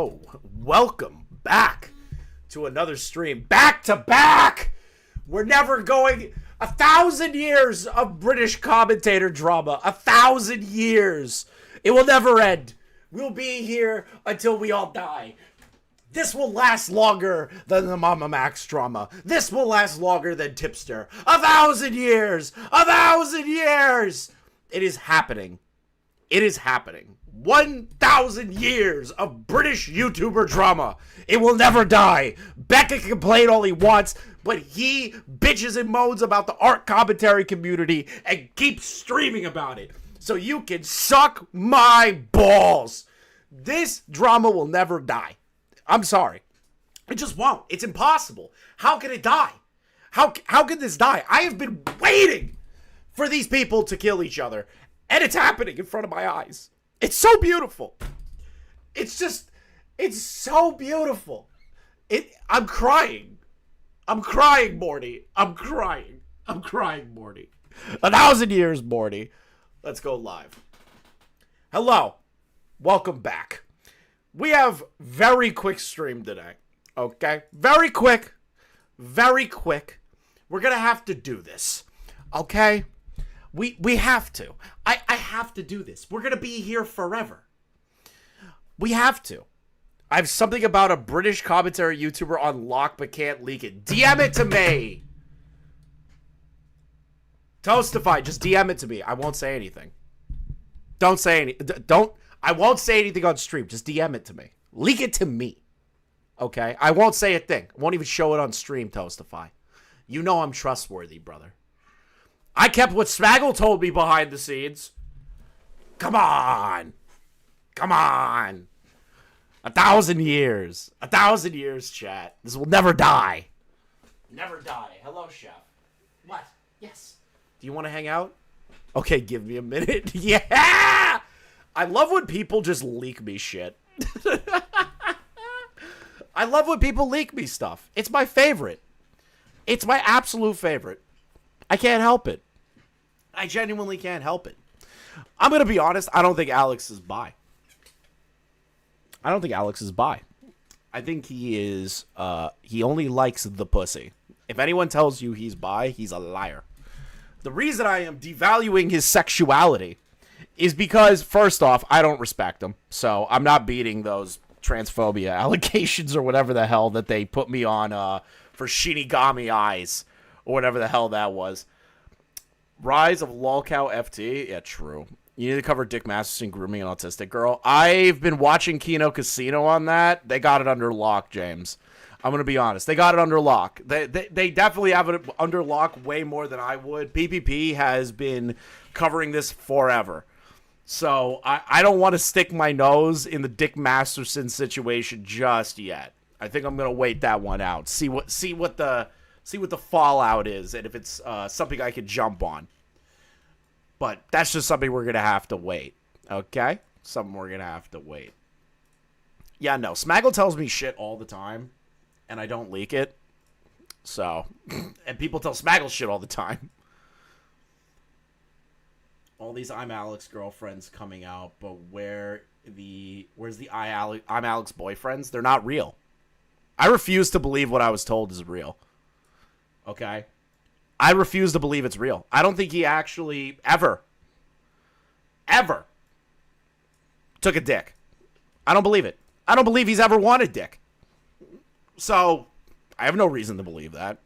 Oh, welcome back to another stream. Back to back! We're never going... 1,000 years of British commentator drama. 1,000 years. It will never end. We'll be here until we all die. This will last longer than the Mama Max drama. This will last longer than Tipster. 1,000 years! 1,000 years! It is happening. It is happening. 1,000 years of British YouTuber drama. It will never die. Becca can complain all he wants, but he bitches and moans about the art commentary community and keeps streaming about it. So you can suck my balls. This drama will never die. I'm sorry. It just won't. It's impossible. How can it die? How can this die? I have been waiting for these people to kill each other, and it's happening in front of my eyes. It's so beautiful. It's so beautiful. I'm crying. I'm crying, Morty. I'm crying. I'm crying, Morty. 1,000 years, Morty. Let's go live. Hello. Welcome back. We have very quick stream today. Okay? Very quick. Very quick. We're going to have to do this. Okay? We have to. I have to do this. We're going to be here forever. We have to. I have something about a British commentary YouTuber on lock but can't leak it. DM it to me. Toastify, just DM it to me. I won't say anything. Don't say any. I won't say anything on stream. Just DM it to me. Leak it to me. Okay? I won't say a thing. I won't even show it on stream, Toastify. You know I'm trustworthy, brother. I kept what Smaggle told me behind the scenes. Come on. Come on. 1,000 years. 1,000 years, chat. This will never die. Never die. Hello, chef. What? Yes. Do you want to hang out? Okay, give me a minute. Yeah! I love when people just leak me shit. I love when people leak me stuff. It's my favorite. It's my absolute favorite. I can't help it. I genuinely can't help it. I'm going to be honest. I don't think Alex is bi. I don't think Alex is bi. I think he is, he only likes the pussy. If anyone tells you he's bi, he's a liar. The reason I am devaluing his sexuality is because, first off, I don't respect him. So I'm not beating those transphobia allegations or whatever the hell that they put me on for Shinigami eyes or whatever the hell that was. Rise of Lolcow FT? Yeah, true. You need to cover Dick Masterson grooming an autistic girl. I've been watching Kino Casino on that. They got it under lock, James. I'm going to be honest. They got it under lock. They definitely have it under lock way more than I would. PPP has been covering this forever. So I don't want to stick my nose in the Dick Masterson situation just yet. I think I'm going to wait that one out. See what the fallout is, and if it's something I could jump on. But that's just something we're going to have to wait. Okay? Something we're going to have to wait. Yeah, no. Smaggle tells me shit all the time, and I don't leak it. So, and people tell Smaggle shit all the time. All these I'm Alex girlfriends coming out, but where's the I'm Alex boyfriends? They're not real. I refuse to believe what I was told is real. Okay? I refuse to believe it's real. I don't think he actually ever took a dick. I don't believe it. I don't believe he's ever wanted dick. So, I have no reason to believe that.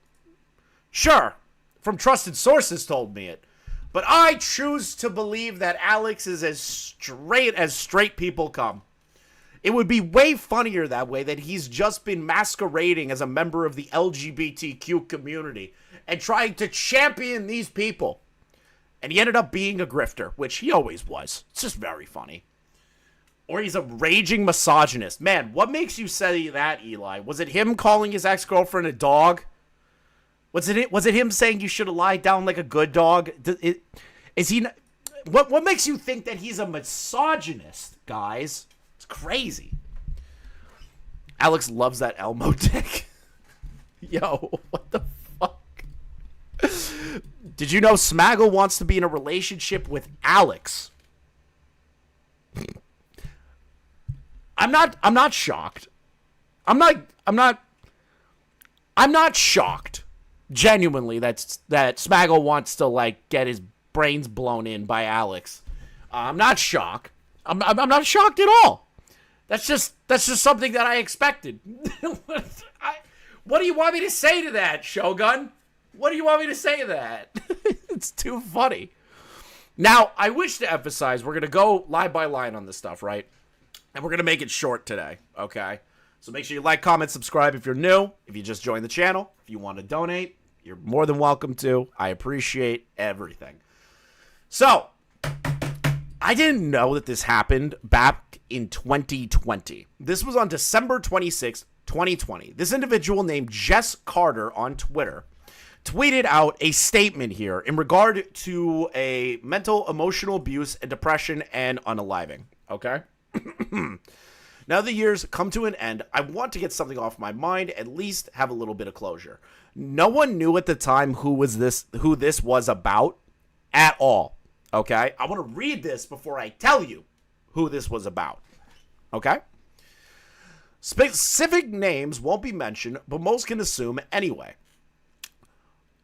Sure, from trusted sources told me it. But I choose to believe that Alex is as straight people come. It would be way funnier that way, that he's just been masquerading as a member of the LGBTQ community and trying to champion these people. And he ended up being a grifter, which he always was. It's just very funny. Or he's a raging misogynist. Man, what makes you say that, Eli? Was it him calling his ex-girlfriend a dog? Was it him saying you should have lied down like a good dog? Is he? What makes you think that he's a misogynist, guys? It's crazy. Alex loves that Elmo dick. Yo, what the fuck? Did you know Smaggle wants to be in a relationship with Alex? I'm not shocked. I'm not shocked, genuinely, that Smaggle wants to, like, get his brains blown in by Alex. I'm not shocked. I'm not shocked at all. That's just something that I expected. What do you want me to say to that, Shogun? What do you want me to say to that? It's too funny. Now, I wish to emphasize, we're going to go line by line on this stuff, right? And we're going to make it short today, okay? So make sure you like, comment, subscribe if you're new. If you just joined the channel, if you want to donate, you're more than welcome to. I appreciate everything. So, I didn't know that this happened back in 2020. This was on December 26, 2020. This individual named Jess Carter on Twitter tweeted out a statement here in regard to a mental, emotional abuse and depression and unaliving, okay? Now the years come to an end. I want to get something off my mind, at least have a little bit of closure. No one knew at the time who this was about at all, okay? I want to read this before I tell you who this was about, okay? Specific names won't be mentioned, but most can assume anyway.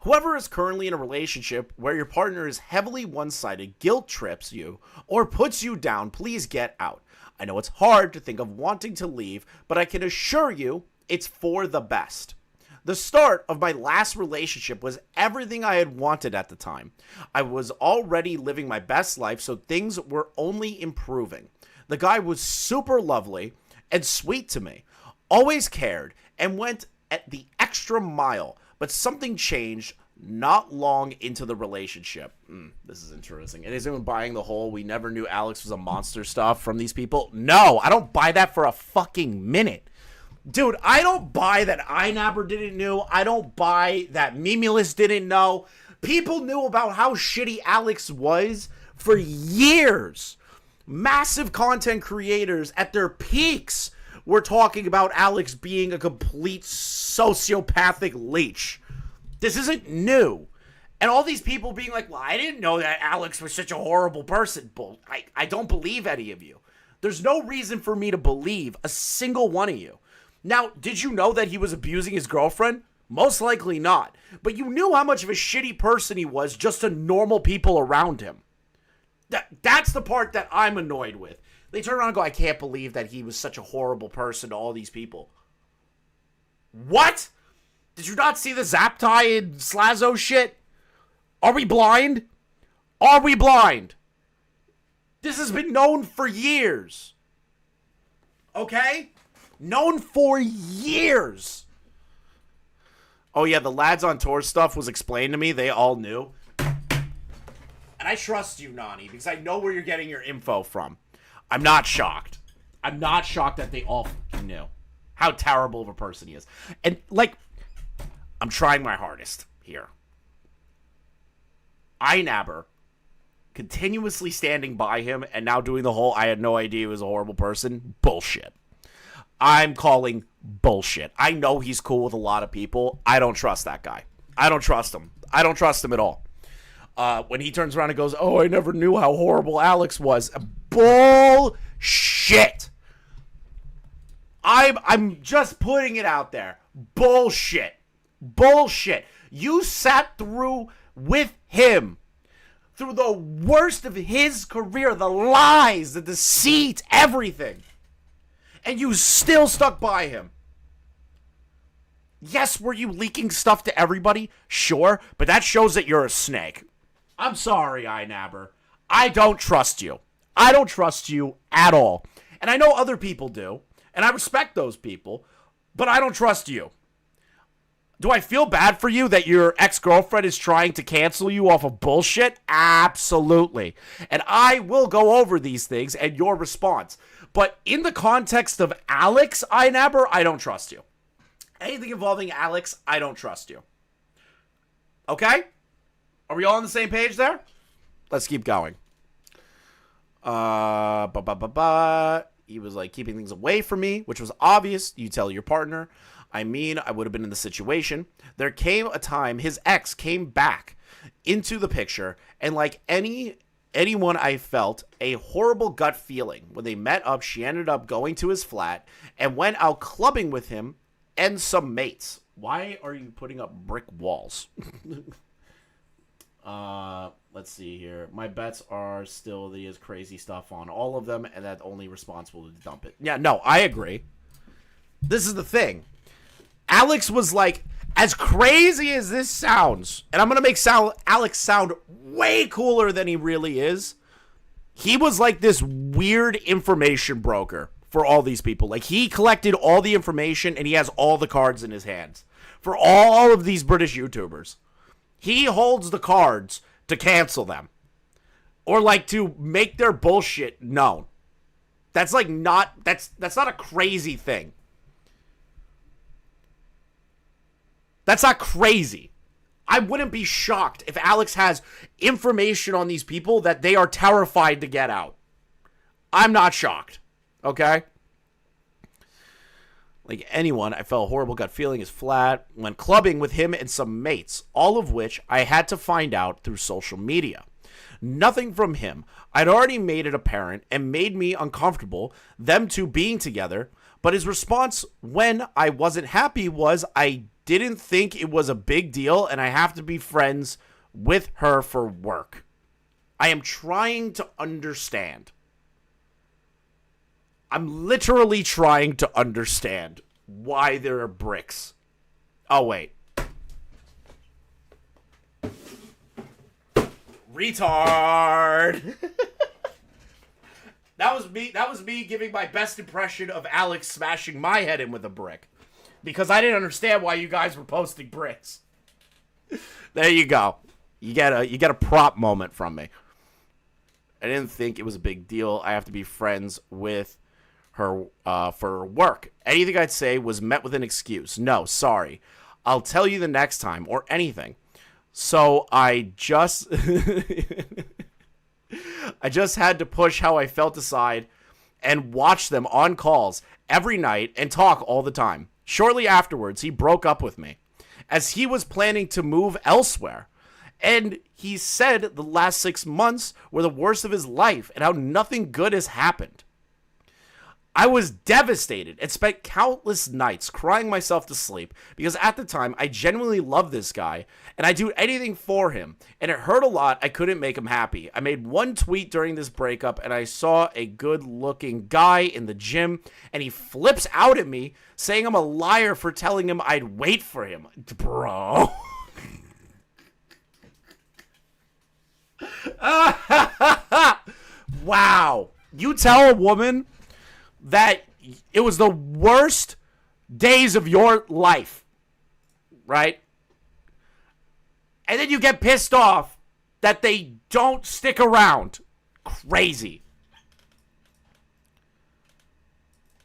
Whoever is currently in a relationship where your partner is heavily one-sided, guilt trips you, or puts you down, please get out. I know it's hard to think of wanting to leave, but I can assure you it's for the best. The start of my last relationship was everything I had wanted at the time. I was already living my best life, so things were only improving. The guy was super lovely and sweet to me, always cared, and went at the extra mile. But something changed not long into the relationship. This is interesting. And is anyone buying the whole we never knew Alex was a monster stuff from these people? No, I don't buy that for a fucking minute. Dude, I don't buy that Inabber didn't know. I don't buy that Memulus didn't know. People knew about how shitty Alex was for years. Massive content creators at their peaks were talking about Alex being a complete sociopathic leech. This isn't new. And all these people being like, well, I didn't know that Alex was such a horrible person. Well, I don't believe any of you. There's no reason for me to believe a single one of you. Now, did you know that he was abusing his girlfriend? Most likely not. But you knew how much of a shitty person he was just to normal people around him. That's the part that I'm annoyed with. They turn around and go, I can't believe that he was such a horrible person to all these people. What? Did you not see the Zaptai and Slazo shit? Are we blind? Are we blind? This has been known for years. Okay? Known for years. Oh yeah, the Lads on Tour stuff was explained to me. They all knew. And I trust you, Nani, because I know where you're getting your info from. I'm not shocked. I'm not shocked that they all knew how terrible of a person he is. And, like, I'm trying my hardest here. Inabber continuously standing by him and now doing the whole I had no idea he was a horrible person. Bullshit. I'm calling bullshit. I know he's cool with a lot of people. I don't trust that guy. I don't trust him. I don't trust him at all. When he turns around and goes, oh, I never knew how horrible Alex was. Bullshit. I'm just putting it out there. Bullshit. Bullshit. You sat through with him through the worst of his career, the lies, the deceit, everything. And you still stuck by him. Yes, were you leaking stuff to everybody? Sure, but that shows that you're a snake. I'm sorry, Inabber. I don't trust you. I don't trust you at all. And I know other people do, and I respect those people, but I don't trust you. Do I feel bad for you that your ex-girlfriend is trying to cancel you off of bullshit? Absolutely. And I will go over these things and your response. But in the context of Alex Inabber, I don't trust you. Anything involving Alex, I don't trust you. Okay? Are we all on the same page there? Let's keep going. He was like keeping things away from me, which was obvious. You tell your partner. I mean, I would have been in the situation. There came a time his ex came back into the picture, and like any anyone, I felt a horrible gut feeling. When they met up, she ended up going to his flat and went out clubbing with him and some mates. Why are you putting up brick walls? Let's see here. My bets are still the crazy stuff on all of them, and that only responsible to dump it. Yeah, no, I agree. This is the thing. Alex was like, as crazy as this sounds, and I'm going to make Alex sound way cooler than he really is. He was like this weird information broker for all these people. Like, he collected all the information, and he has all the cards in his hands for all of these British YouTubers. He holds the cards to cancel them or like to make their bullshit known. That's like not, that's not a crazy thing. That's not crazy. I wouldn't be shocked if Alex has information on these people that they are terrified to get out. I'm not shocked. Okay? Like anyone, I felt a horrible gut feeling is flat. Went clubbing with him and some mates, all of which I had to find out through social media. Nothing from him. I'd already made it apparent and made me uncomfortable, them two being together, but his response when I wasn't happy was I didn't think it was a big deal and I have to be friends with her for work. I am trying to understand. I'm literally trying to understand why there are bricks. Oh, wait. Retard. That was me giving my best impression of Alex smashing my head in with a brick. Because I didn't understand why you guys were posting bricks. There you go. You get a prop moment from me. I didn't think it was a big deal. I have to be friends with her for work. Anything I'd say was met with an excuse. No, sorry. I'll tell you the next time or anything. So I just I just had to push how I felt aside and watch them on calls every night and talk all the time. Shortly afterwards, he broke up with me as he was planning to move elsewhere. And he said the last 6 months were the worst of his life and how nothing good has happened. I was devastated and spent countless nights crying myself to sleep because at the time I genuinely loved this guy and I'd do anything for him, and it hurt a lot. I couldn't make him happy. I made one tweet during this breakup and I saw a good looking guy in the gym and he flips out at me saying I'm a liar for telling him I'd wait for him. Bro. Wow. You tell a woman that it was the worst days of your life, right? And then you get pissed off that they don't stick around. Crazy.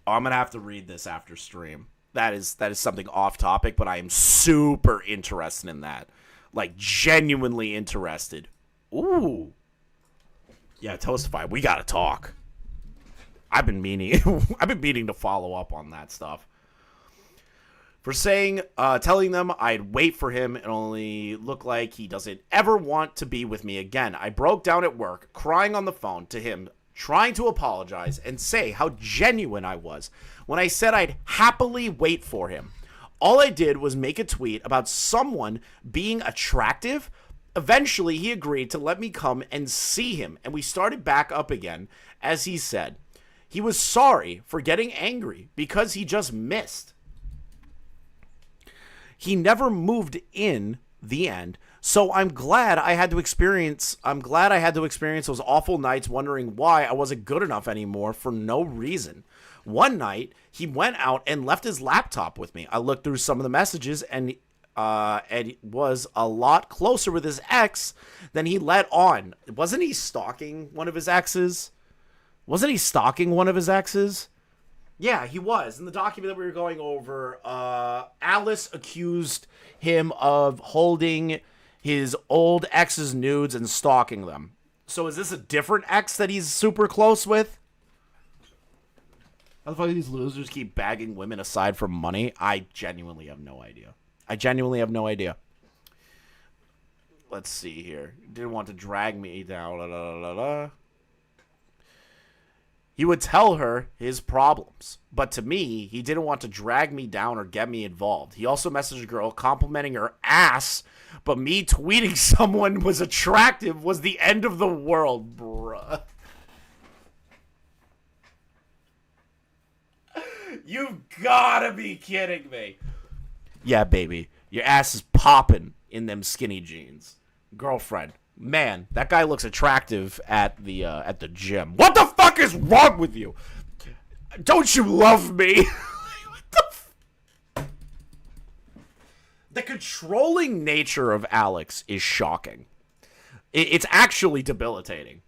Oh, I'm going to have to read this after stream. That is something off topic, but I am super interested in that. Like, genuinely interested. Ooh. Yeah, Toastify, we got to talk. I've been meaning to follow up on that stuff. For telling them I'd wait for him and only look like he doesn't ever want to be with me again. I broke down at work, crying on the phone to him, trying to apologize and say how genuine I was when I said I'd happily wait for him. All I did was make a tweet about someone being attractive. Eventually, he agreed to let me come and see him, and we started back up again, as he said. He was sorry for getting angry because he just missed. He never moved in the end, so I'm glad I had to experience those awful nights wondering why I wasn't good enough anymore for no reason. One night, he went out and left his laptop with me. I looked through some of the messages and was a lot closer with his ex than he let on. Wasn't he stalking one of his exes? Yeah, he was. In the document that we were going over, Alice accused him of holding his old ex's nudes and stalking them. So is this a different ex that he's super close with? How the fuck do these losers keep bagging women aside from money? I genuinely have no idea. Let's see here. Didn't want to drag me down. La, la, la, la. He would tell her his problems, but to me, he didn't want to drag me down or get me involved. He also messaged a girl complimenting her ass, but me tweeting someone was attractive was the end of the world, bruh. You've gotta be kidding me. Yeah, baby. Your ass is popping in them skinny jeans. Girlfriend. Man, that guy looks attractive at the gym. What the fuck is wrong with you? Don't you love me? What the controlling nature of Alex is shocking. It's actually debilitating.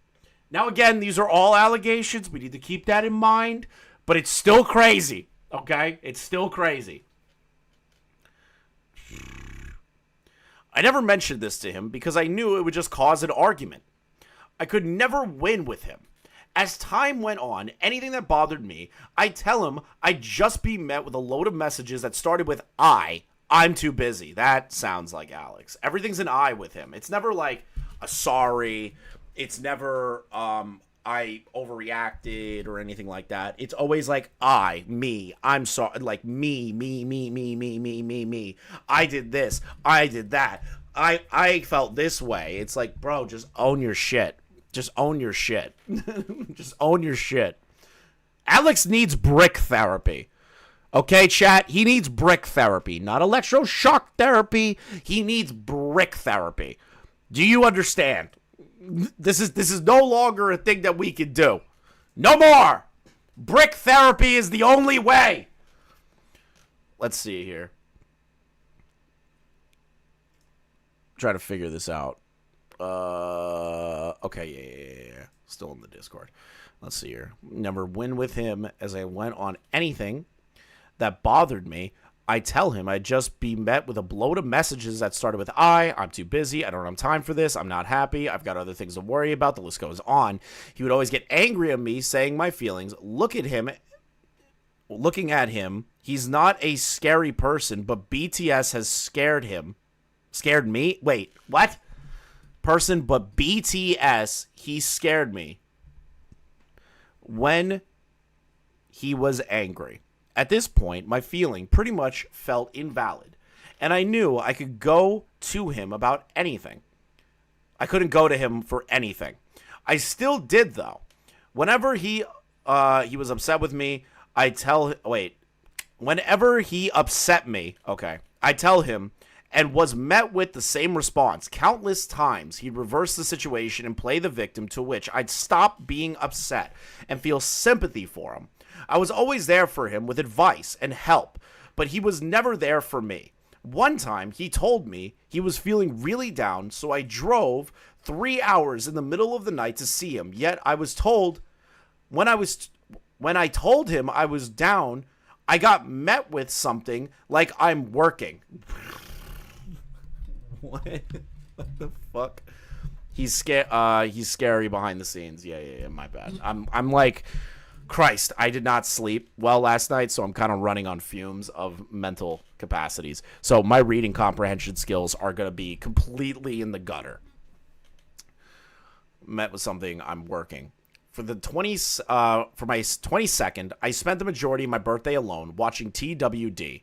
Now, again, these are all allegations. We need to keep that in mind. But it's still crazy, okay? It's still crazy. I never mentioned this to him because I knew it would just cause an argument. I could never win with him. As time went on, anything that bothered me, I'd tell him I'd just be met with a load of messages that started with I'm too busy. That sounds like Alex. Everything's an I with him. It's never like a sorry. It's never I overreacted or anything like that. It's always like me, I'm sorry, like me. I did this, I did that. I felt this way. It's like, bro, just own your shit. Just own your shit. Just own your shit. Alex needs brick therapy. Okay, chat? He needs brick therapy, not electroshock therapy. He needs brick therapy. Do you understand? This is no longer a thing that we can do. No more. Brick therapy is the only way. Let's see here. Try to figure this out. Okay, yeah. Still in the Discord. Let's see here. Never win with him as I went on anything that bothered me. I tell him I'd just be met with a load of messages that started with I'm too busy, I don't have time for this, I'm not happy, I've got other things to worry about, the list goes on. He would always get angry at me, saying my feelings. Looking at him, he's not a scary person, but BTS has scared him. Scared me? Wait, what? Person, but BTS, he scared me when he was angry. At this point, my feeling pretty much felt invalid, and I knew I could go to him about anything. I couldn't go to him for anything. I still did, though. Whenever he was upset with me, whenever he upset me, I tell him, and was met with the same response. Countless times, he'd reverse the situation and play the victim, to which I'd stop being upset and feel sympathy for him. I was always there for him with advice and help, but he was never there for me. One time, he told me he was feeling really down, so I drove 3 hours in the middle of the night to see him. Yet I was told, when I told him I was down, I got met with something like I'm working. What the fuck? He's scary behind the scenes. Yeah, my bad. I'm like, Christ, I did not sleep well last night, so I'm kind of running on fumes of mental capacities. So my reading comprehension skills are going to be completely in the gutter. Met with something, I'm working. For my 22nd, I spent the majority of my birthday alone watching TWD,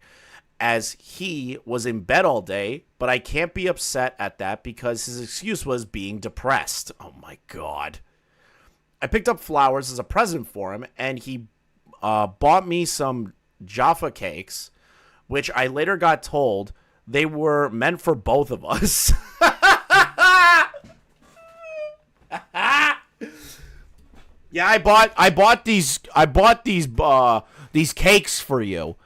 as he was in bed all day, but I can't be upset at that because his excuse was being depressed. Oh my God. I picked up flowers as a present for him, and he bought me some Jaffa cakes, which I later got told they were meant for both of us. Yeah, I bought these cakes for you,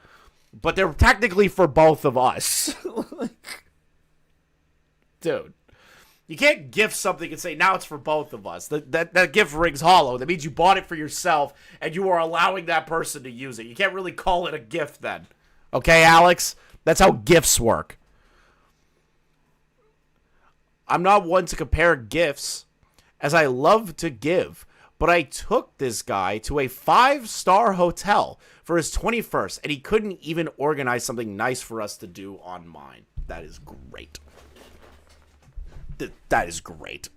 but they're technically for both of us. Dude. You can't gift something and say, now it's for both of us. That gift rings hollow. That means you bought it for yourself, and you are allowing that person to use it. You can't really call it a gift then. Okay, Alex? That's how gifts work. I'm not one to compare gifts, as I love to give, but I took this guy to a 5-star hotel for his 21st, and he couldn't even organize something nice for us to do on mine. That is great. That is great.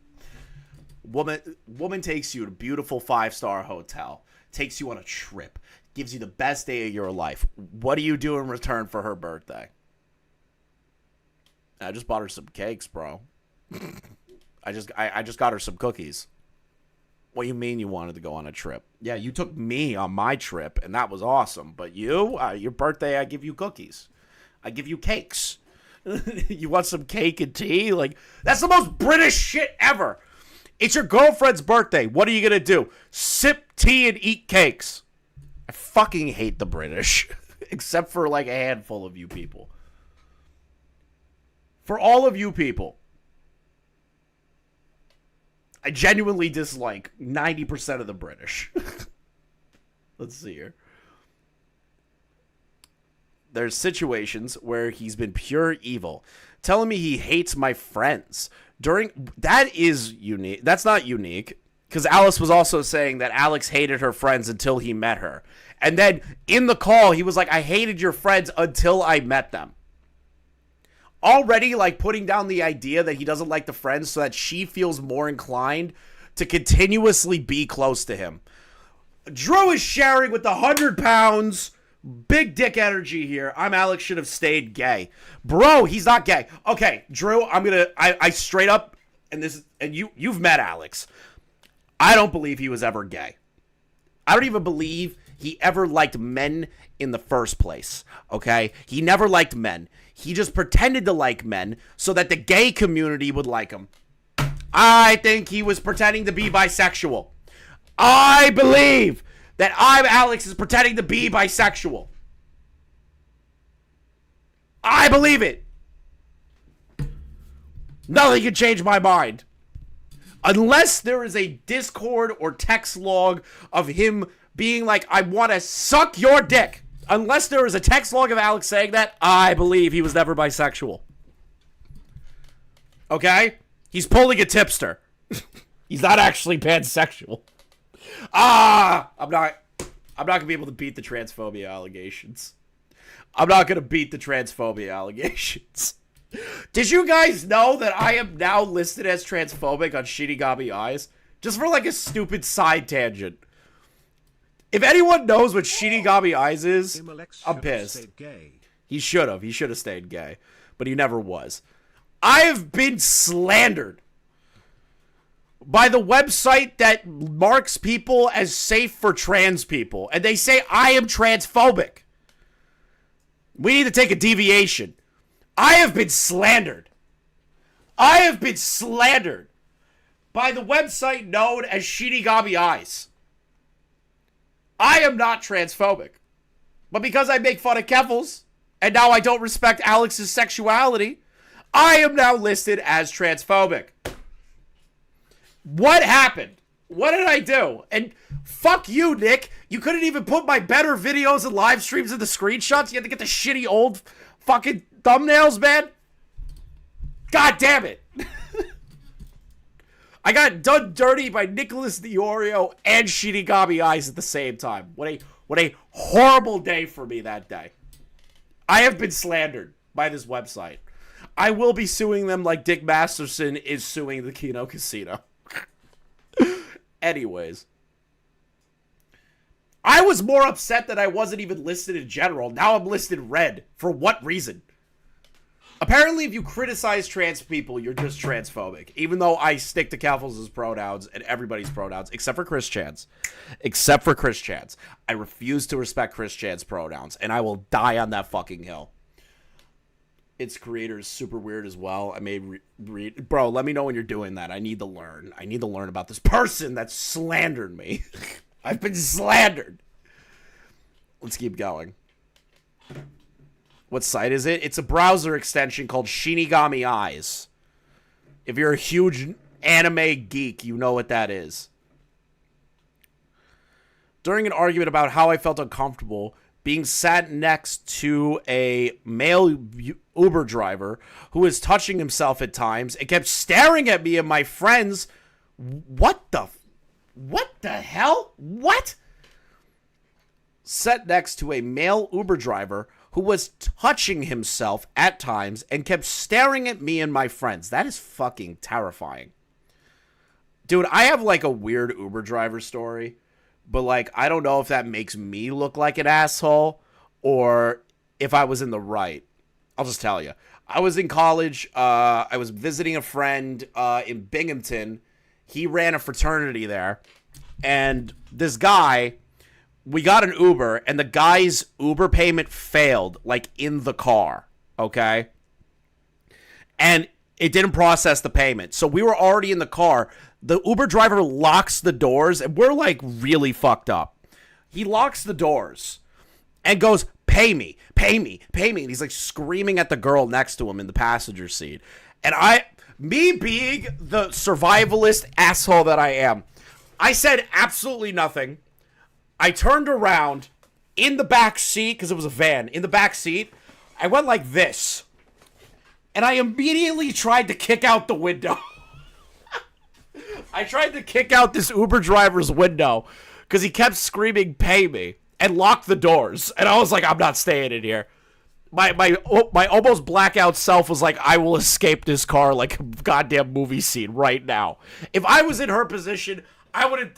Woman takes you to a beautiful 5-star hotel, takes you on a trip, gives you the best day of your life. What do you do in return for her birthday? I just bought her some cakes, bro. I just got her some cookies. What do you mean you wanted to go on a trip? Yeah, you took me on my trip, and that was awesome. But you, your birthday, I give you cookies. I give you cakes. You want some cake and tea? Like, that's the most British shit ever. It's your girlfriend's birthday. What are you going to do? Sip tea and eat cakes. I fucking hate the British. Except for, like, a handful of you people. For all of you people, I genuinely dislike 90% of the British. Let's see here. There's situations where he's been pure evil, telling me he hates my friends. That is unique. That's not unique, because Alice was also saying that Alex hated her friends until he met her. And then in the call, he was like, I hated your friends until I met them. Already, like, putting down the idea that he doesn't like the friends so that she feels more inclined to continuously be close to him. Drew is sharing with the 100 pounds. Big dick energy here. I'm Alex should have stayed gay. Bro, he's not gay. Okay, Drew, I straight up, and you've met Alex. I don't believe he was ever gay. I don't even believe he ever liked men in the first place. Okay? He never liked men. He just pretended to like men so that the gay community would like him. I think he was pretending to be bisexual. I believe that Alex is pretending to be bisexual. I believe it. Nothing can change my mind. Unless there is a Discord or text log of him being like, I want to suck your dick. Unless there is a text log of Alex saying that, I believe he was never bisexual. Okay? He's pulling a tipster. He's not actually pansexual. I'm not going to be able to beat the transphobia allegations. I'm not going to beat the transphobia allegations. Did you guys know that I am now listed as transphobic on Shinigami Eyes? Just for like a stupid side tangent. If anyone knows what Shinigami Eyes is, I'm pissed. He should have. He should have stayed gay. But he never was. I have been slandered by the website that marks people as safe for trans people. And they say I am transphobic. We need to take a deviation. I have been slandered. I have been slandered by the website known as Shinigami Eyes. I am not transphobic. But because I make fun of Keffels, and now I don't respect Alex's sexuality, I am now listed as transphobic. What happened? What did I do? And fuck you, Nick. You couldn't even put my better videos and live streams in the screenshots. You had to get the shitty old fucking thumbnails, man. God damn it. I got done dirty by Nicholas Diorio and Shinigami Eyes at the same time. What a horrible day for me that day. I have been slandered by this website. I will be suing them like Dick Masterson is suing the Kino Casino. Anyways. I was more upset that I wasn't even listed in general. Now I'm listed red. For what reason? Apparently, if you criticize trans people, you're just transphobic. Even though I stick to Keffels' pronouns and everybody's pronouns, except for Chris Chan's. Except for Chris Chan's. I refuse to respect Chris Chan's pronouns, and I will die on that fucking hill. Its creator is super weird as well. I may read... Bro, let me know when you're doing that. I need to learn. I need to learn about this person that slandered me. I've been slandered. Let's keep going. What site is it? It's a browser extension called Shinigami Eyes. If you're a huge anime geek, you know what that is. During an argument about how I felt uncomfortable being sat next to a male Uber driver who was touching himself at times and kept staring at me and my friends. What the hell? What? sat next to a male Uber driver who was touching himself at times and kept staring at me and my friends. That is fucking terrifying. Dude, I have like a weird Uber driver story, but like I don't know if that makes me look like an asshole or if I was in the right. I'll just tell you. I was in college. I was visiting a friend in Binghamton. He ran a fraternity there. And this guy, we got an Uber, and the guy's Uber payment failed, like, in the car, okay? And it didn't process the payment. So we were already in the car. The Uber driver locks the doors, and we're, like, really fucked up. He locks the doors and goes, pay me, pay me, pay me. And he's, like, screaming at the girl next to him in the passenger seat. And me being the survivalist asshole that I am, I said absolutely nothing. I turned around in the back seat, because it was a van, in the back seat. I went like this. And I immediately tried to kick out the window. I tried to kick out this Uber driver's window because he kept screaming, pay me, and locked the doors. And I was like, I'm not staying in here. My almost blackout self was like, I will escape this car like a goddamn movie scene right now. If I was in her position, I would have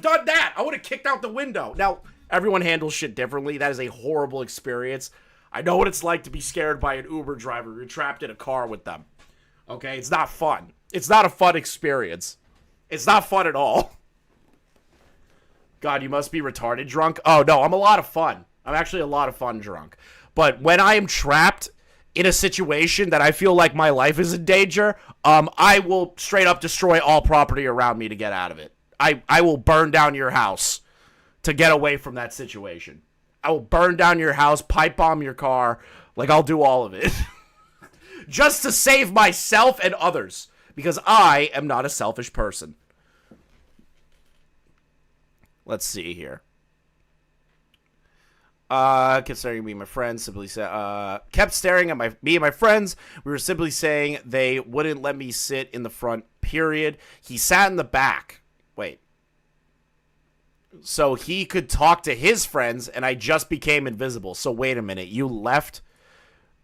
done that. I would have kicked out the window. Now, everyone handles shit differently. That is a horrible experience. I know what it's like to be scared by an Uber driver. You're trapped in a car with them. Okay? It's not fun. It's not a fun experience. It's not fun at all. God, you must be retarded drunk. Oh, no, I'm a lot of fun. I'm actually a lot of fun drunk. But when I am trapped in a situation that I feel like my life is in danger, I will straight up destroy all property around me to get out of it. I will burn down your house to get away from that situation. I will burn down your house, pipe bomb your car. Like, I'll do all of it. Just to save myself and others. Because I am not a selfish person. Let's see here. Kept staring at me and my friends. Simply said, kept staring at me and my friends. We were simply saying they wouldn't let me sit in the front, period. He sat in the back. Wait. So he could talk to his friends, and I just became invisible. So wait a minute. You left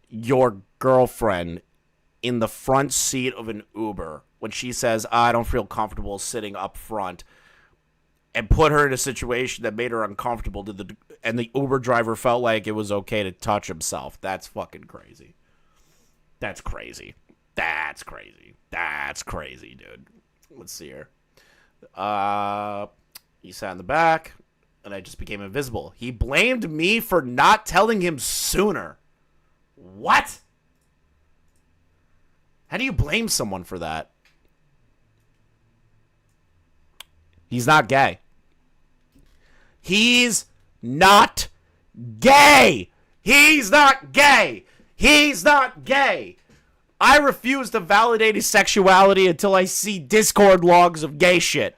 your girlfriend in the front seat of an Uber when she says, I don't feel comfortable sitting up front, and put her in a situation that made her uncomfortable, and the Uber driver felt like it was okay to touch himself. That's fucking crazy. That's crazy. That's crazy. That's crazy, dude. Let's see here. He sat in the back, and I just became invisible. He blamed me for not telling him sooner. What? How do you blame someone for that? He's not gay. He's not gay. He's not gay. He's not gay. I refuse to validate his sexuality until I see Discord logs of gay shit.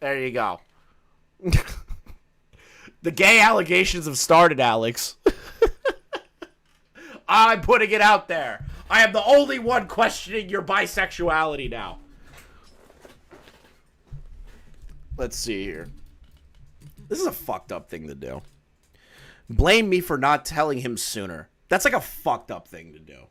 There you go. The gay allegations have started, Alex. I'm putting it out there. I am the only one questioning your bisexuality now. Let's see here. This is a fucked up thing to do. Blame me for not telling him sooner. That's like a fucked up thing to do.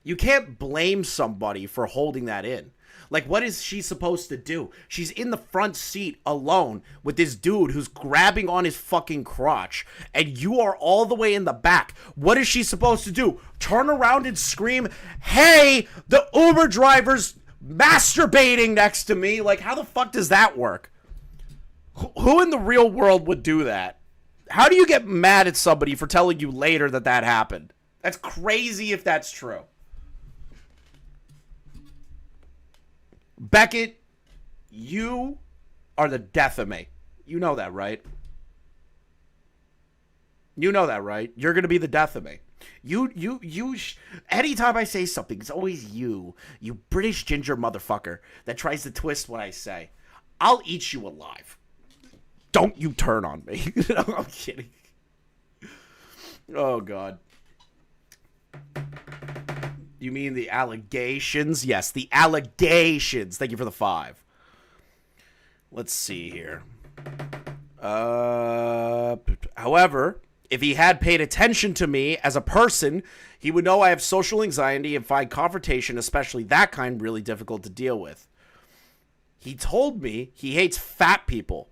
You can't blame somebody for holding that in. Like, what is she supposed to do? She's in the front seat alone with this dude who's grabbing on his fucking crotch, and you are all the way in the back. What is she supposed to do? Turn around and scream, hey, the Uber driver's masturbating next to me? Like, how the fuck does that work? Who in the real world would do that? How do you get mad at somebody for telling you later that that happened? That's crazy if that's true. Beckett, you are the death of me. You know that, right? You know that, right? You're going to be the death of me. Anytime I say something, it's always you British ginger motherfucker that tries to twist what I say. I'll eat you alive. Don't you turn on me. No, I'm kidding. Oh, God. You mean the allegations? Yes, the allegations. Thank you for the 5. Let's see here. However, if he had paid attention to me as a person, he would know I have social anxiety and find confrontation, especially that kind, really difficult to deal with. He told me he hates fat people.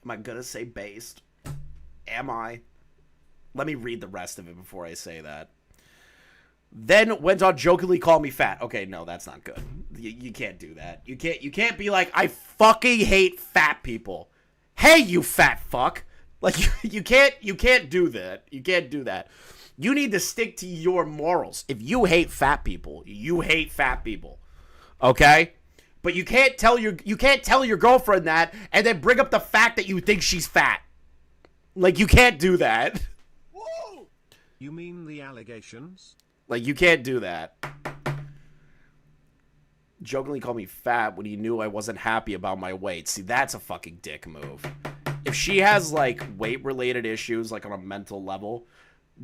Am I gonna say based? Am I? Let me read the rest of it before I say that. Then went on jokingly call me fat. Okay, no, that's not good. You can't do that. You can't be like, I fucking hate fat people. Hey, you fat fuck. Like, you can't do that. You can't do that. You need to stick to your morals. If you hate fat people, you hate fat people. Okay? But you can't tell your girlfriend that and then bring up the fact that you think she's fat. Like, you can't do that. Whoa! You mean the allegations? Like, you can't do that. Jokingly called me fat when he knew I wasn't happy about my weight. See, that's a fucking dick move. If she has, like, weight-related issues, like, on a mental level,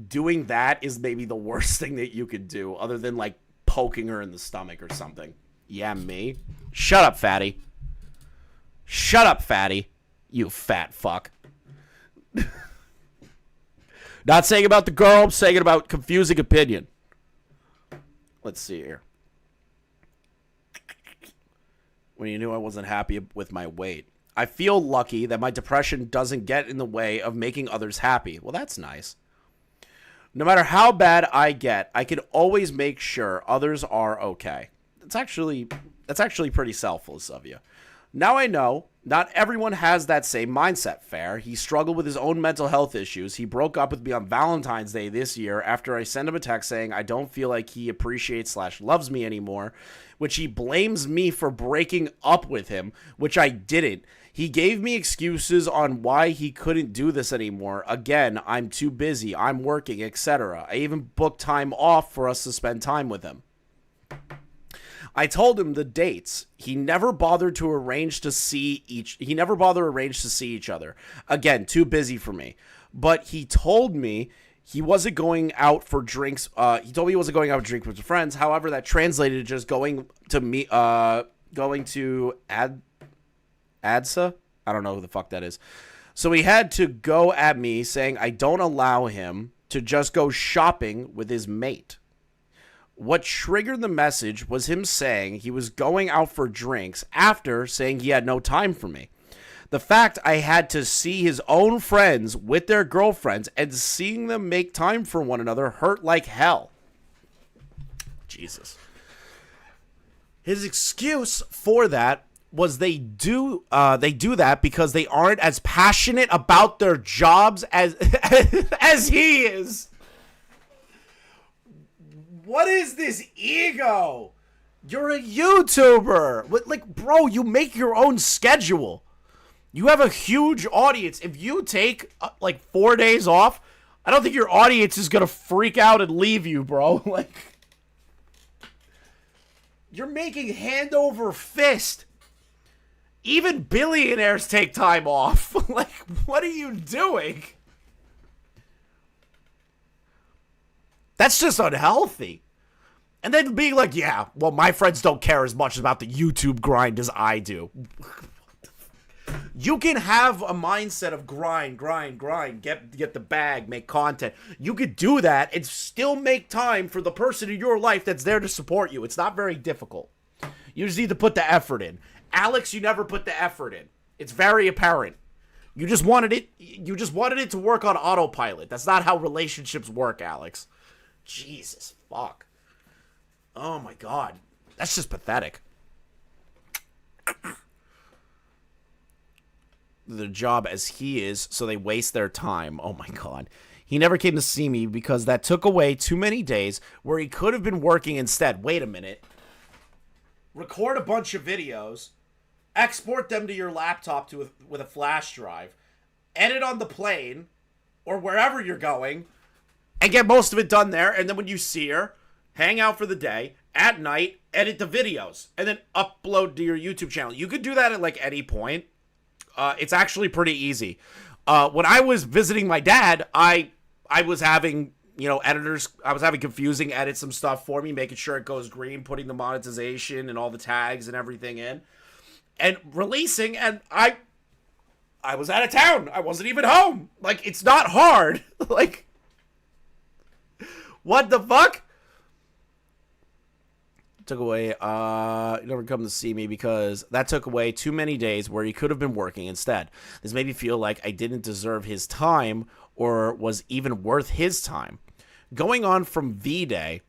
doing that is maybe the worst thing that you could do, other than, like, poking her in the stomach or something. Yeah, me? Shut up, fatty. Shut up, fatty. You fat fuck. Not saying about the girl, I'm saying about confusing opinion. Let's see here. When you knew I wasn't happy with my weight. I feel lucky that my depression doesn't get in the way of making others happy. Well, that's nice. No matter how bad I get, I can always make sure others are okay. That's actually pretty selfless of you. Now I know not everyone has that same mindset, Fair. He struggled with his own mental health issues. He broke up with me on Valentine's Day this year after I sent him a text saying I don't feel like he appreciates / loves me anymore, which he blames me for breaking up with him, which I didn't. He gave me excuses on why he couldn't do this anymore. Again, I'm too busy, I'm working, etc. I even booked time off for us to spend time with him. I told him the dates. He never bothered to arrange to see each other. Again, too busy for me. But he told me he wasn't going out for drinks. He told me he wasn't going out for drinks with friends. However, that translated to just going to ADSA? I don't know who the fuck that is. So he had to go at me saying I don't allow him to just go shopping with his mate. What triggered the message was him saying he was going out for drinks after saying he had no time for me. The fact I had to see his own friends with their girlfriends and seeing them make time for one another hurt like hell. Jesus. His excuse for that was they do that because they aren't as passionate about their jobs as as he is. What is this ego? You're a YouTuber. Like, bro, you make your own schedule. You have a huge audience. If you take, 4 days off, I don't think your audience is going to freak out and leave you, bro. Like, you're making hand over fist. Even billionaires take time off. Like, what are you doing? That's just unhealthy. And then being like, yeah, well, my friends don't care as much about the YouTube grind as I do. You can have a mindset of grind, get the bag, make content. You could do that and still make time for the person in your life that's there to support you. It's not very difficult. You just need to put the effort in. Alex, you never put the effort in. It's very apparent. You just wanted it to work on autopilot. That's not how relationships work, Alex. Jesus, fuck. Oh my god. That's just pathetic. The job as he is, so they waste their time. Oh my god. He never came to see me because that took away too many days where he could have been working instead. Wait a minute. Record a bunch of videos, export them to your laptop with a flash drive, edit on the plane or wherever you're going, and get most of it done there. And then when you see her, hang out for the day, at night, edit the videos, and then upload to your YouTube channel. You could do that at any point. It's actually pretty easy. When I was visiting my dad, I I was having, editors, I was having confusing edit some stuff for me, making sure it goes green, putting the monetization and all the tags and everything in, and releasing, and I was out of town. I wasn't even home. Like, it's not hard. Like, what the fuck? Took away, you never come to see me because that took away too many days where he could have been working instead. This made me feel like I didn't deserve his time or was even worth his time. Going on from V-Day,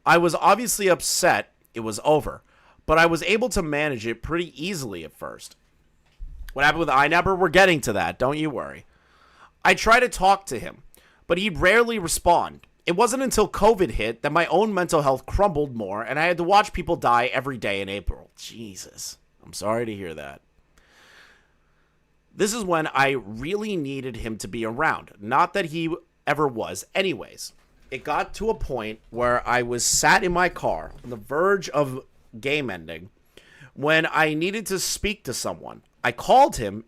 I was obviously upset it was over, but I was able to manage it pretty easily at first. What happened with Inabber? We're getting to that, don't you worry. I try to talk to him, but he'd rarely respond. It wasn't until COVID hit that my own mental health crumbled more, and I had to watch people die every day in April. Jesus. I'm sorry to hear that. This is when I really needed him to be around. Not that he ever was anyways. It got to a point where I was sat in my car on the verge of game ending when I needed to speak to someone. I called him.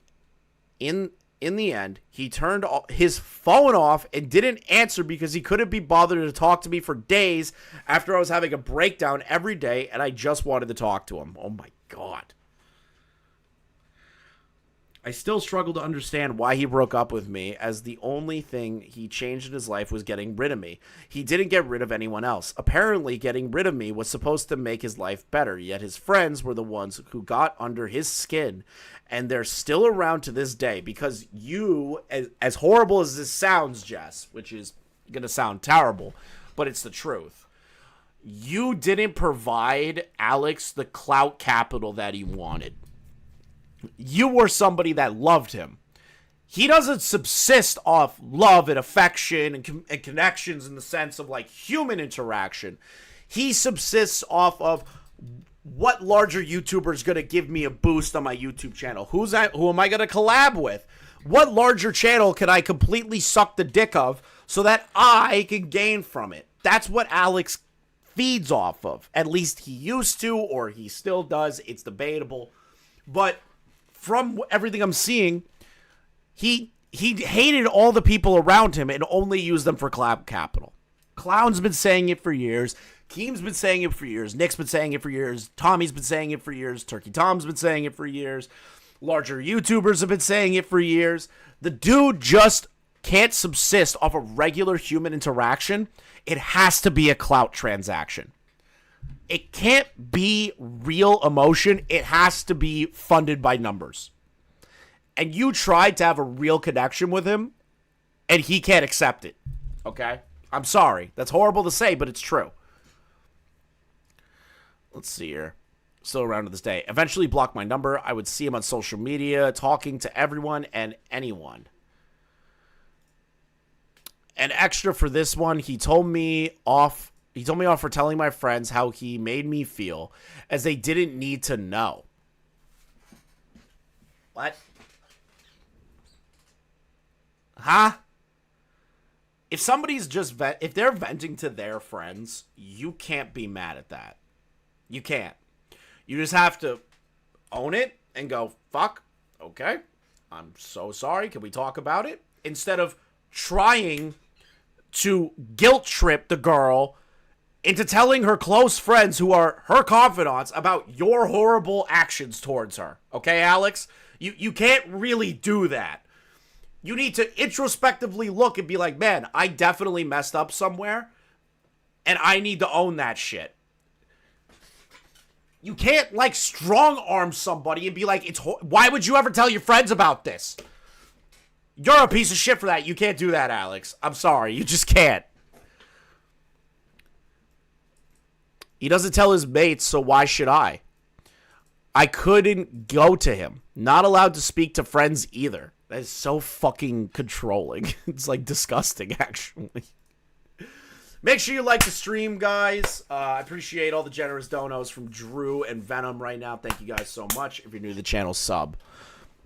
In the end, he turned his phone off and didn't answer because he couldn't be bothered to talk to me for days after I was having a breakdown every day, and I just wanted to talk to him. Oh my God. I still struggle to understand why he broke up with me, as the only thing he changed in his life was getting rid of me. He didn't get rid of anyone else. Apparently, getting rid of me was supposed to make his life better, yet his friends were the ones who got under his skin, and they're still around to this day because you, as horrible as this sounds, Jess, which is going to sound terrible, but it's the truth, you didn't provide Alex the clout capital that he wanted. You were somebody that loved him. He doesn't subsist off love and affection and connections in the sense of like human interaction. He subsists off of what larger YouTuber is going to give me a boost on my YouTube channel. Who am I going to collab with? What larger channel can I completely suck the dick of so that I can gain from it? That's what Alex feeds off of. At least he used to, or he still does. It's debatable. But from everything I'm seeing, he hated all the people around him and only used them for collab capital. Clown's been saying it for years. Keem's been saying it for years. Nick's been saying it for years. Tommy's been saying it for years. Turkey Tom's been saying it for years. Larger YouTubers have been saying it for years. The dude just can't subsist off of regular human interaction. It has to be a clout transaction. It can't be real emotion. It has to be funded by numbers. And you tried to have a real connection with him, and he can't accept it. Okay? I'm sorry. That's horrible to say, but it's true. Let's see here. Still around to this day. Eventually blocked my number. I would see him on social media, talking to everyone and anyone. And extra for this one, he told me off for telling my friends how he made me feel, as they didn't need to know. What? Huh? If somebody's just if they're venting to their friends, you can't be mad at that. You can't. You just have to own it and go, fuck, okay, I'm so sorry, can we talk about it? Instead of trying to guilt trip the girl into telling her close friends who are her confidants about your horrible actions towards her. Okay, Alex? You can't really do that. You need to introspectively look and be like, man, I definitely messed up somewhere, and I need to own that shit. You can't, like, strong-arm somebody and be like, why would you ever tell your friends about this? You're a piece of shit for that. You can't do that, Alex. I'm sorry. You just can't. He doesn't tell his mates, so why should I? I couldn't go to him. Not allowed to speak to friends either. That is so fucking controlling. It's, like, disgusting, actually. Make sure you like the stream, guys. I appreciate all the generous donos from Drew and Venom right now. Thank you guys so much. If you're new to the channel, sub.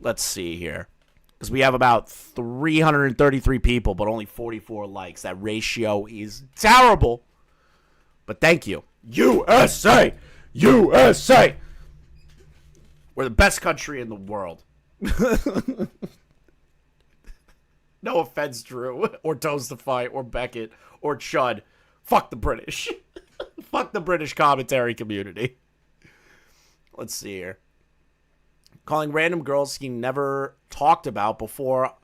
Let's see here. Because we have about 333 people, but only 44 likes. That ratio is terrible. But thank you. USA! USA! We're the best country in the world. No offense, Drew, or Toast to Fight, or Beckett, or Chud. Fuck the British. Fuck the British commentary community. Let's see here. Calling random girls he never talked about before,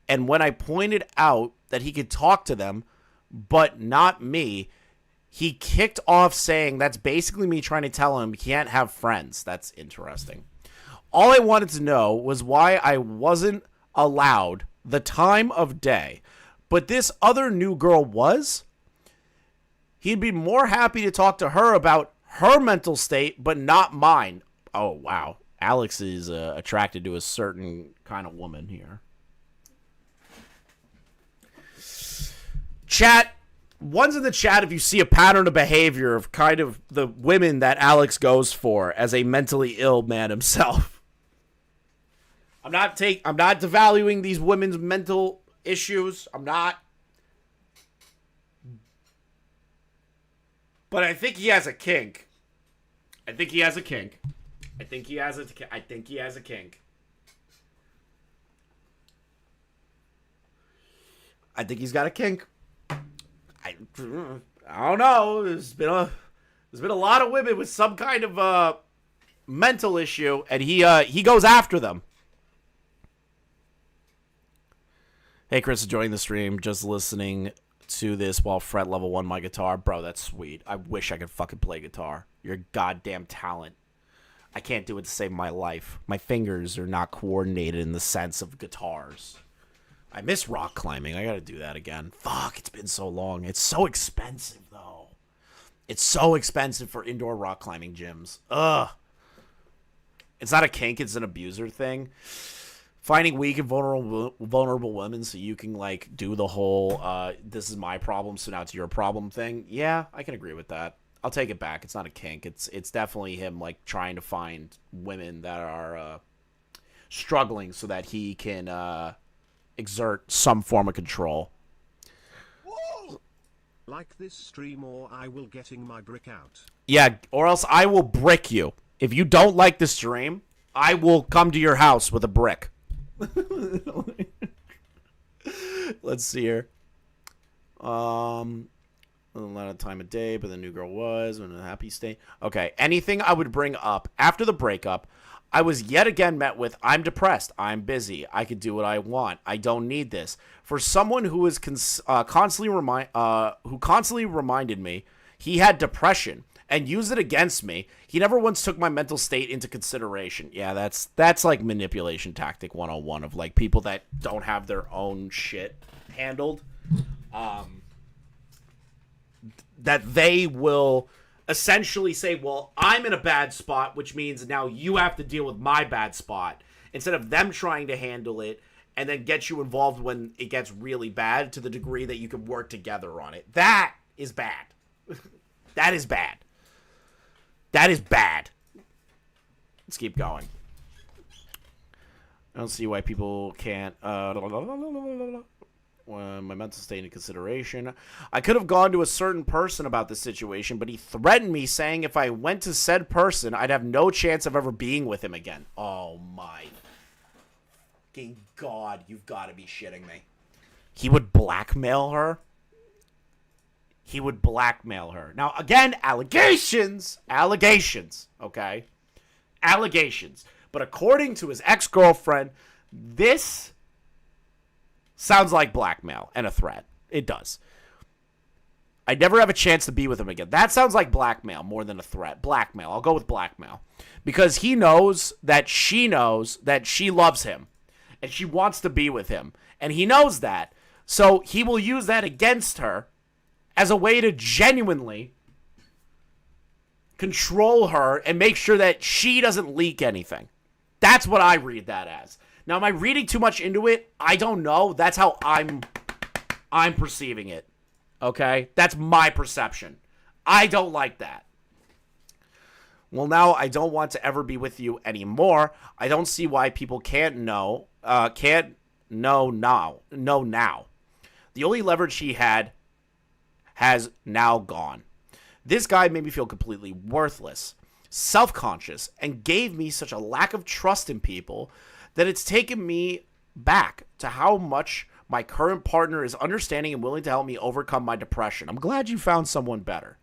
and when I pointed out that he could talk to them, but not me, he kicked off saying that's basically me trying to tell him he can't have friends. That's interesting. All I wanted to know was why I wasn't allowed the time of day, but this other new girl was. He'd be more happy to talk to her about her mental state, but not mine. Oh, wow. Alex is attracted to a certain kind of woman here. Chat, one's in the chat if you see a pattern of behavior of kind of the women that Alex goes for as a mentally ill man himself. I'm not devaluing these women's mental issues. I'm not. But I think he has a kink. I think he has a kink. I think he has a kink. I think he's got a kink. I don't know. There's been a lot of women with some kind of mental issue, and he goes after them. Hey, Chris, enjoying the stream. Just listening to this while fret level 1 my guitar. Bro, that's sweet. I wish I could fucking play guitar. You're a goddamn talent. I can't do it to save my life. My fingers are not coordinated in the sense of guitars. I miss rock climbing. I gotta do that again. Fuck, it's been so long. It's so expensive, though. It's so expensive for indoor rock climbing gyms. Ugh. It's not a kink, it's an abuser thing. Finding weak and vulnerable women so you can, like, do the whole, this is my problem, so now it's your problem thing. Yeah, I can agree with that. I'll take it back. It's not a kink. It's definitely him, like, trying to find women that are struggling so that he can exert some form of control. Whoa! Like this stream or I will getting my brick out. Yeah, or else I will brick you. If you don't like the stream, I will come to your house with a brick. Let's see here. A lot of time of day, but the new girl was in a happy state. Okay, anything I would bring up after the breakup, I was yet again met with, I'm depressed, I'm busy, I could do what I want, I don't need this. For someone who is constantly reminded me he had depression and used it against me, he never once took my mental state into consideration. Yeah, that's like manipulation tactic 101 of, like, people that don't have their own shit handled. That they will essentially say, well, I'm in a bad spot, which means now you have to deal with my bad spot, instead of them trying to handle it and then get you involved when it gets really bad to the degree that you can work together on it. That is bad. That is bad. That is bad. Let's keep going. I don't see why people can't... my mental state in consideration. I could have gone to a certain person about the situation, but he threatened me, saying if I went to said person, I'd have no chance of ever being with him again. Oh my fucking God, you've got to be shitting me. He would blackmail her? He would blackmail her. Now, again, allegations, okay? Allegations. But according to his ex-girlfriend, this sounds like blackmail and a threat. It does. I'd never have a chance to be with him again. That sounds like blackmail more than a threat. Blackmail. I'll go with blackmail. Because he knows that she loves him. And she wants to be with him. And he knows that. So he will use that against her as a way to genuinely control her and make sure that she doesn't leak anything. That's what I read that as. Now, am I reading too much into it? I don't know. That's how I'm perceiving it. Okay? That's my perception. I don't like that. Well, now I don't want to ever be with you anymore. I don't see why people can't know now. The only leverage he had has now gone. This guy made me feel completely worthless, self-conscious, and gave me such a lack of trust in people that it's taken me back to how much My current partner is understanding and willing to help me overcome my depression. I'm glad you found someone better.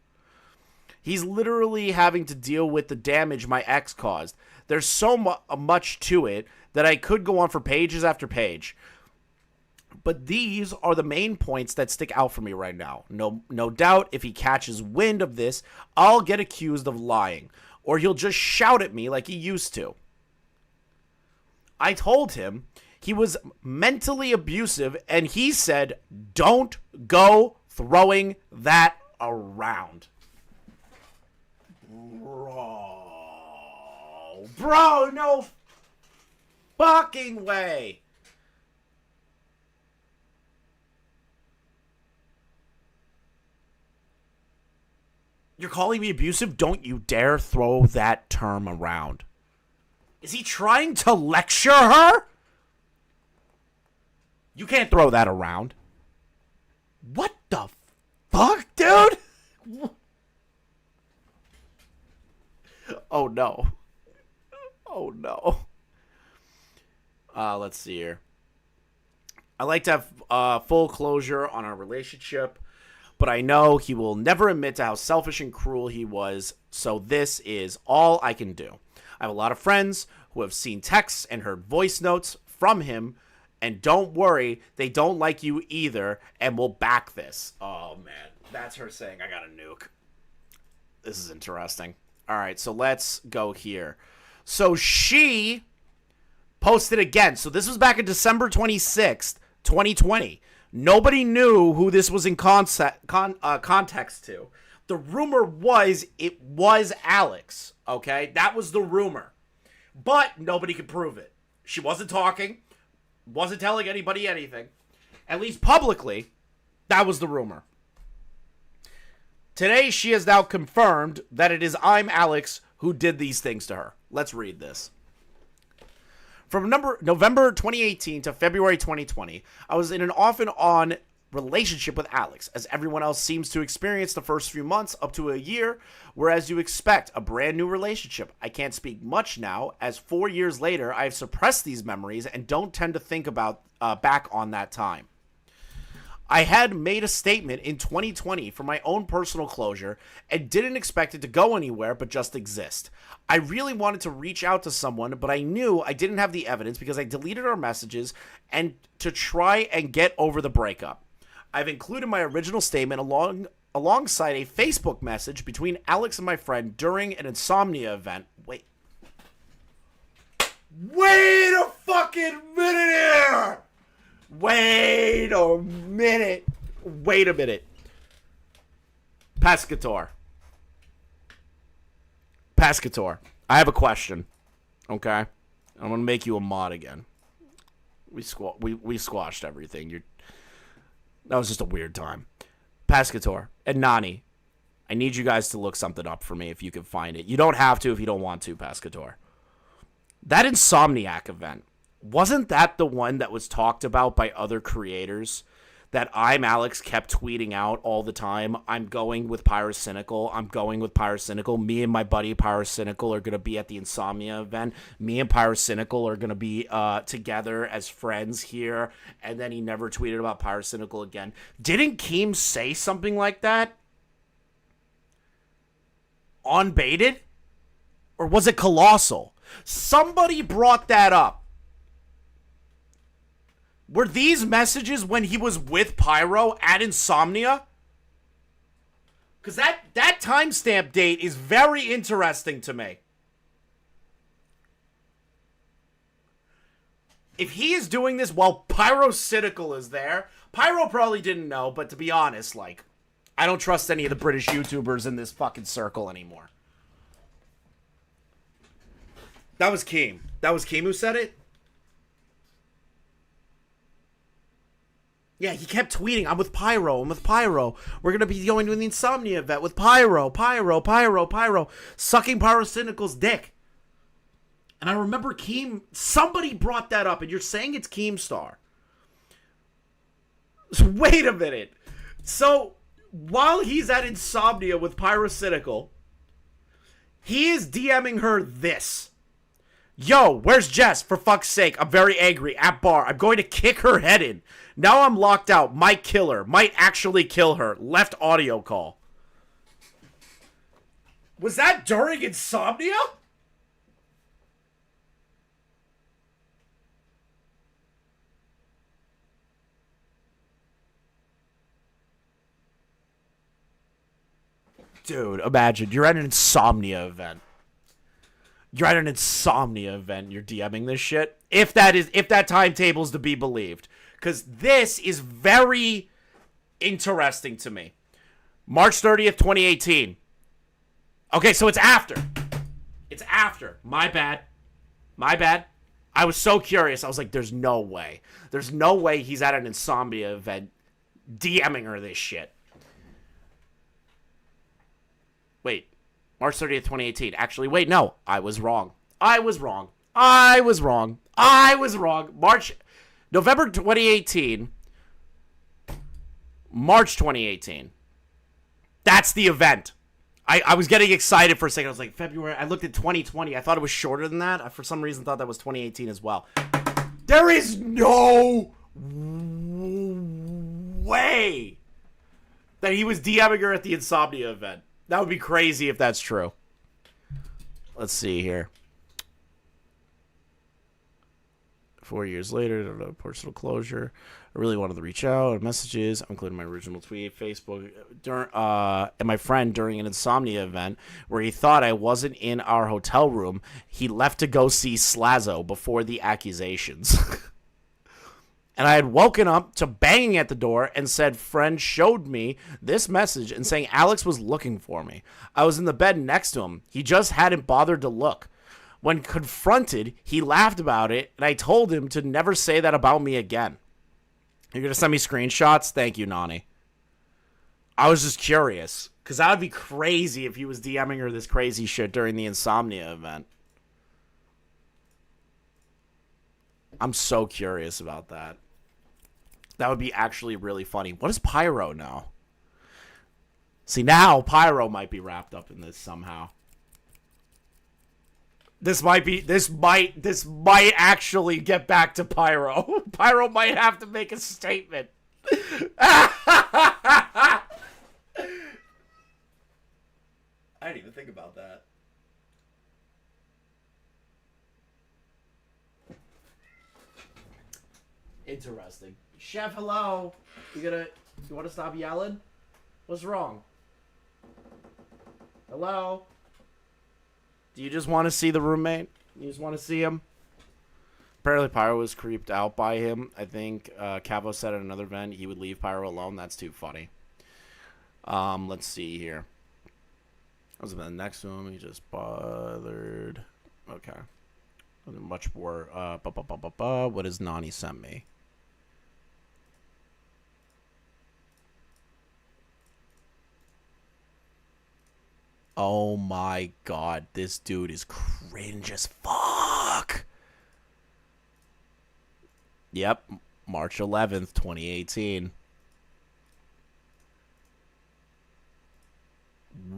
He's literally having to deal with the damage my ex caused. There's so much to it that I could go on for pages after page. But these are the main points that stick out for me right now. No doubt if he catches wind of this, I'll get accused of lying. Or he'll just shout at me like he used to. I told him he was mentally abusive, and he said, don't go throwing that around. Bro, no fucking way. You're calling me abusive? Don't you dare throw that term around. Is he trying to lecture her? You can't throw that around. What the fuck, dude? Oh, no. Oh, no. Let's see here. I like to have full closure on our relationship, but I know he will never admit to how selfish and cruel he was, so this is all I can do. I have a lot of friends who have seen texts and heard voice notes from him, and don't worry, they don't like you either, and will back this. Oh, man. That's her saying, I got a nuke. This is interesting. All right, so let's go here. So she posted again. So this was back in December 26th, 2020. Nobody knew who this was in context to. The rumor was it was Alex, okay? That was the rumor. But nobody could prove it. She wasn't talking, wasn't telling anybody anything. At least publicly, that was the rumor. Today, she has now confirmed that it is I'm Alex who did these things to her. Let's read this. From November 2018 to February 2020, I was in an off and on relationship with Alex, as everyone else seems to experience the first few months up to a year, whereas you expect a brand new relationship. I can't speak much now, as 4 years later, I have suppressed these memories and don't tend to think about back on that time. I had made a statement in 2020 for my own personal closure and didn't expect it to go anywhere but just exist. I really wanted to reach out to someone, but I knew I didn't have the evidence because I deleted our messages and to try and get over the breakup. I've included my original statement alongside a Facebook message between Alex and my friend during an Insomnia event. Wait a fucking minute here! Wait a minute. Pescator. I have a question. Okay? I'm going to make you a mod again. We squashed everything. That was just a weird time. Pescator and Nani, I need you guys to look something up for me if you can find it. You don't have to if you don't want to, Pescator. That Insomniac event. Wasn't that the one that was talked about by other creators that I'm Alex kept tweeting out all the time? I'm going with Pyrocynical. Me and my buddy Pyrocynical are going to be at the Insomnia event. Me and Pyrocynical are going to be together as friends here. And then he never tweeted about Pyrocynical again. Didn't Keem say something like that? On Baited? Or was it Colossal? Somebody brought that up. Were these messages when he was with Pyro at Insomnia? Because that timestamp date is very interesting to me. If he is doing this while Pyrocynical is there, Pyro probably didn't know, but to be honest, like, I don't trust any of the British YouTubers in this fucking circle anymore. That was Keem. That was Keem who said it? Yeah, he kept tweeting, I'm with Pyro. We're going to be going to the Insomnia event with Pyro. Sucking Pyrocynical's dick. And I remember Keem, somebody brought that up, and you're saying it's Keemstar. So wait a minute. So, while he's at Insomnia with Pyrocynical, he is DMing her this. Yo, where's Jess? For fuck's sake, I'm very angry. At bar. I'm going to kick her head in. Now I'm locked out. Might kill her. Might actually kill her. Left audio call. Was that during Insomnia? Dude, imagine. You're at an Insomnia event. You're at an Insomnia event. You're DMing this shit. If that timetable's to be believed. Because this is very interesting to me. March 30th, 2018. Okay, so it's after. It's after. My bad. My bad. I was so curious. I was like, there's no way. There's no way he's at an Insomnia event DMing her this shit. Wait. March 30th, 2018. Actually, wait, no. I was wrong. I was wrong. I was wrong. I was wrong. November 2018. March 2018. That's the event. I was getting excited for a second. I was like, February. I looked at 2020. I thought it was shorter than that. I, for some reason, thought that was 2018 as well. There is no way that he was DMing her at the Insomnia event. That would be crazy if that's true. Let's see here. 4 years later, personal closure. I really wanted to reach out. Messages, I'm including my original tweet, Facebook, and my friend during an Insomnia event where he thought I wasn't in our hotel room. He left to go see Slazzo before the accusations. And I had woken up to banging at the door and said friend showed me this message and saying Alex was looking for me. I was in the bed next to him. He just hadn't bothered to look. When confronted, he laughed about it, and I told him to never say that about me again. You're going to send me screenshots? Thank you, Nani. I was just curious, because that would be crazy if he was DMing her this crazy shit during the Insomnia event. I'm so curious about that. That would be actually really funny. What does Pyro know? See, now Pyro might be wrapped up in this somehow. This might actually get back to Pyro. Pyro might have to make a statement. I didn't even think about that. Interesting. Chef, hello. You want to stop yelling? What's wrong? Hello? Do you just want to see the roommate? You just want to see him? Apparently Pyro was creeped out by him. I think Cavo said at another event he would leave Pyro alone. That's too funny. Let's see here. I was next to him. He just bothered. Okay. Much more. What does Nani sent me? Oh my god, this dude is cringe as fuck. Yep, March 11th, 2018.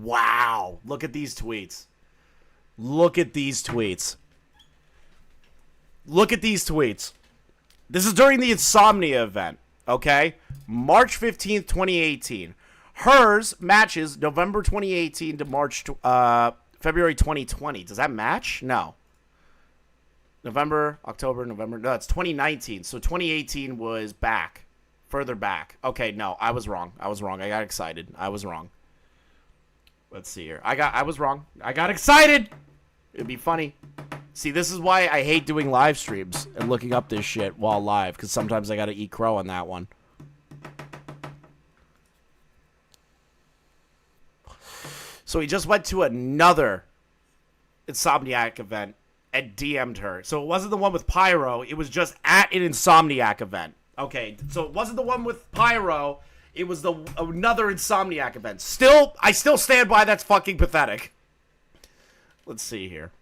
Wow, look at these tweets. Look at these tweets. Look at these tweets. This is during the Insomnia event, okay? March 15th, 2018. Hers matches November 2018 to February 2020. Does that match? No. November, October, November. No, it's 2019. So 2018 was back. Further back. Okay, no, I was wrong. I got excited. I was wrong. Let's see here. I was wrong. I got excited. It'd be funny. See, this is why I hate doing live streams and looking up this shit while live, because sometimes I gotta eat crow on that one. So he just went to another Insomniac event and DM'd her. So it wasn't the one with Pyro. It was just at an Insomniac event. Okay, so it wasn't the one with Pyro. It was another Insomniac event. I still stand by that's fucking pathetic. Let's see here.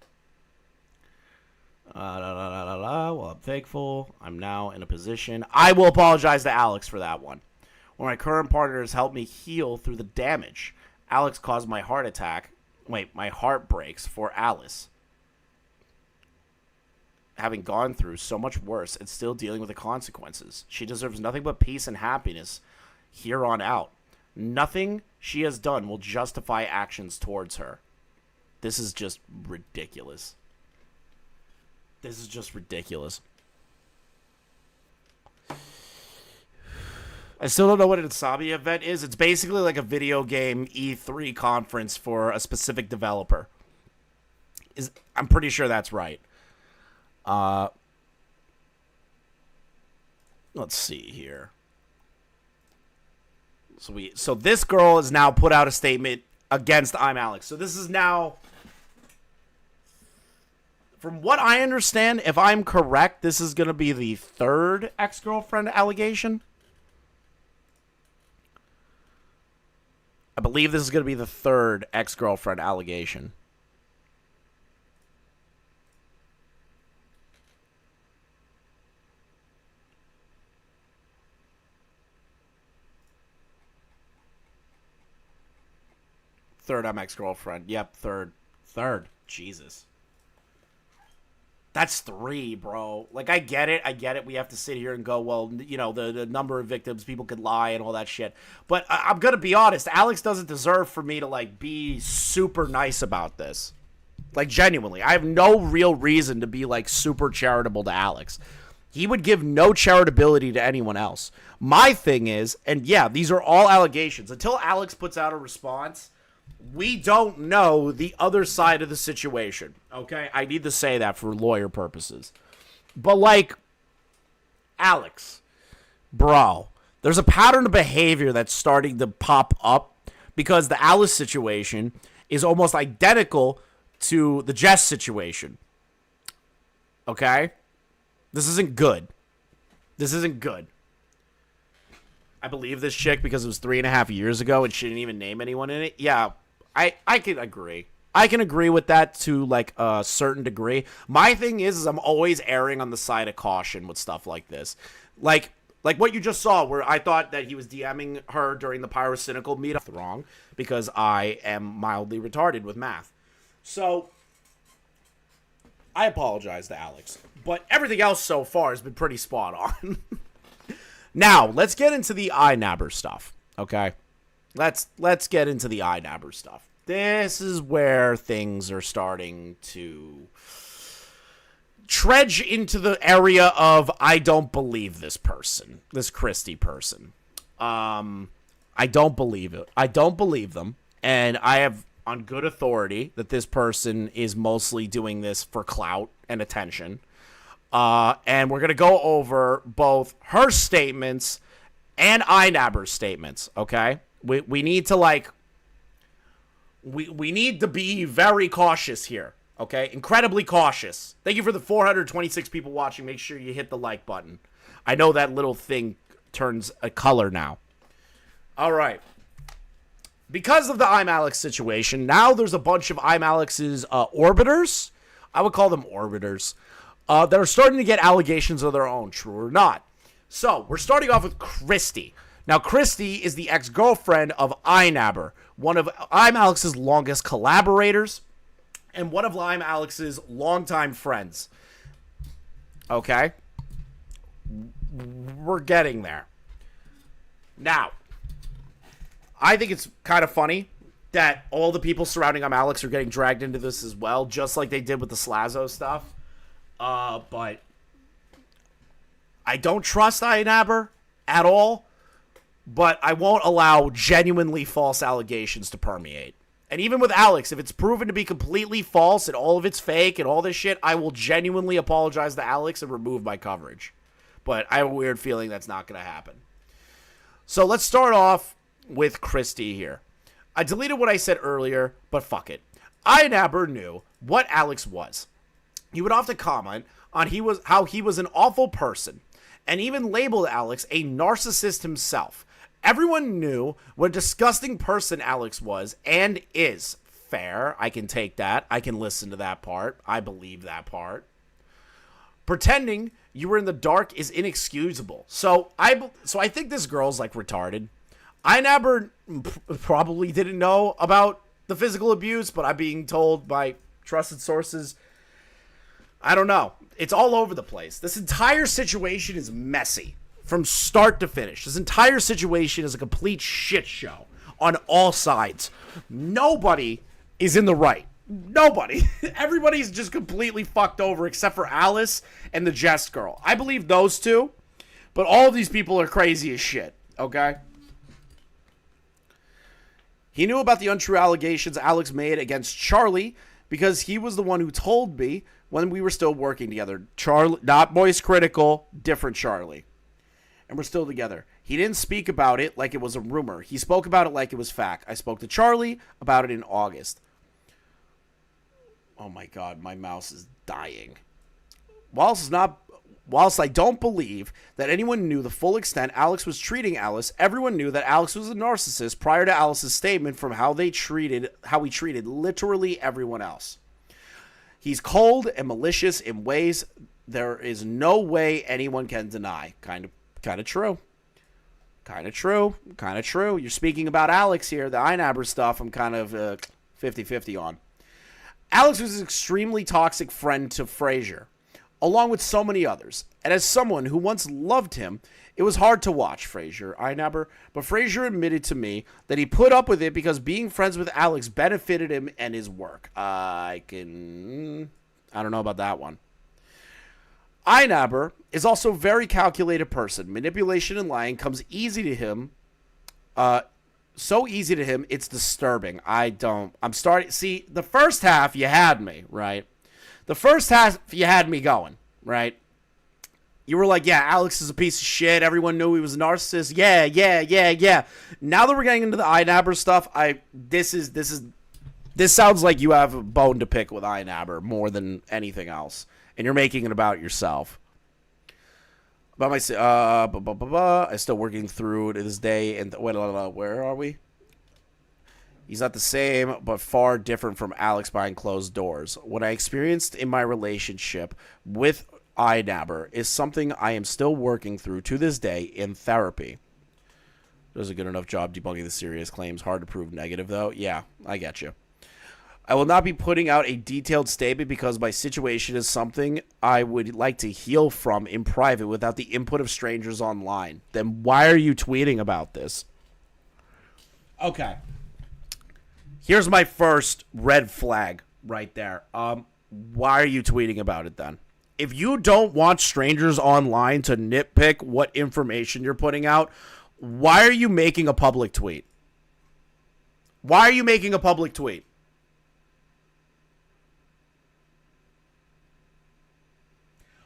Well, I'm thankful. I'm now in a position. I will apologize to Alex for that one. Where my current partner has helped me heal through the damage. Alex caused my heart attack. Wait, my heart breaks for Alice. having gone through so much worse and still dealing with the consequences. She deserves nothing but peace and happiness here on out. Nothing she has done will justify actions towards her. This is just ridiculous. This is just ridiculous. I still don't know what an Insomnia event is. It's basically like a video game E3 conference for a specific developer. I'm pretty sure that's right. Let's see here. So this girl has now put out a statement against I'm Alex. So this is now, from what I understand, if I'm correct, this is going to be the third ex-girlfriend allegation. I believe this is going to be the third ex-girlfriend allegation. Third ex-girlfriend. Yep, third. Jesus. That's 3, bro. Like, I get it. We have to sit here and go, well, you know, the number of victims, people could lie and all that shit. But I'm going to be honest. Alex doesn't deserve for me to, like, be super nice about this. Like, genuinely. I have no real reason to be, like, super charitable to Alex. He would give no charitability to anyone else. My thing is, and yeah, these are all allegations. Until Alex puts out a response, we don't know the other side of the situation, okay? I need to say that for lawyer purposes. But, like, Alex, bro, there's a pattern of behavior that's starting to pop up because the Alice situation is almost identical to the Jess situation, okay? This isn't good. I believe this chick because it was 3.5 years ago and she didn't even name anyone in it. Yeah, I can agree. I can agree with that to, like, a certain degree. My thing is I'm always erring on the side of caution with stuff like this. Like what you just saw where I thought that he was DMing her during the Pyrocynical meetup. Wrong, because I am mildly retarded with math. So I apologize to Alex. But everything else so far has been pretty spot on. Now, let's get into the Inabber stuff, okay? Let's get into the Inabber stuff. This is where things are starting to trudge into the area of I don't believe this person, this Christy person. I don't believe it. I don't believe them, and I have on good authority that this person is mostly doing this for clout and attention. And we're going to go over both her statements and Inabber's statements, okay? We need to, like, we need to be very cautious here, okay? Incredibly cautious. Thank you for the 426 people watching. Make sure you hit the like button. I know that little thing turns a color now. All right. Because of the I'm Alex situation, now there's a bunch of I'm Alex's orbiters. I would call them orbiters. That are starting to get allegations of their own, true or not. So, we're starting off with Christy. Now, Christy is the ex-girlfriend of Inabber, one of I'm Alex's longest collaborators, and one of I'm Alex's longtime friends. Okay? We're getting there. Now, I think it's kind of funny that all the people surrounding I'm Alex are getting dragged into this as well, just like they did with the Slazo stuff. But I don't trust Inabber at all, but I won't allow genuinely false allegations to permeate. And even with Alex, if it's proven to be completely false and all of it's fake and all this shit, I will genuinely apologize to Alex and remove my coverage. But I have a weird feeling that's not going to happen. So let's start off with Christy here. I deleted what I said earlier, but fuck it. Inabber knew what Alex was. He would often comment on how he was an awful person, and even labeled Alex a narcissist himself. Everyone knew what a disgusting person Alex was and is. Fair, I can take that. I can listen to that part. I believe that part. Pretending you were in the dark is inexcusable. So I think this girl's, like, retarded. Inabber probably didn't know about the physical abuse, but I'm being told by trusted sources I don't know. It's all over the place. This entire situation is messy from start to finish. This entire situation is a complete shit show on all sides. Nobody is in the right. Nobody. Everybody's just completely fucked over except for Alice and the Jess girl. I believe those two, but all of these people are crazy as shit, okay? He knew about the untrue allegations Alex made against Charlie because he was the one who told me when we were still working together. Charlie, not Boys Critical, different Charlie. And we're still together. He didn't speak about it like it was a rumor. He spoke about it like it was fact. I spoke to Charlie about it in August. Oh my God, my mouse is dying. Whilst I don't believe that anyone knew the full extent Alex was treating Alice, everyone knew that Alex was a narcissist prior to Alice's statement from how he treated literally everyone else. He's cold and malicious in ways there is no way anyone can deny. Kind of true. Kind of true. You're speaking about Alex here, the Inabber stuff. I'm kind of 50-50 on. Alex was an extremely toxic friend to Frasier, along with so many others. And as someone who once loved him, it was hard to watch Frasier, Inabber, but Frasier admitted to me that he put up with it because being friends with Alex benefited him and his work. I don't know about that one. Inabber is also a very calculated person. Manipulation and lying comes easy to him. So easy to him, it's disturbing. See, the first half, you had me, right? The first half, you had me going, right? You were like, yeah, Alex is a piece of shit. Everyone knew he was a narcissist. Yeah. Now that we're getting into the Inabber stuff, this sounds like you have a bone to pick with Inabber more than anything else. And you're making it about yourself. About my, I'm still working through to this day. And where are we? He's not the same, but far different from Alex behind closed doors. What I experienced in my relationship with Inabber is something I am still working through to this day in therapy. Does a good enough job debunking the serious claims. Hard to prove negative, though. Yeah, I get you. I will not be putting out a detailed statement because my situation is something I would like to heal from in private without the input of strangers online. Then why are you tweeting about this? Okay. Here's my first red flag right there. Why are you tweeting about it then? If you don't want strangers online to nitpick what information you're putting out, why are you making a public tweet? Why are you making a public tweet?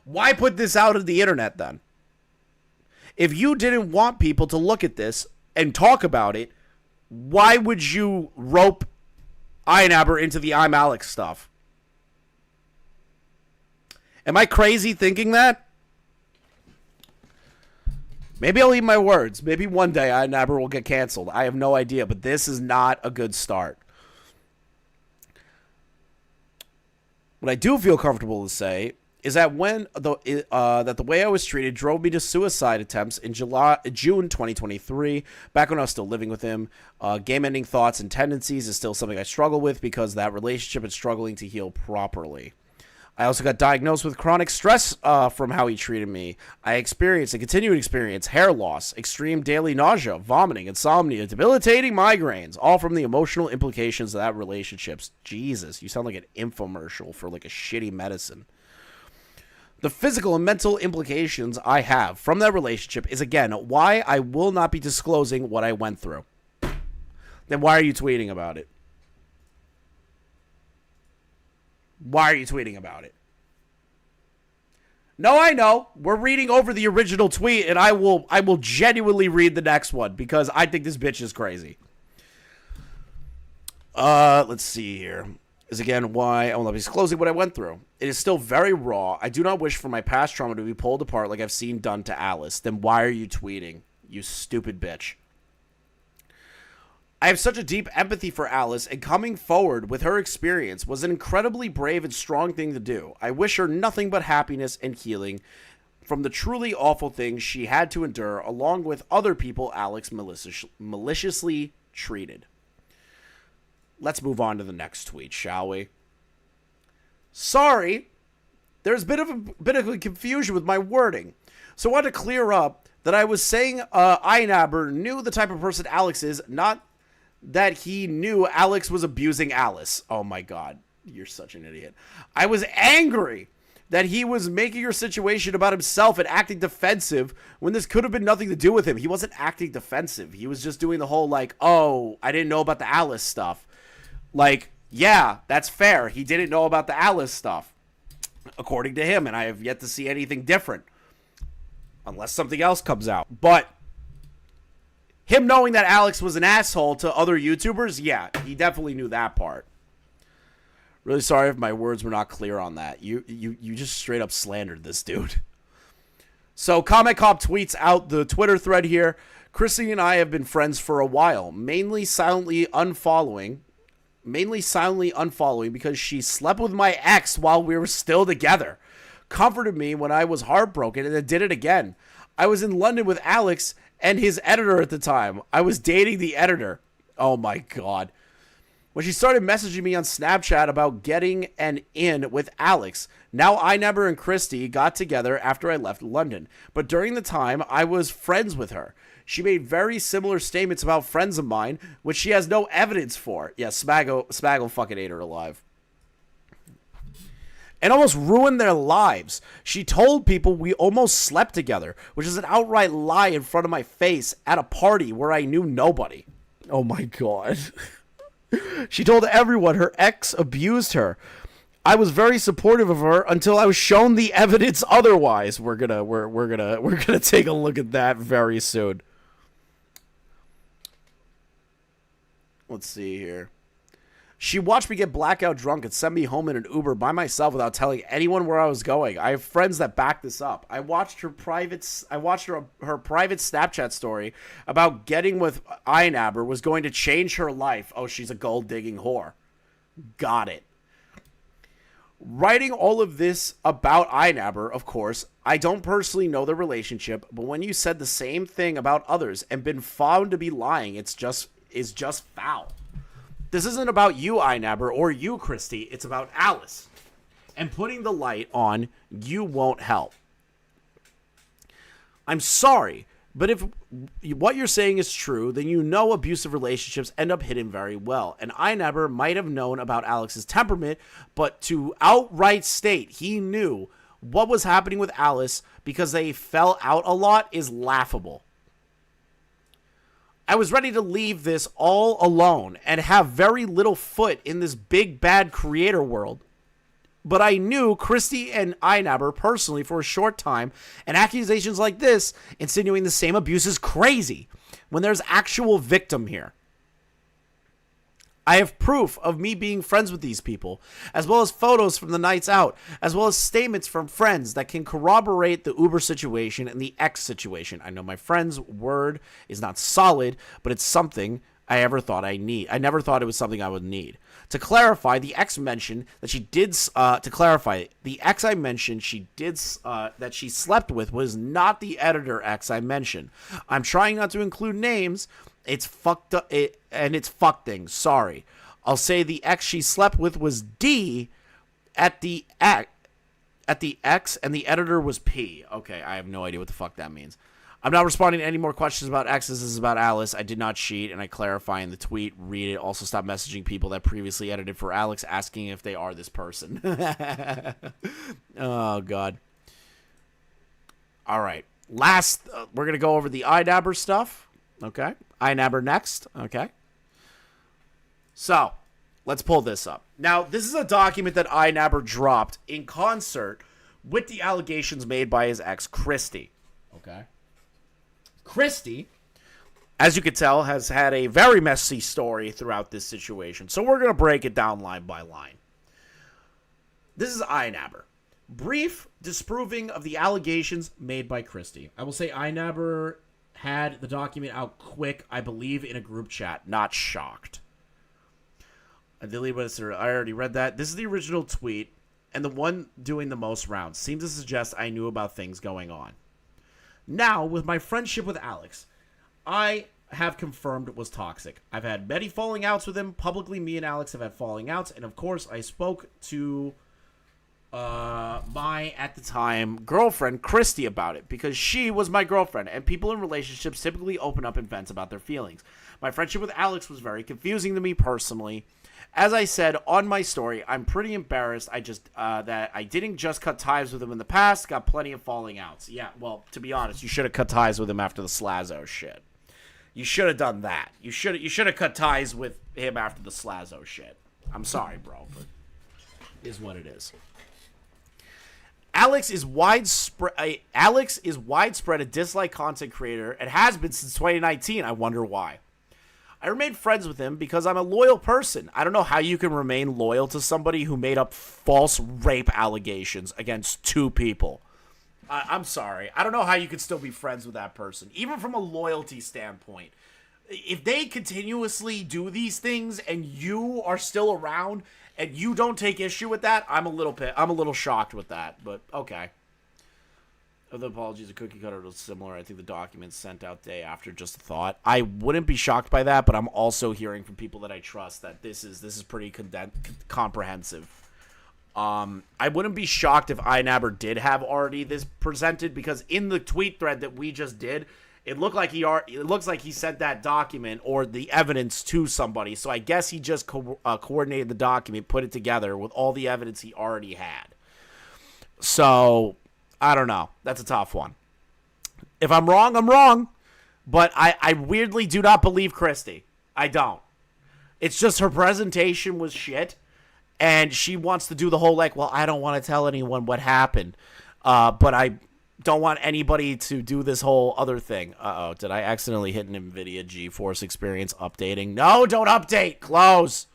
Why put this out of the internet then? If you didn't want people to look at this and talk about it, why would you rope Inabber into the I'm Alex stuff? Am I crazy thinking that? Maybe I'll eat my words. Maybe one day Inabber will get canceled. I have no idea, but this is not a good start. What I do feel comfortable to say is that that the way I was treated drove me to suicide attempts in June 2023, back when I was still living with him. Game-ending thoughts and tendencies is still something I struggle with because that relationship is struggling to heal properly. I also got diagnosed with chronic stress from how he treated me. I experienced and continue to experience hair loss, extreme daily nausea, vomiting, insomnia, debilitating migraines, all from the emotional implications of that relationship. Jesus, you sound like an infomercial for like a shitty medicine. The physical and mental implications I have from that relationship is, again, why I will not be disclosing what I went through. Then why are you tweeting about it? Why are you tweeting about it? No, I know. We're reading over the original tweet, and I will genuinely read the next one because I think this bitch is crazy. Let's see here. Is again why I will not be disclosing what I went through. It is still very raw. I do not wish for my past trauma to be pulled apart like I've seen done to Alice. Then why are you tweeting, you stupid bitch? I have such a deep empathy for Alice, and coming forward with her experience was an incredibly brave and strong thing to do. I wish her nothing but happiness and healing from the truly awful things she had to endure, along with other people Alex maliciously treated. Let's move on to the next tweet, shall we? Sorry There's a bit of confusion with my wording. So I wanted to clear up that I was saying Inabber knew the type of person Alex is, not that he knew Alex was abusing Alice. Oh my God, you're such an idiot. I was angry that he was making her situation about himself and acting defensive when this could have been nothing to do with him. He wasn't acting defensive. He was just doing the whole like, oh, I didn't know about the Alice stuff. Like, yeah, that's fair. He didn't know about the Alice stuff, according to him, and I have yet to see anything different. Unless something else comes out. But him knowing that Alex was an asshole to other YouTubers, yeah, he definitely knew that part. Really sorry if my words were not clear on that. You just straight up slandered this dude. So Comment Cop tweets out the Twitter thread here. Christy and I have been friends for a while, mainly silently unfollowing because she slept with my ex while we were still together. Comforted me when I was heartbroken and then did it again. I was in London with Alex and his editor at the time. I was dating the editor. Oh my God. When she started messaging me on Snapchat about getting an in with Alex. Now Inabber and Christy got together after I left London. But during the time, I was friends with her. She made very similar statements about friends of mine, which she has no evidence for. Yeah, Smaggle fucking ate her alive. And almost ruined their lives. She told people we almost slept together, which is an outright lie in front of my face at a party where I knew nobody. Oh my God. She told everyone her ex abused her. I was very supportive of her until I was shown the evidence otherwise. We're gonna take a look at that very soon. Let's see here. She watched me get blackout drunk and send me home in an Uber by myself without telling anyone where I was going. I have friends that back this up. I watched her private Snapchat story about getting with Inabber was going to change her life. Oh, she's a gold-digging whore. Got it. Writing all of this about Inabber, of course, I don't personally know the relationship, but when you said the same thing about others and been found to be lying, it's just foul. This isn't about you, Inabber, or you, Christy. It's about Alice. And putting the light on you won't help. I'm sorry, but if what you're saying is true, then you know abusive relationships end up hidden very well. And Inabber might have known about Alex's temperament, but to outright state he knew what was happening with Alice because they fell out a lot is laughable. I was ready to leave this all alone and have very little foot in this big bad creator world. But I knew Christy and Inabber personally for a short time, and accusations like this, insinuating the same abuse, is crazy when there's actual victim here. I have proof of me being friends with these people, as well as photos from the nights out, as well as statements from friends that can corroborate the Uber situation and the X situation. I know my friend's word is not solid, but it's something I never thought it was something I would need. To clarify, the ex mentioned that she did. The ex I mentioned that she slept with was not the editor ex I mentioned. I'm trying not to include names. It's fucked up, and it's fucked things. Sorry. I'll say the ex she slept with was D at the X, and the editor was P. Okay, I have no idea what the fuck that means. I'm not responding to any more questions about exes. This is about Alice. I did not cheat, and I clarify in the tweet. Read it. Also, stop messaging people that previously edited for Alex, asking if they are this person. Oh, God. All right. Last, we're going to go over the Inabber stuff. Okay. Inabber next. Okay. So, let's pull this up. Now, this is a document that Inabber dropped in concert with the allegations made by his ex, Christy. Okay. Christy, as you can tell, has had a very messy story throughout this situation. So we're going to break it down line by line. This is Inabber. Brief disproving of the allegations made by Christy. I will say Inabber had the document out quick, I believe, in a group chat. Not shocked. I already read that. This is the original tweet, and the one doing the most rounds. Seems to suggest I knew about things going on. Now, with my friendship with Alex, I have confirmed it was toxic. I've had many falling outs with him. Publicly, me and Alex have had falling outs. And, of course, I spoke to my, at the time, girlfriend, Christy, about it, because she was my girlfriend, and people in relationships typically open up and vent about their feelings. My friendship with Alex was very confusing to me personally. As I said on my story, I'm pretty embarrassed that I didn't just cut ties with him in the past, got plenty of falling outs. Yeah, well, to be honest, you should have cut ties with him after the Slazo shit. You should have done that. You should have cut ties with him after the Slazo shit. I'm sorry, bro, but it is what it is. Alex is widespread a dislike content creator and has been since 2019. I wonder why. I remained friends with him because I'm a loyal person. I don't know how you can remain loyal to somebody who made up false rape allegations against 2 people. I'm sorry. I don't know how you could still be friends with that person, even from a loyalty standpoint. If they continuously do these things and you are still around and you don't take issue with that, I'm a little shocked with that, but okay. The apologies, a cookie cutter was similar. I think the documents sent out day after just a thought. I wouldn't be shocked by that, but I'm also hearing from people that I trust that this is pretty comprehensive. I wouldn't be shocked if Inabber did have already this presented, because in the tweet thread that we just did, it looks like he sent that document or the evidence to somebody. So I guess he just coordinated the document, put it together with all the evidence he already had. So I don't know. That's a tough one. If I'm wrong, I'm wrong. But I weirdly do not believe Christy. I don't. It's just her presentation was shit. And she wants to do the whole, like, well, I don't want to tell anyone what happened. But I don't want anybody to do this whole other thing. Uh-oh. Did I accidentally hit an NVIDIA GeForce experience updating? No, don't update. Close.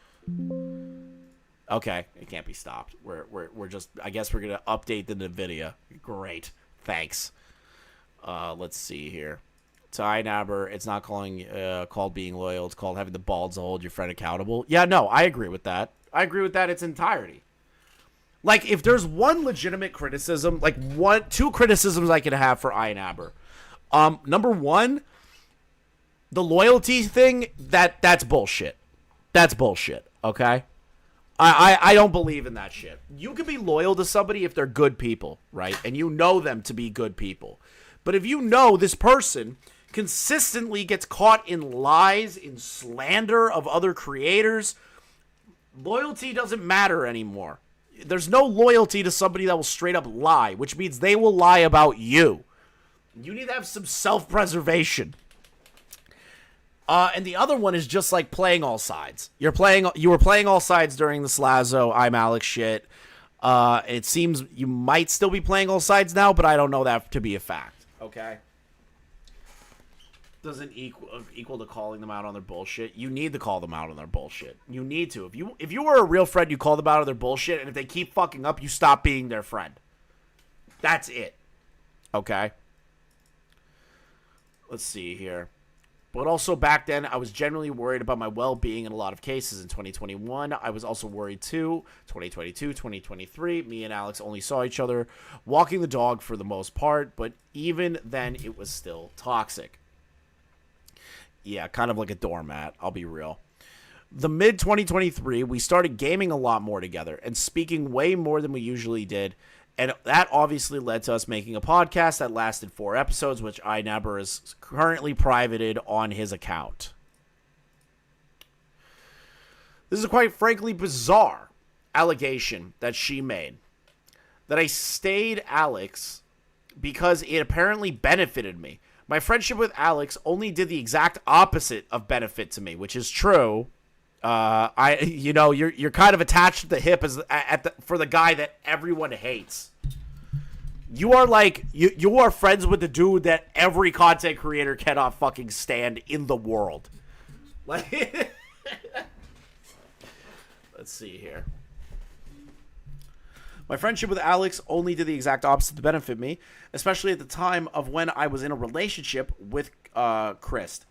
Okay, it can't be stopped. We're just, I guess we're gonna update the NVIDIA. Great, thanks. Let's see here. To Inabber, it's not called being loyal. It's called having the balls to hold your friend accountable. Yeah, no, I agree with that. I agree with that its entirety. Like, if there's one legitimate criticism, like two criticisms I could have for Inabber. Number one, the loyalty thing, that's bullshit. That's bullshit. Okay. I don't believe in that shit. You can be loyal to somebody if they're good people, right? And you know them to be good people. But if you know this person consistently gets caught in lies, in slander of other creators, loyalty doesn't matter anymore. There's no loyalty to somebody that will straight up lie, which means they will lie about you. You need to have some self-preservation. And the other one is just like playing all sides. You were playing all sides during the Slazo, I'm Alex shit. It seems you might still be playing all sides now, but I don't know that to be a fact. Okay? Doesn't equal to calling them out on their bullshit. You need to call them out on their bullshit. You need to. If you were a real friend, you call them out on their bullshit, and if they keep fucking up, you stop being their friend. That's it. Okay? Let's see here. But also back then, I was generally worried about my well-being in a lot of cases. In 2021, I was also worried too. 2022, 2023, me and Alex only saw each other walking the dog for the most part, but even then, it was still toxic. Yeah, kind of like a doormat, I'll be real. The mid-2023, we started gaming a lot more together and speaking way more than we usually did. And that obviously led to us making a podcast that lasted 4 episodes, which Inabber is currently privated on his account. This is a quite frankly bizarre allegation that she made. That I stayed Alex because it apparently benefited me. My friendship with Alex only did the exact opposite of benefit to me, which is true. You're kind of attached to the hip for the guy that everyone hates. You are like you are friends with the dude that every content creator cannot fucking stand in the world. Like, let's see here. My friendship with Alex only did the exact opposite to benefit me, especially at the time of when I was in a relationship with Chris.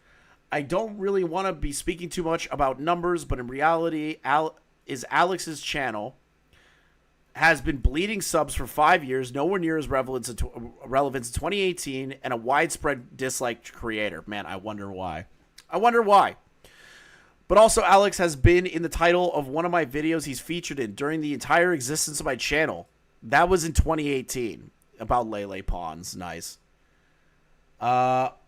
I don't really want to be speaking too much about numbers, but in reality, Alex's channel has been bleeding subs for 5 years, nowhere near his relevance in 2018, and a widespread disliked creator. Man, I wonder why. But also, Alex has been in the title of one of my videos he's featured in during the entire existence of my channel. That was in 2018 about Lele Pawns. Nice.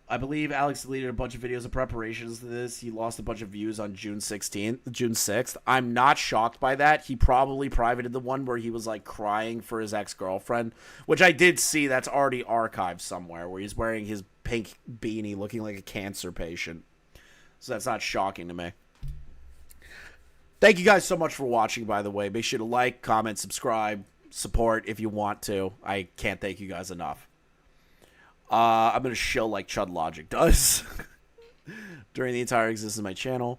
I believe Alex deleted a bunch of videos of preparations to this. He lost a bunch of views on June 6th. I'm not shocked by that. He probably privated the one where he was like crying for his ex-girlfriend, which I did see. That's already archived somewhere, where he's wearing his pink beanie looking like a cancer patient. So that's not shocking to me. Thank you guys so much for watching, by the way. Make sure to like, comment, subscribe, support if you want to. I can't thank you guys enough. I'm going to show like Chud Logic does during the entire existence of my channel.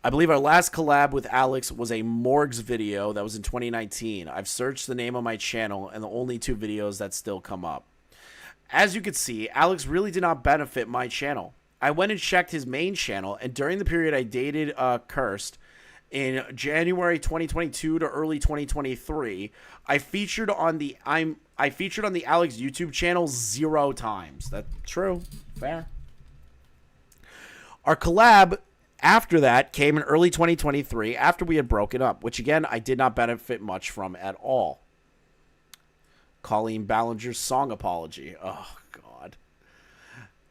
I believe our last collab with Alex was a Morgues video that was in 2019. I've searched the name on my channel and the only 2 videos that still come up. As you can see, Alex really did not benefit my channel. I went and checked his main channel, and during the period I dated Cursed, in January 2022 to early 2023, I featured on the Alex YouTube channel 0 times. That's true. Fair. Our collab after that came in early 2023 after we had broken up, which again, I did not benefit much from at all. Colleen Ballinger's song apology. Oh, God.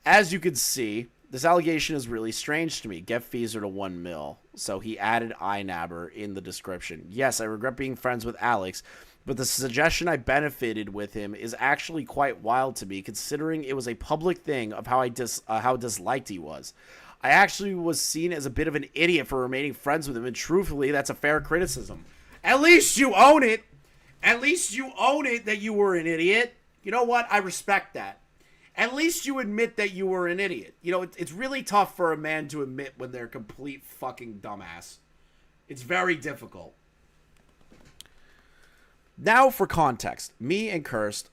As you can see, this allegation is really strange to me. Get Feezer to 1 mil. So he added Inabber in the description. Yes, I regret being friends with Alex, but the suggestion I benefited with him is actually quite wild to me, considering it was a public thing of how how disliked he was. I actually was seen as a bit of an idiot for remaining friends with him, and truthfully, that's a fair criticism. At least you own it. At least you own it that you were an idiot. You know what? I respect that. At least you admit that you were an idiot. You know, it's really tough for a man to admit when they're a complete fucking dumbass. It's very difficult. Now for context. Me and Cursed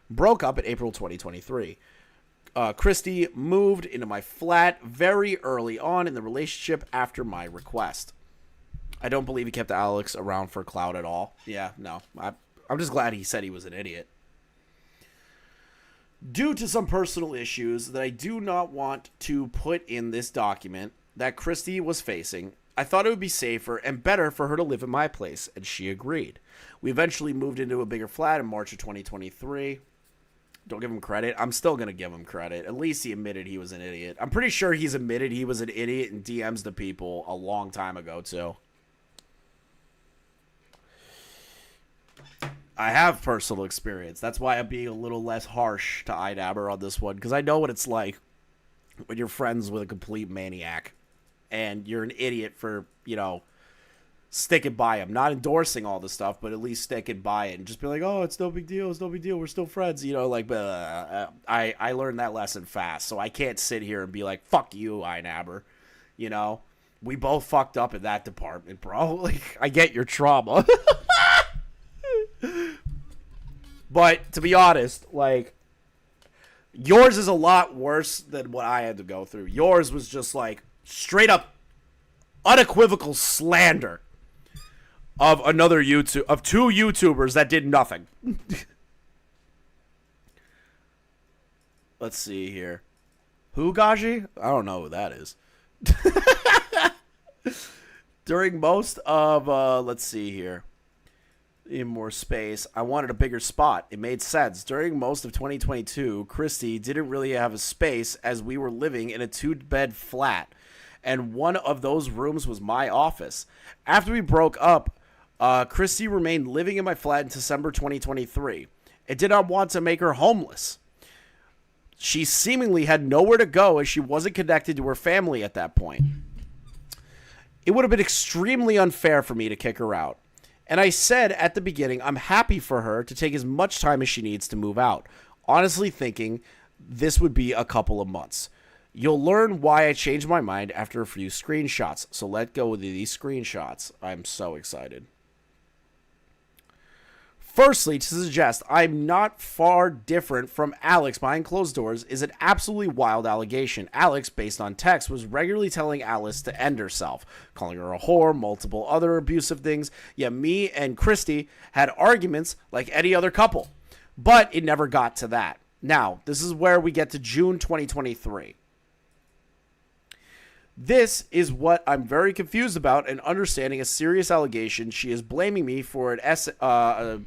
broke up in April 2023. Christy moved into my flat very early on in the relationship after my request. I don't believe he kept Alex around for clout at all. Yeah, no. I'm just glad he said he was an idiot. Due to some personal issues that I do not want to put in this document that Christy was facing, I thought it would be safer and better for her to live in my place, and she agreed. We eventually moved into a bigger flat in March of 2023. Don't give him credit. I'm still going to give him credit. At least he admitted he was an idiot. I'm pretty sure he's admitted he was an idiot in DMs to people a long time ago, too. I have personal experience. That's why I'm being a little less harsh to Inabber on this one, because I know what it's like when you're friends with a complete maniac and you're an idiot for, you know, sticking by him. Not endorsing all this stuff, but at least sticking by it and just be like, oh, it's no big deal. It's no big deal. We're still friends. You know, like, I learned that lesson fast, so I can't sit here and be like, fuck you, Inabber. You know, we both fucked up in that department, bro. Like, I get your trauma. But to be honest, like, yours is a lot worse than what I had to go through. Yours was just like straight up unequivocal slander of another two YouTubers that did nothing. Let's see here. Who, Gaji? I don't know who that is. During most of, let's see here. In more space, I wanted a bigger spot. It made sense. During most of 2022, Christy didn't really have a space as we were living in a 2-bed flat, and one of those rooms was my office. After we broke up, Christy remained living in my flat in December 2023. It did not want to make her homeless. She seemingly had nowhere to go as she wasn't connected to her family at that point. It would have been extremely unfair for me to kick her out. And I said at the beginning, I'm happy for her to take as much time as she needs to move out. Honestly thinking this would be a couple of months. You'll learn why I changed my mind after a few screenshots. So let go with these screenshots. I'm so excited. Firstly, to suggest I'm not far different from Alex behind closed doors is an absolutely wild allegation. Alex, based on text, was regularly telling Alice to end herself, calling her a whore, multiple other abusive things. Yet me and Christy had arguments like any other couple. But it never got to that. Now, this is where we get to June 2023. This is what I'm very confused about and understanding a serious allegation. She is blaming me for a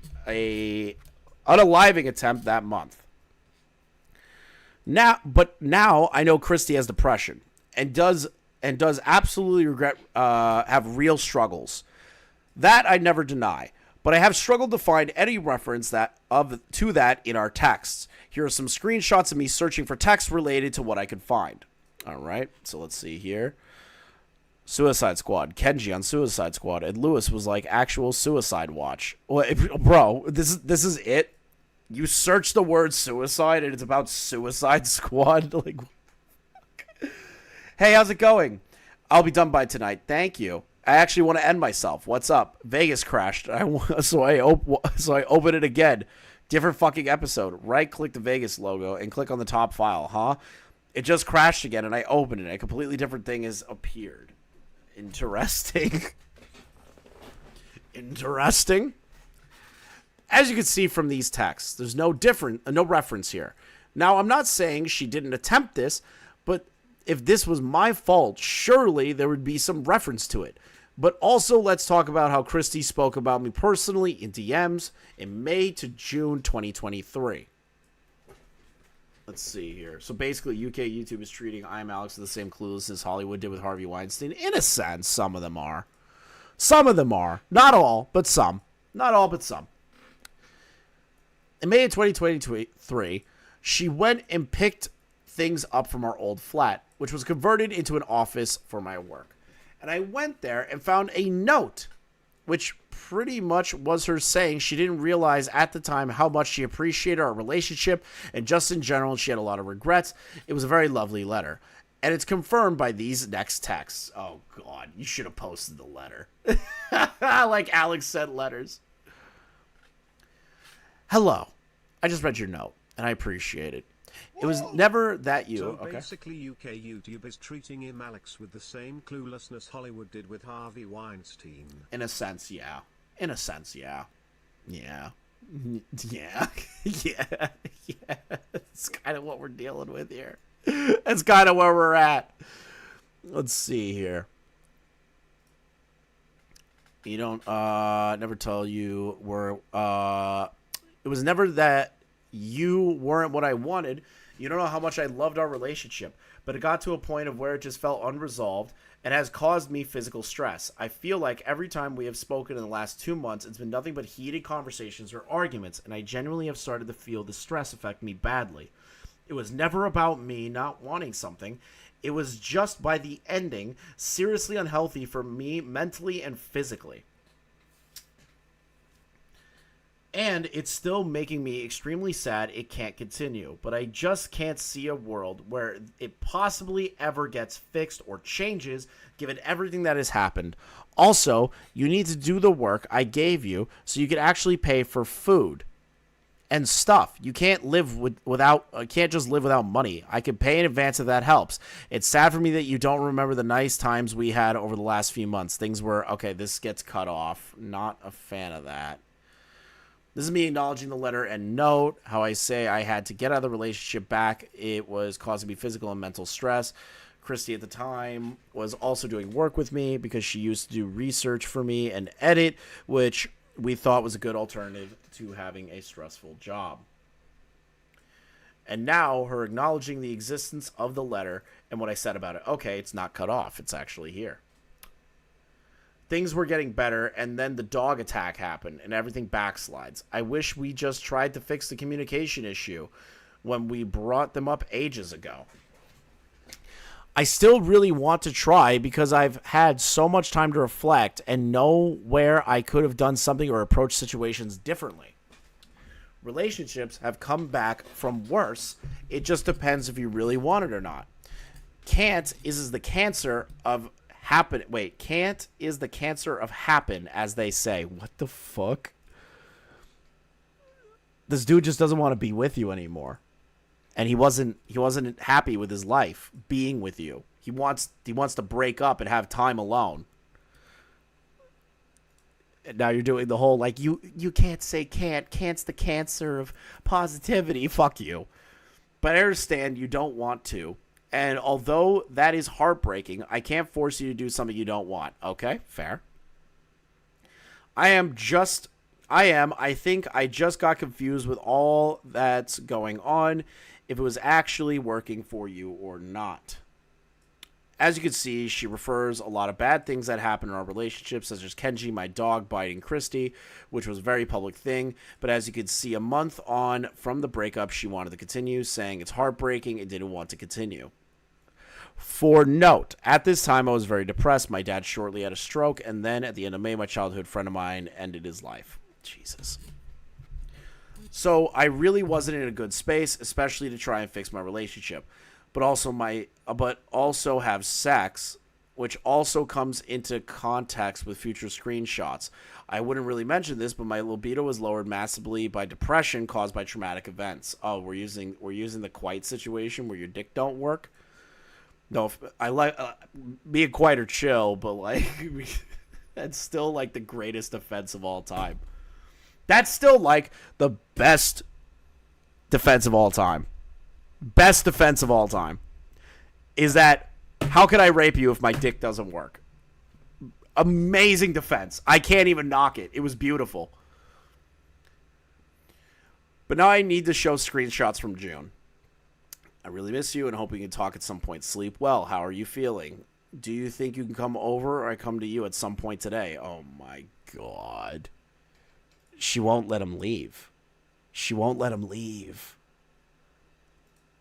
unaliving attempt that month. Now I know Christy has depression and does absolutely have real struggles. That I never deny, but I have struggled to find any reference to that in our texts. Here are some screenshots of me searching for texts related to what I could find. All right, so let's see here. Suicide Squad, Kenji on Suicide Squad, and Lewis was like actual Suicide Watch. Well, bro, this is it. You search the word suicide and it's about Suicide Squad. Like, hey, how's it going? I'll be done by tonight. Thank you. I actually want to end myself. What's up? Vegas crashed. So I open it again. Different fucking episode. Right click the Vegas logo and click on the top file, huh? It just crashed again and I opened it. A completely different thing has appeared. Interesting. Interesting. As you can see from these texts, there's no reference here. Now, I'm not saying she didn't attempt this, but if this was my fault, surely there would be some reference to it. But also, let's talk about how Christy spoke about me personally in DMs in May to June 2023. Let's see here. So basically, UK YouTube is treating I Am Alex with the same cluelessness Hollywood did with Harvey Weinstein. In a sense, some of them are. Some of them are. Not all, but some. Not all, but some. In May of 2023, she went and picked things up from our old flat, which was converted into an office for my work. And I went there and found a note, which pretty much was her saying she didn't realize at the time how much she appreciated our relationship, and just in general, she had a lot of regrets. It was a very lovely letter. And it's confirmed by these next texts. Oh, God, you should have posted the letter. Like Alex sent letters. Hello. I just read your note, and I appreciate it. It was never that you. So okay. basically, UK YouTube is treating him Alex with the same cluelessness Hollywood did with Harvey Weinstein. In a sense, yeah. In a sense, yeah. Yeah. Yeah. Yeah. Yeah. That's kind of what we're dealing with here. That's kind of where we're at. Let's see here. You don't, never tell you were, it was never that you weren't what I wanted. You don't know how much I loved our relationship, but it got to a point of where it just felt unresolved and has caused me physical stress. I feel like every time we have spoken in the last 2 months, it's been nothing but heated conversations or arguments, and I genuinely have started to feel the stress affect me badly. It was never about me not wanting something. It was just by the ending, seriously unhealthy for me mentally and physically. And it's still making me extremely sad it can't continue, but I just can't see a world where it possibly ever gets fixed or changes given everything that has happened. Also, you need to do the work I gave you so you can actually pay for food and stuff. You can't live can't just live without money. I can pay in advance if that helps. It's sad for me that you don't remember the nice times we had over the last few months. Things were, okay, this gets cut off. Not a fan of that. This is me acknowledging the letter and note how I say I had to get out of the relationship back. It was causing me physical and mental stress. Christy at the time was also doing work with me because she used to do research for me and edit, which we thought was a good alternative to having a stressful job. And now her acknowledging the existence of the letter and what I said about it. Okay, it's not cut off. It's actually here. Things were getting better, and then the dog attack happened, and everything backslides. I wish we just tried to fix the communication issue when we brought them up ages ago. I still really want to try because I've had so much time to reflect and know where I could have done something or approached situations differently. Relationships have come back from worse. It just depends if you really want it or not. Can't is the cancer of happen. Wait, can't is the cancer of happen, as they say. What the fuck? This dude just doesn't want to be with you anymore. And he wasn't happy with his life being with you. He wants to break up and have time alone. And now you're doing the whole like you can't say can't. Can't's the cancer of positivity. Fuck you. But I understand you don't want to. And although that is heartbreaking, I can't force you to do something you don't want. Okay, fair. I think I just got confused with all that's going on, if it was actually working for you or not. As you can see, she refers a lot of bad things that happened in our relationship, such as Kenji, my dog, biting Christy, which was a very public thing. But as you can see, a month on from the breakup, she wanted to continue, saying it's heartbreaking and didn't want to continue. For note, at this time, I was very depressed. My dad shortly had a stroke, and then at the end of May, my childhood friend of mine ended his life. Jesus. So I really wasn't in a good space, especially to try and fix my relationship. But also have sex, which also comes into context with future screenshots. I wouldn't really mention this, but my libido was lowered massively by depression caused by traumatic events. Oh, we're using the quite situation where your dick don't work. No, I like being quiet or chill, but like that's still like the greatest offense of all time. That's still like the best defense of all time. Best defense of all time is that how could I rape you if my dick doesn't work? Amazing defense. I can't even knock it. It was beautiful. But now I need to show screenshots from June. I really miss you and hope we can talk at some point. Sleep well. How are you feeling? Do you think you can come over or I come to you at some point today? Oh my God. She won't let him leave. She won't let him leave.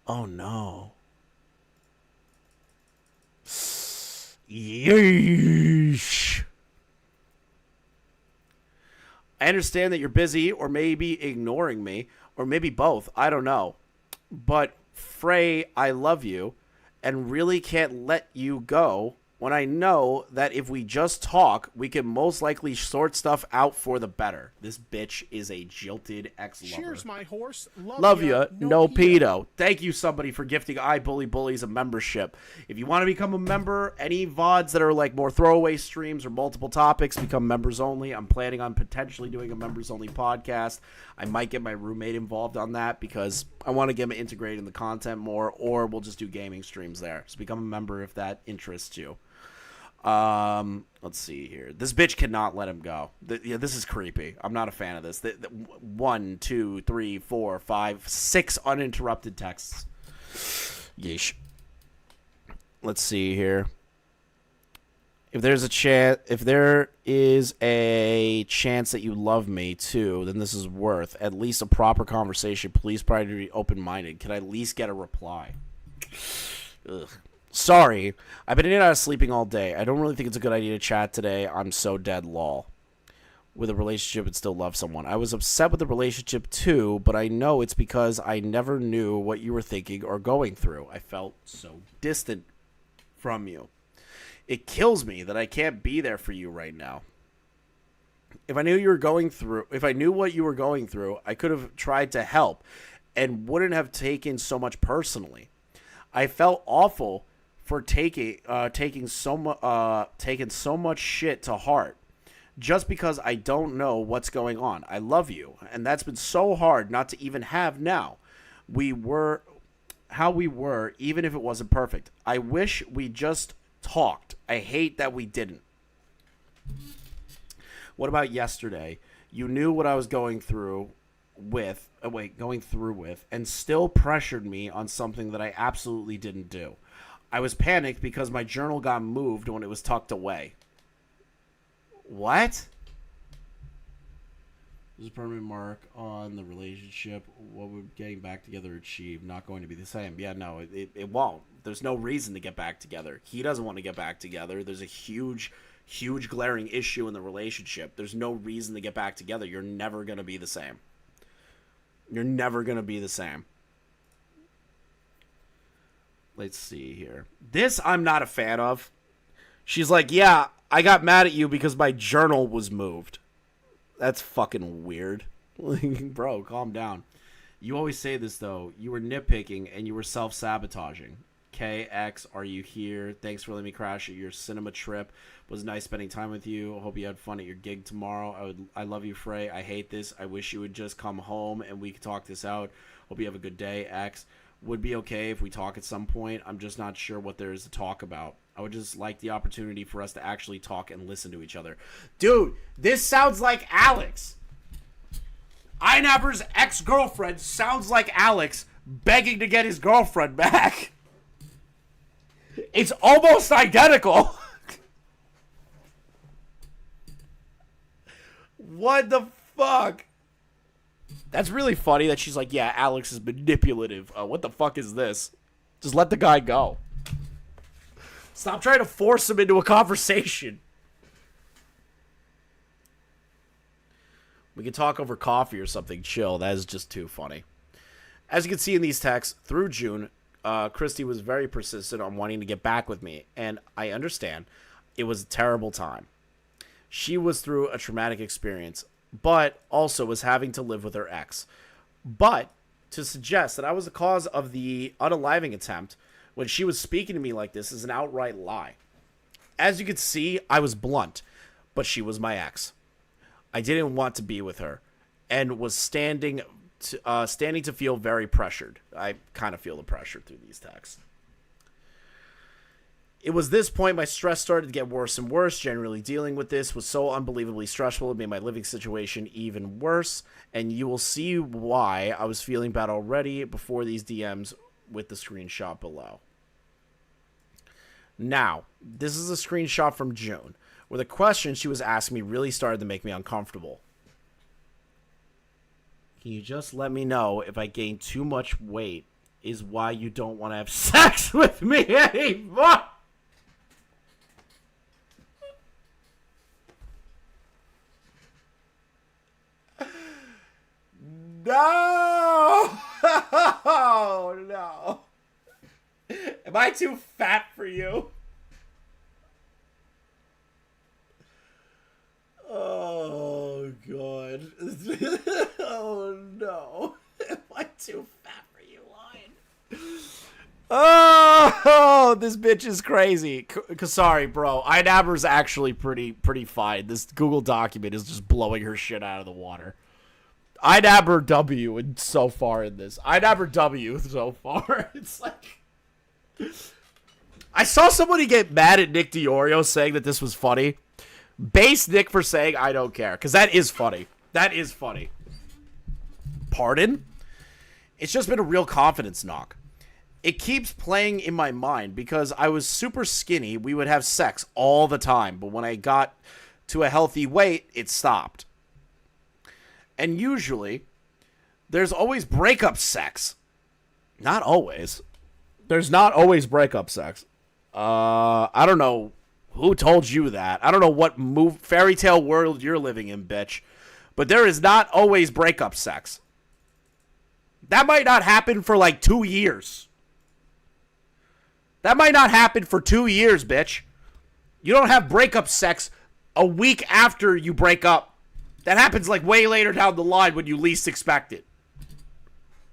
Oh no. Yeesh. I understand that you're busy or maybe ignoring me or maybe both. I don't know. But Frey, I love you and really can't let you go when I know that if we just talk, we can most likely sort stuff out for the better. This bitch is a jilted ex-lover. Cheers, my horse. Love ya, no pedo. Thank you, somebody, for gifting I Bully Bullies a membership. If you want to become a member, any VODs that are like more throwaway streams or multiple topics become members only. I'm planning on potentially doing a members only podcast. I might get my roommate involved on that because I want to get him integrated in the content more, or we'll just do gaming streams there. So become a member if that interests you. Let's see here. This bitch cannot let him go. This is creepy. I'm not a fan of this. 1, 2, 3, 4, 5, 6 uninterrupted texts. Yeesh. Let's see here. If there is a chance that you love me too, then this is worth at least a proper conversation. Please try to be open-minded. Can I at least get a reply? Ugh. Sorry, I've been in and out of sleeping all day. I don't really think it's a good idea to chat today. I'm so dead lol. With a relationship and still love someone. I was upset with the relationship too, but I know it's because I never knew what you were thinking or going through. I felt so distant from you. It kills me that I can't be there for you right now. If I knew what you were going through, I could have tried to help and wouldn't have taken so much personally. I felt awful for taking so much shit to heart just because I don't know what's going on. I love you, and that's been so hard not to even have now. We were how we were, even if it wasn't perfect. I wish we just talked. I hate that we didn't. What about yesterday? You knew what I was going through with, and still pressured me on something that I absolutely didn't do. I was panicked because my journal got moved when it was tucked away. What? There's a permanent mark on the relationship. What would getting back together achieve? Not going to be the same. Yeah, no, it won't. There's no reason to get back together. He doesn't want to get back together. There's a huge glaring issue in the relationship. There's no reason to get back together. You're never going to be the same. You're never going to be the same. Let's see here. This I'm not a fan of. She's like, yeah, I got mad at you because my journal was moved. That's fucking weird. Bro, calm down. You always say this, though. You were nitpicking and you were self-sabotaging. KX, are you here? Thanks for letting me crash at your cinema trip. It was nice spending time with you. I hope you had fun at your gig tomorrow. I love you, Frey. I hate this. I wish you would just come home and we could talk this out. Hope you have a good day, X. would be okay if we talk at some point. I'm just not sure what there is to talk about. I would just like the opportunity for us to actually talk and listen to each other. Dude, this sounds like Alex. Inabber's ex-girlfriend sounds like Alex begging to get his girlfriend back. It's almost identical. What the fuck? That's really funny that she's like, yeah, Alex is manipulative. What the fuck is this? Just let the guy go. Stop trying to force him into a conversation. We can talk over coffee or something chill. That is just too funny. As you can see in these texts, through June, Christy was very persistent on wanting to get back with me. And I understand. It was a terrible time. She was through a traumatic experience, but also was having to live with her ex. But to suggest that I was the cause of the unaliving attempt when she was speaking to me like this is an outright lie. As you can see, I was blunt, but she was my ex. I didn't want to be with her and was standing to feel very pressured. I kind of feel the pressure through these texts. It was this point my stress started to get worse and worse. Generally dealing with this was so unbelievably stressful. It made my living situation even worse. And you will see why I was feeling bad already before these DMs with the screenshot below. Now, this is a screenshot from June, where the question she was asking me really started to make me uncomfortable. Can you just let me know if I gain too much weight is why you don't want to have sex with me anymore? No! No. Am I too fat for you? Oh, God. Oh, no. Am I too fat for you, Lion? Oh, this bitch is crazy. Sorry, bro. Inabber's actually pretty fine. This Google document is just blowing her shit out of the water. Inabber W and so far in this. Inabber W so far. It's like... I saw somebody get mad at Nick DiOrio saying that this was funny. Base Nick for saying I don't care. Because that is funny. That is funny. Pardon? It's just been a real confidence knock. It keeps playing in my mind because I was super skinny. We would have sex all the time. But when I got to a healthy weight, it stopped. And usually, there's always breakup sex. Not always. There's not always breakup sex. I don't know who told you that. I don't know what fairy tale world you're living in, bitch. But there is not always breakup sex. That might not happen for like 2 years. That might not happen for 2 years, bitch. You don't have breakup sex a week after you break up. That happens like way later down the line when you least expect it.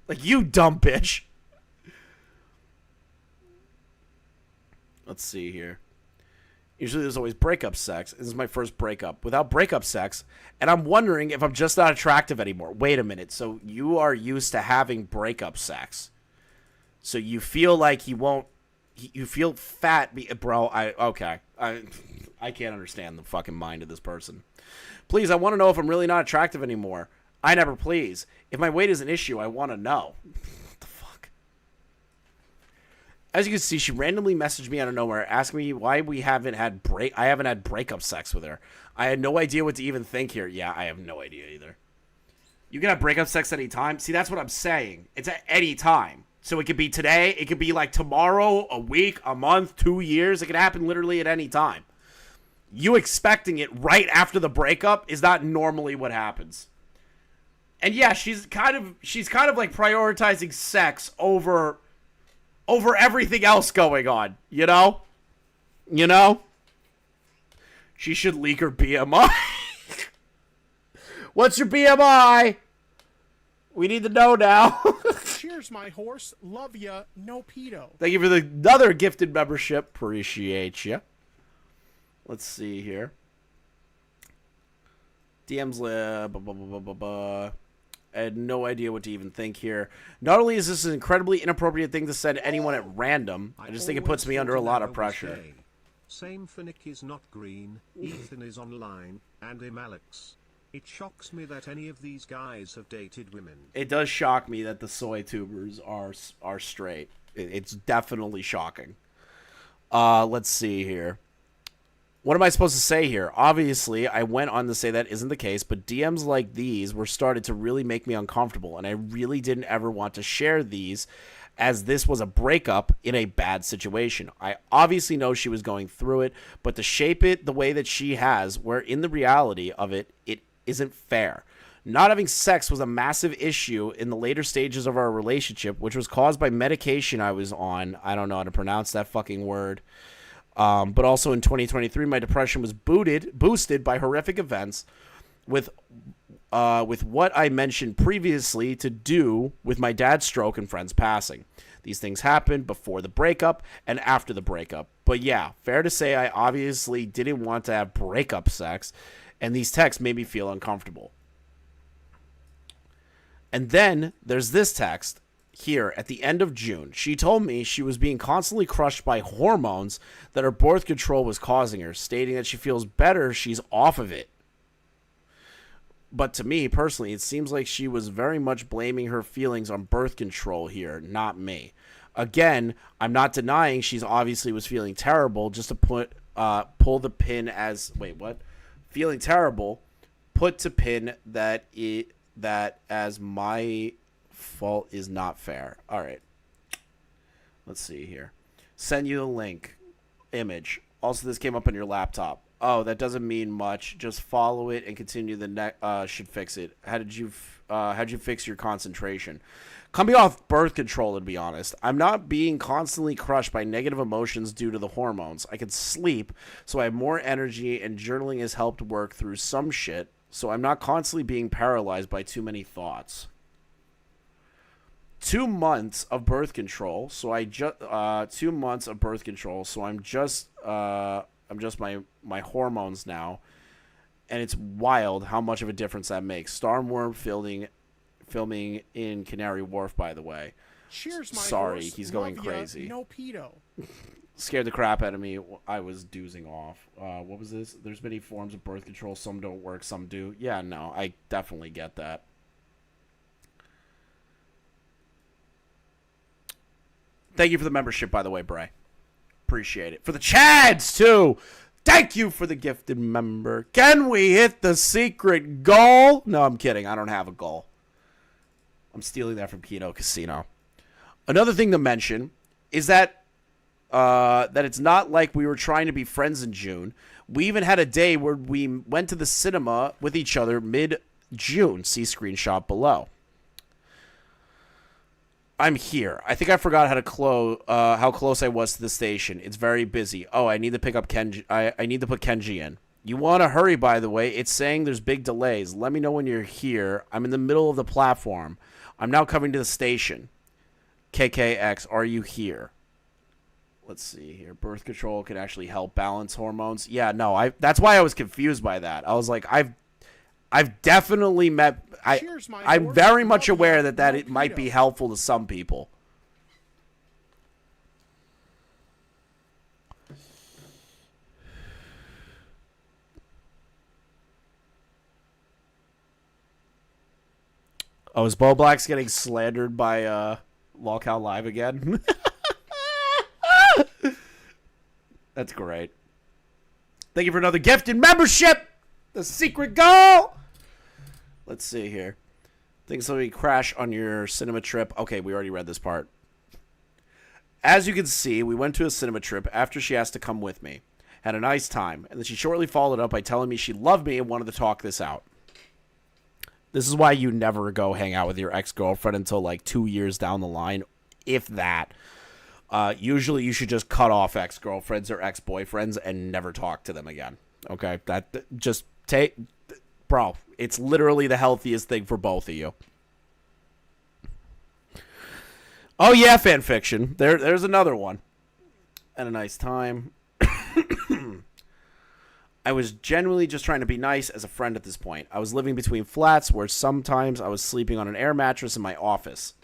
Like, you dumb bitch. Let's see here. Usually there's always breakup sex. This is my first breakup. Without breakup sex, and I'm wondering if I'm just not attractive anymore. Wait a minute. So you are used to having breakup sex. So you feel like he won't... You feel fat. Bro, okay. I can't understand the fucking mind of this person. Please, I want to know if I'm really not attractive anymore. Inabber, please. If my weight is an issue, I want to know. What the fuck? As you can see, she randomly messaged me out of nowhere, asking me why I haven't had breakup sex with her. I had no idea what to even think here. Yeah, I have no idea either. You can have breakup sex any time. See, that's what I'm saying. It's at any time. So it could be today. It could be like tomorrow, a week, a month, 2 years. It could happen literally at any time. You expecting it right after the breakup is not normally what happens. And yeah, she's kind of like prioritizing sex over everything else going on, you know? You know? She should leak her BMI. What's your BMI? We need to know now. Cheers, my horse. Love ya. No pedo. Thank you for another gifted membership. Appreciate you. Let's see here. DMs, I had no idea what to even think here. Not only is this an incredibly inappropriate thing to send anyone at random, I just think it puts me under a lot of pressure. Same for Nick is not green, Ethan is online, and Alex. It shocks me that any of these guys have dated women. It does shock me that the soy tubers are straight. It's definitely shocking. Let's see here. What am I supposed to say here? Obviously, I went on to say that isn't the case, but DMs like these were started to really make me uncomfortable, and I really didn't ever want to share these, as this was a breakup in a bad situation. I obviously know she was going through it, but to shape it the way that she has, where in the reality of it, it isn't fair. Not having sex was a massive issue in the later stages of our relationship, which was caused by medication I was on. I don't know how to pronounce that fucking word. But also in 2023, my depression was boosted by horrific events with what I mentioned previously to do with my dad's stroke and friends passing. These things happened before the breakup and after the breakup. But yeah, fair to say I obviously didn't want to have breakup sex, and these texts made me feel uncomfortable. And then there's this text here at the end of June. She told me she was being constantly crushed by hormones that her birth control was causing her, stating that she feels better she's off of it. But to me, personally, it seems like she was very much blaming her feelings on birth control here, not me. Again, I'm not denying she's obviously was feeling terrible, just to pull the pin as... Wait, what? Feeling terrible, put to pin that as my fault is not fair. All right. Let's see here. Send you the link. Image. Also, this came up on your laptop. Oh, that doesn't mean much. Just follow it and continue the next. Should fix it. How'd you fix your concentration? Coming off birth control, to be honest. I'm not being constantly crushed by negative emotions due to the hormones. I can sleep, so I have more energy, and journaling has helped work through some shit, so I'm not constantly being paralyzed by too many thoughts. 2 months of birth control, so I just 2 months of birth control, so I'm just my hormones now, and it's wild how much of a difference that makes. Starworm filming in Canary Wharf, by the way. Cheers, my Sorry, horse. he's going Love ya. crazy. No pedo. Scared the crap out of me. I was doozing off. What was this? There's many forms of birth control. Some don't work, some do. Yeah, no, I definitely get that. Thank you for the membership, by the way, Bray. Appreciate it. For the Chads, too. Thank you for the gifted member. Can we hit the secret goal? No, I'm kidding. I don't have a goal. I'm stealing that from Kino Casino. Another thing to mention is that it's not like we were trying to be friends in June. We even had a day where we went to the cinema with each other mid-June. See screenshot below. I'm here. I think I forgot how close I was to the station. It's very busy. Oh, I need to pick up Kenji. I need to put Kenji in. You want to hurry, by the way. It's saying there's big delays. Let me know when you're here. I'm in the middle of the platform. I'm now coming to the station. KKX, are you here? Let's see here. Birth control can actually help balance hormones. Yeah, no. That's why I was confused by that. I was like, I've definitely met... I'm very much aware that it might be helpful to some people. Oh, is Bo Black's getting slandered by Lolcow Live again? That's great. Thank you for another gifted membership! The secret goal! Let's see here. Things let me crash on your cinema trip. Okay, we already read this part. As you can see, we went to a cinema trip after she asked to come with me. Had a nice time, and then she shortly followed up by telling me she loved me and wanted to talk this out. This is why you never go hang out with your ex-girlfriend until like 2 years down the line, if that. Usually you should just cut off ex-girlfriends or ex-boyfriends and never talk to them again. Okay? Just take... Bro, it's literally the healthiest thing for both of you. Oh, yeah, fanfiction. There's another one. And a nice time. I was genuinely just trying to be nice as a friend at this point. I was living between flats where sometimes I was sleeping on an air mattress in my office.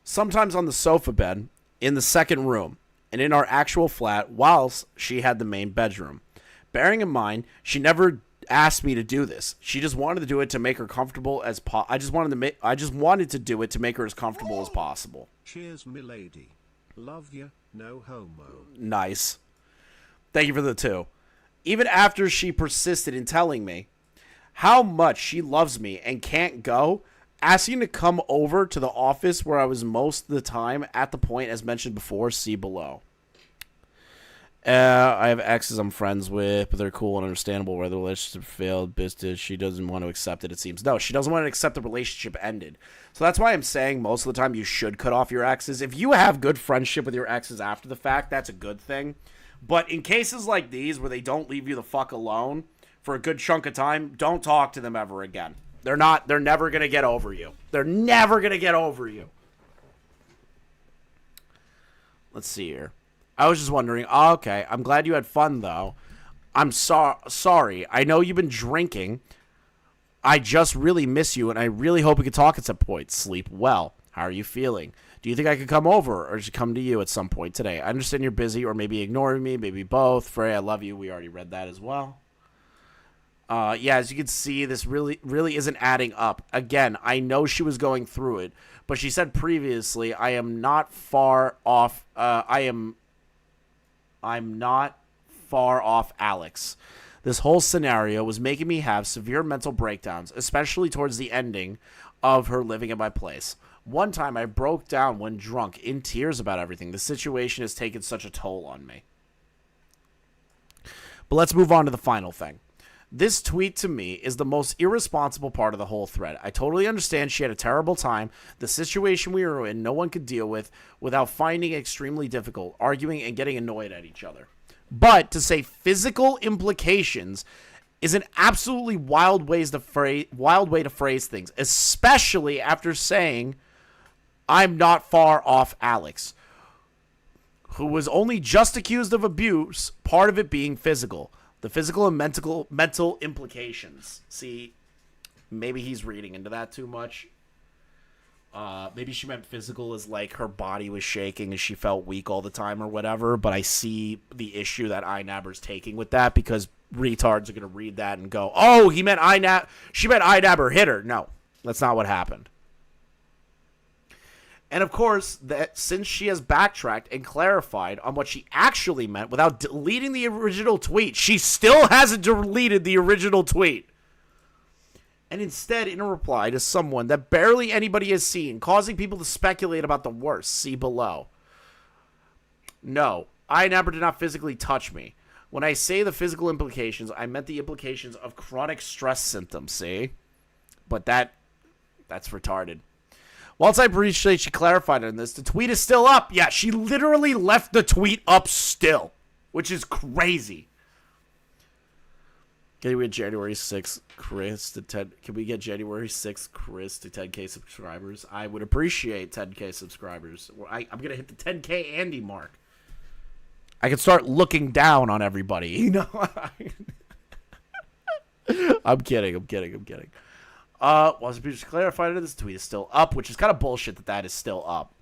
Sometimes on the sofa bed in the second room, and in our actual flat whilst she had the main bedroom. Bearing in mind, she never asked me to do this. She just wanted to do it to make her comfortable as I just wanted to do it to make her as comfortable as possible. Cheers, milady. Love ya, no homo. Nice. Thank you for the 2. Even after she persisted in telling me how much she loves me and can't go, asking to come over to the office where I was most of the time at the point as mentioned before, see below. I have exes I'm friends with, but they're cool and understandable where the relationship failed. Business, she doesn't want to accept it, it seems. No, she doesn't want to accept the relationship ended. So that's why I'm saying most of the time you should cut off your exes. If you have good friendship with your exes after the fact, that's a good thing. But in cases like these where they don't leave you the fuck alone for a good chunk of time, don't talk to them ever again. They're never going to get over you. They're never going to get over you. Let's see here. I was just wondering, okay, I'm glad you had fun, though. I'm sorry. I know you've been drinking. I just really miss you, and I really hope we could talk at some point. Sleep well. How are you feeling? Do you think I could come over, or should come to you at some point today? I understand you're busy, or maybe ignoring me, maybe both. Frey, I love you. We already read that as well. Yeah, as you can see, this really isn't adding up. Again, I know she was going through it, but she said previously, I am not far off. I'm not far off Alex. This whole scenario was making me have severe mental breakdowns, especially towards the ending of her living at my place. One time I broke down when drunk, in tears about everything. The situation has taken such a toll on me. But let's move on to the final thing. This tweet to me is the most irresponsible part of the whole thread. I totally understand she had a terrible time. The situation we were in, no one could deal with without finding it extremely difficult, arguing and getting annoyed at each other. But to say physical implications is an absolutely wild way to phrase things, especially after saying, I'm not far off Alex, who was only just accused of abuse, part of it being physical. The physical and mental implications. See, maybe he's reading into that too much. Maybe she meant physical as like her body was shaking and she felt weak all the time or whatever. But I see the issue that Inabber's taking with that because retards are going to read that and go, oh, she meant Inabber hit her. No, that's not what happened. And of course, that since she has backtracked and clarified on what she actually meant without deleting the original tweet, she still hasn't deleted the original tweet. And instead, in a reply to someone that barely anybody has seen, causing people to speculate about the worst, see below. No, Inabber did not physically touch me. When I say the physical implications, I meant the implications of chronic stress symptoms, see? But that's retarded. Whilst I appreciate she clarified on this, the tweet is still up. Yeah, she literally left the tweet up still, which is crazy. Can we get January 6th, Chris to 10? Can we get January 6th, Chris to 10K subscribers? I would appreciate 10K subscribers. I'm gonna hit the 10K Andy mark. I can start looking down on everybody. You know. I'm kidding. Whilst she clarified it, this tweet is still up, which is kind of bullshit that is still up.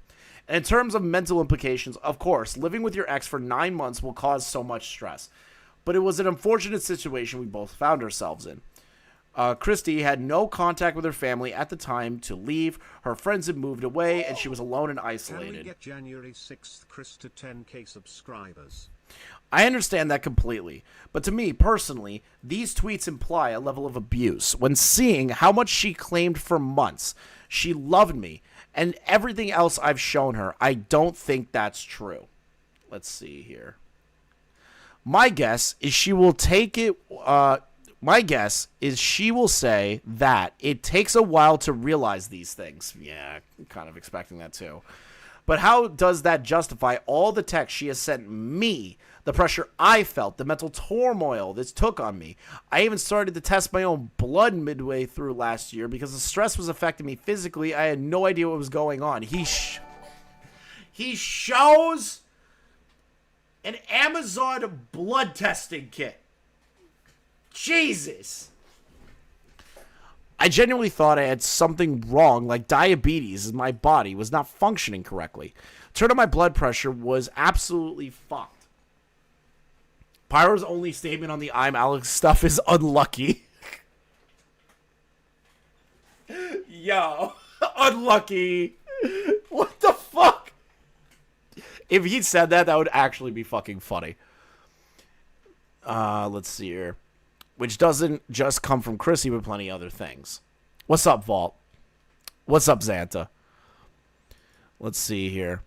And in terms of mental implications, of course, living with your ex for 9 months will cause so much stress. But it was an unfortunate situation we both found ourselves in. Christy had no contact with her family at the time to leave. Her friends had moved away, and she was alone and isolated. Can we get January 6th, Chris to 10K subscribers? I understand that completely, but to me, personally, these tweets imply a level of abuse when seeing how much she claimed for months. She loved me, and everything else I've shown her, I don't think that's true. Let's see here. My guess is she will take it... My guess is she will say that it takes a while to realize these things. Yeah, I'm kind of expecting that too. But how does that justify all the text she has sent me, the pressure I felt, the mental turmoil this took on me? I even started to test my own blood midway through last year because the stress was affecting me physically. I had no idea what was going on. He shows An Amazon blood testing kit. Jesus. I genuinely thought I had something wrong, like diabetes, as my body was not functioning correctly. Turned out my blood pressure was absolutely fucked. Pyro's only statement on the I'm Alex stuff is unlucky. Yo, unlucky. What the fuck? If he said that, that would actually be fucking funny. Let's see here. Which doesn't just come from Chrissy, but plenty of other things. What's up, Vault? What's up, Xanta? Let's see here.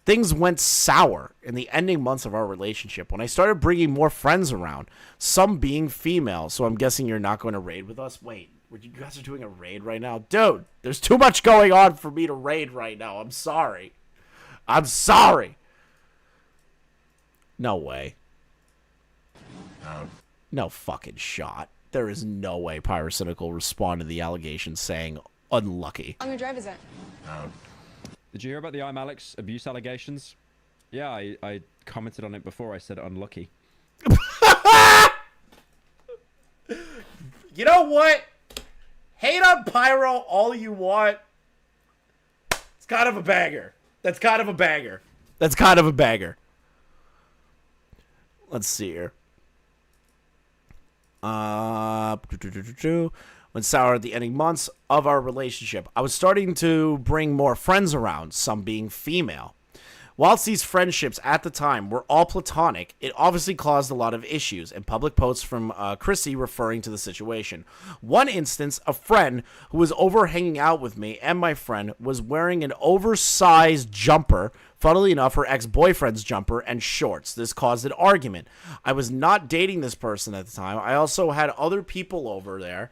Things went sour in the ending months of our relationship when I started bringing more friends around, some being female, so I'm guessing you're not going to raid with us? Wait, you guys are doing a raid right now? Dude, there's too much going on for me to raid right now. I'm sorry. I'm sorry. No way. No fucking shot. There is no way Pyrocynical responded to the allegation saying unlucky. How long drive is it? Did you hear about the I'm Alex abuse allegations? Yeah, I commented on it before. I said unlucky. You know what? Hate on Pyro all you want. It's kind of a banger. That's kind of a banger. That's kind of a banger. Let's see here. When sour at the ending months of our relationship, I was starting to bring more friends around, some being female. Whilst these friendships at the time were all platonic, it obviously caused a lot of issues and public posts from Chrissy referring to the situation. One instance, a friend who was over hanging out with me and my friend was wearing an oversized jumper, funnily enough, her ex-boyfriend's jumper and shorts. This caused an argument. I was not dating this person at the time. I also had other people over there.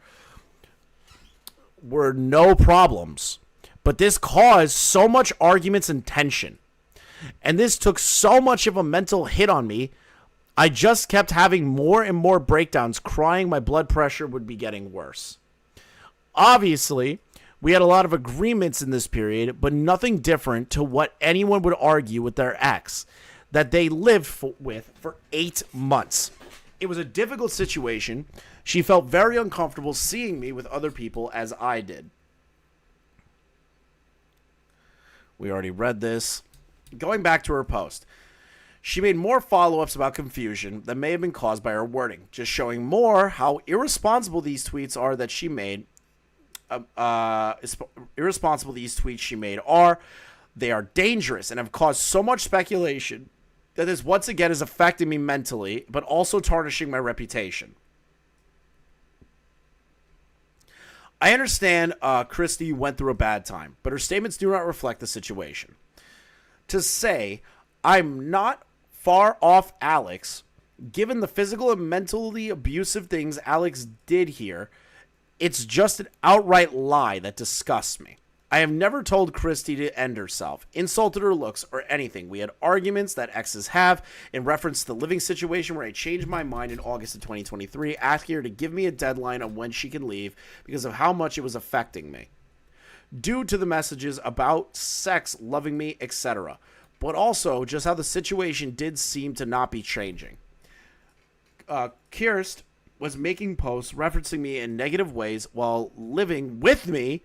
Were no problems. But this caused so much arguments and tension. And this took so much of a mental hit on me. I just kept having more and more breakdowns, crying my blood pressure would be getting worse. Obviously, we had a lot of agreements in this period, but nothing different to what anyone would argue with their ex that they lived with for 8 months. It was a difficult situation. She felt very uncomfortable seeing me with other people as I did. We already read this. Going back to her post, she made more follow-ups about confusion that may have been caused by her wording, just showing more how irresponsible these tweets are that she made. Irresponsible these tweets she made are. They are dangerous and have caused so much speculation that this once again is affecting me mentally, but also tarnishing my reputation. I understand Christy went through a bad time, but her statements do not reflect the situation. To say, I'm not far off Alex, given the physical and mentally abusive things Alex did here, it's just an outright lie that disgusts me. I have never told Christy to end herself, insulted her looks, or anything. We had arguments that exes have in reference to the living situation where I changed my mind in August of 2023, asking her to give me a deadline on when she can leave because of how much it was affecting me. Due to the messages about sex, loving me, etc. But also just how the situation did seem to not be changing. Kirst was making posts referencing me in negative ways while living with me,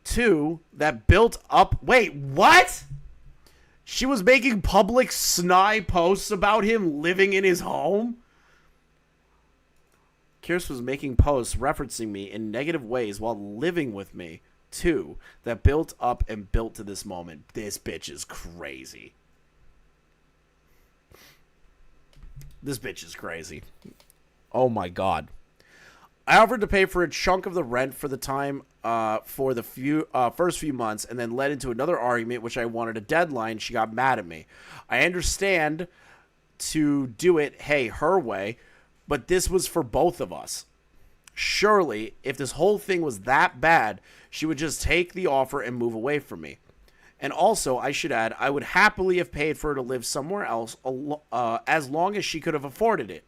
too, that built up... Wait, what? She was making public snide posts about him living in his home? Kirst was making posts referencing me in negative ways while living with me, too, that built up and built to this moment. This bitch is crazy. This bitch is crazy. Oh my god. I offered to pay for a chunk of the rent for the time for the first few months and then led into another argument which I wanted a deadline. She got mad at me. I understand to do it, hey, her way, but this was for both of us. Surely, if this whole thing was that bad, she would just take the offer and move away from me. And also, I should add, I would happily have paid for her to live somewhere else as long as she could have afforded it.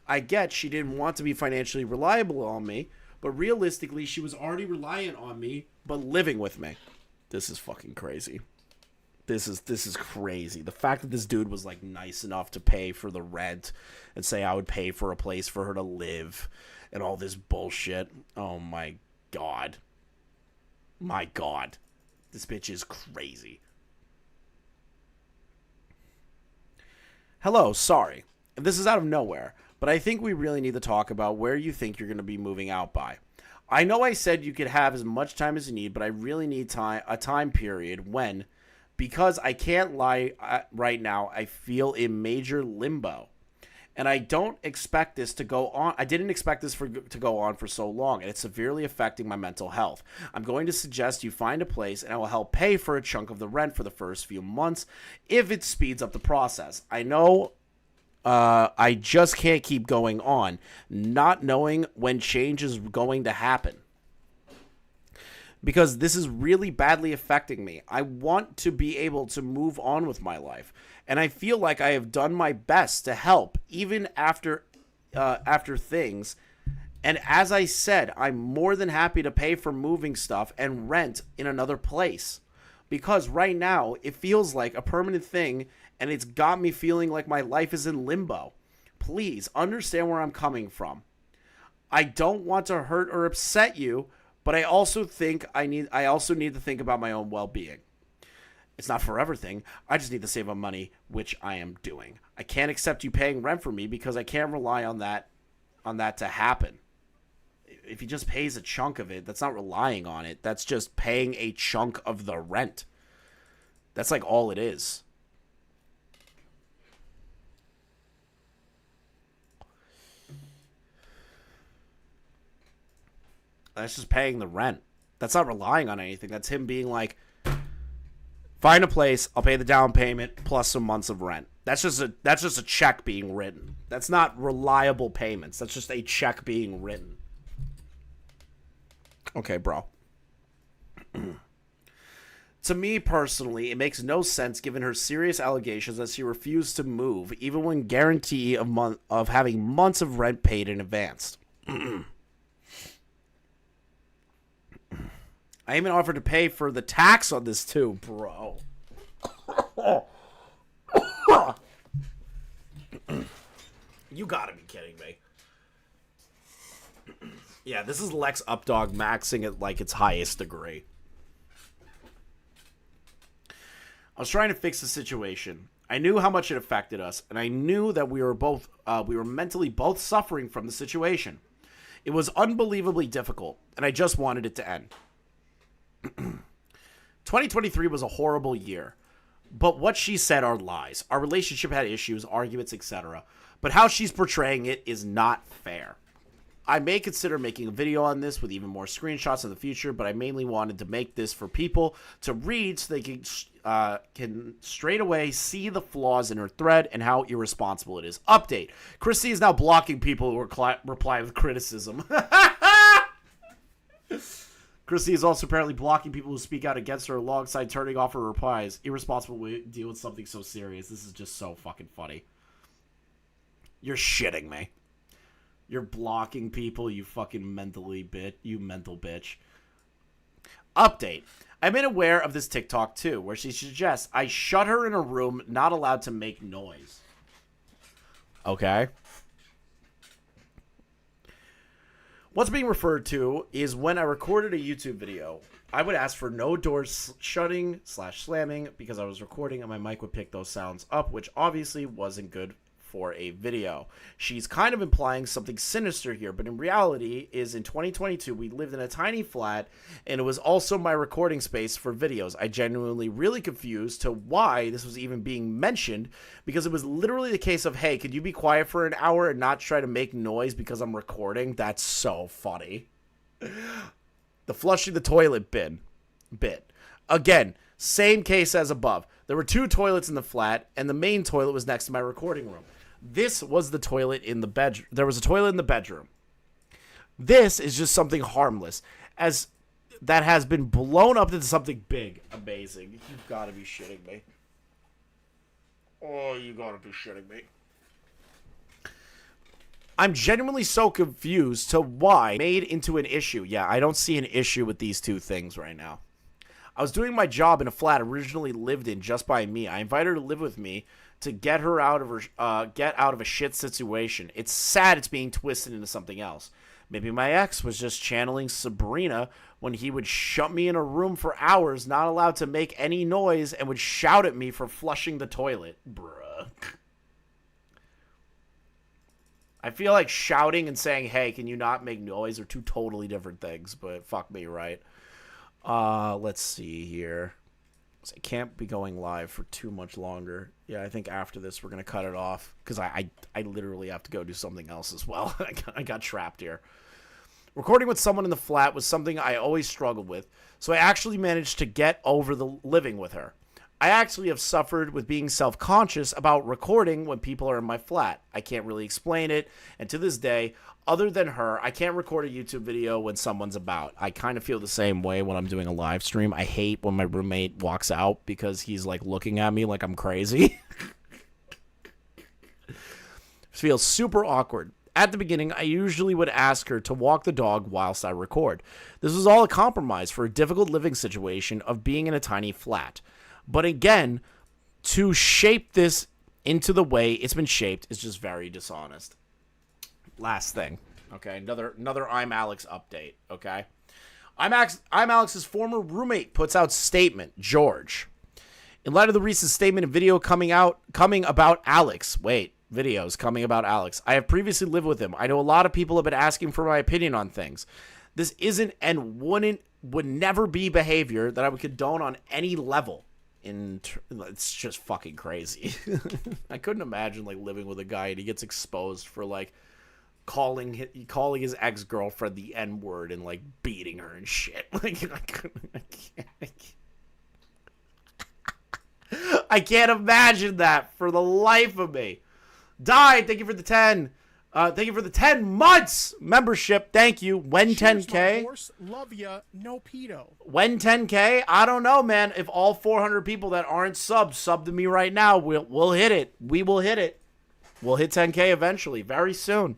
I get she didn't want to be financially reliable on me, but realistically, she was already reliant on me, but living with me. This is fucking crazy. This is crazy. The fact that this dude was like nice enough to pay for the rent and say I would pay for a place for her to live and all this bullshit. Oh my god. My god. This bitch is crazy. Hello, sorry. This is out of nowhere, but I think we really need to talk about where you think you're going to be moving out by. I know I said you could have as much time as you need, but I really need a time period when, because I can't lie right now, I feel in major limbo. And I don't expect this to go on. I didn't expect this to go on for so long, and it's severely affecting my mental health. I'm going to suggest you find a place, and I will help pay for a chunk of the rent for the first few months if it speeds up the process. I know I just can't keep going on, not knowing when change is going to happen. Because this is really badly affecting me. I want to be able to move on with my life. And I feel like I have done my best to help, even after things. And as I said, I'm more than happy to pay for moving stuff and rent in another place. Because right now, it feels like a permanent thing, and it's got me feeling like my life is in limbo. Please, understand where I'm coming from. I don't want to hurt or upset you, but I also think I need to think about my own well-being. It's not forever thing. I just need to save up money, which I am doing. I can't accept you paying rent for me because I can't rely on that to happen. If he just pays a chunk of it, that's not relying on it. That's just paying a chunk of the rent. That's like all it is. That's just paying the rent. That's not relying on anything. That's him being like, find a place, I'll pay the down payment plus some months of rent. That's just a check being written. That's not reliable payments. That's just a check being written. Okay, bro. To me personally, it makes no sense given her serious allegations that she refused to move, even when guarantee of having months of rent paid in advance. I even offered to pay for the tax on this too, bro. You gotta be kidding me. Yeah, this is Lex Updog maxing at like its highest degree. I was trying to fix the situation. I knew how much it affected us, and I knew that we were mentally both suffering from the situation. It was unbelievably difficult, and I just wanted it to end. 2023 was a horrible year, but what she said are lies. Our relationship had issues, arguments, etc. But how she's portraying it is not fair. I may consider making a video on this with even more screenshots in the future, but I mainly wanted to make this for people to read so they can straight away see the flaws in her thread and how irresponsible it is. Update. Christy is now blocking people who reply with criticism. Christy is also apparently blocking people who speak out against her alongside turning off her replies. Irresponsible way to deal with something so serious. This is just so fucking funny. You're shitting me. You're blocking people, you fucking mental bitch. Update. I've been aware of this TikTok too, where she suggests I shut her in a room not allowed to make noise. Okay. What's being referred to is when I recorded a YouTube video, I would ask for no doors shutting / slamming because I was recording and my mic would pick those sounds up, which obviously wasn't good for a video. She's kind of implying something sinister here, but in reality is in 2022 we lived in a tiny flat and it was also my recording space for videos. I genuinely really confused to why this was even being mentioned because it was literally the case of, hey, could you be quiet for an hour and not try to make noise because I'm recording? That's so funny. The flushing the toilet bit. Again, same case as above. There were 2 toilets in the flat and the main toilet was next to my recording room. This was the toilet in the bedroom. There was a toilet in the bedroom. This is just something harmless, as that has been blown up into something big. Amazing. You've got to be shitting me. Oh, you got to be shitting me. I'm genuinely so confused to why made into an issue. Yeah, I don't see an issue with these 2 things right now. I was doing my job in a flat originally lived in just by me. I invited her to live with me to get her out of a shit situation. It's sad it's being twisted into something else. Maybe my ex was just channeling Sabrina when he would shut me in a room for hours, not allowed to make any noise, and would shout at me for flushing the toilet. Bruh. I feel like shouting and saying, hey, can you not make noise are two totally different things, but fuck me, right? Let's see here. I can't be going live for too much longer. Yeah, I think after this we're going to cut it off because I literally have to go do something else as well. I got trapped here. Recording with someone in the flat was something I always struggled with, so I actually managed to get over the living with her. I actually have suffered with being self-conscious about recording when people are in my flat. I can't really explain it, and to this day, other than her, I can't record a YouTube video when someone's about. I kind of feel the same way when I'm doing a live stream. I hate when my roommate walks out because he's like looking at me like I'm crazy. It feels super awkward. At the beginning, I usually would ask her to walk the dog whilst I record. This was all a compromise for a difficult living situation of being in a tiny flat. But again, to shape this into the way it's been shaped is just very dishonest. Last thing, okay? Another I'm Alex update, okay? I'm Alex's former roommate puts out statement, George. In light of the recent statement and video coming about Alex, videos coming about Alex. I have previously lived with him. I know a lot of people have been asking for my opinion on things. This isn't and would never be behavior that I would condone on any level. It's just fucking crazy. I couldn't imagine like living with a guy and he gets exposed for like calling his ex-girlfriend the N-word and like beating her and shit. Like I can't imagine that for the life of me. Die, thank you for the 10. Thank you for the 10 months membership. Thank you. When 10K? Love ya, no pedo. When 10K? I don't know, man. If all 400 people that aren't sub to me right now, we'll hit it. We will hit it. We'll hit 10K eventually, very soon.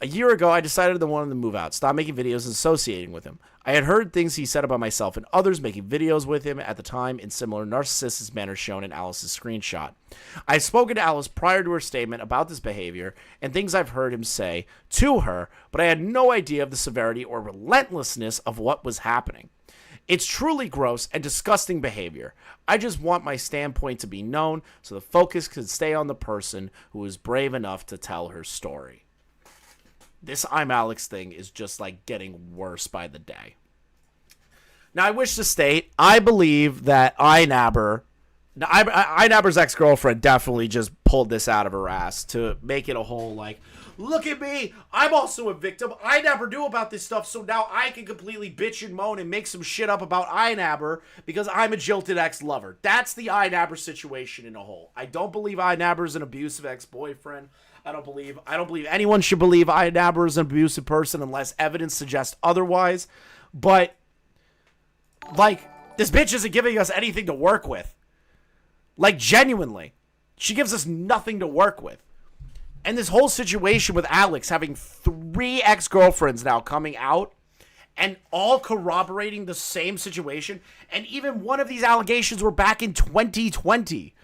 A year ago, I decided I wanted to move out, stop making videos and associating with him. I had heard things he said about myself and others making videos with him at the time in similar narcissistic manner shown in Alice's screenshot. I had spoken to Alice prior to her statement about this behavior and things I've heard him say to her, but I had no idea of the severity or relentlessness of what was happening. It's truly gross and disgusting behavior. I just want my standpoint to be known so the focus can stay on the person who is brave enough to tell her story. This I'm Alex thing is just like getting worse by the day. Now, I wish to state, I believe that Inabber's ex-girlfriend definitely just pulled this out of her ass to make it a whole like, look at me, I'm also a victim. I never knew about this stuff, so now I can completely bitch and moan and make some shit up about Inabber because I'm a jilted ex-lover. That's the Inabber situation in a whole. I don't believe Inabber's an abusive ex-boyfriend. I don't believe anyone should believe Inabber is an abusive person unless evidence suggests otherwise. But, like, this bitch isn't giving us anything to work with. Like, genuinely. She gives us nothing to work with. And this whole situation with Alex having 3 ex-girlfriends now coming out and all corroborating the same situation, and even one of these allegations were back in 2020.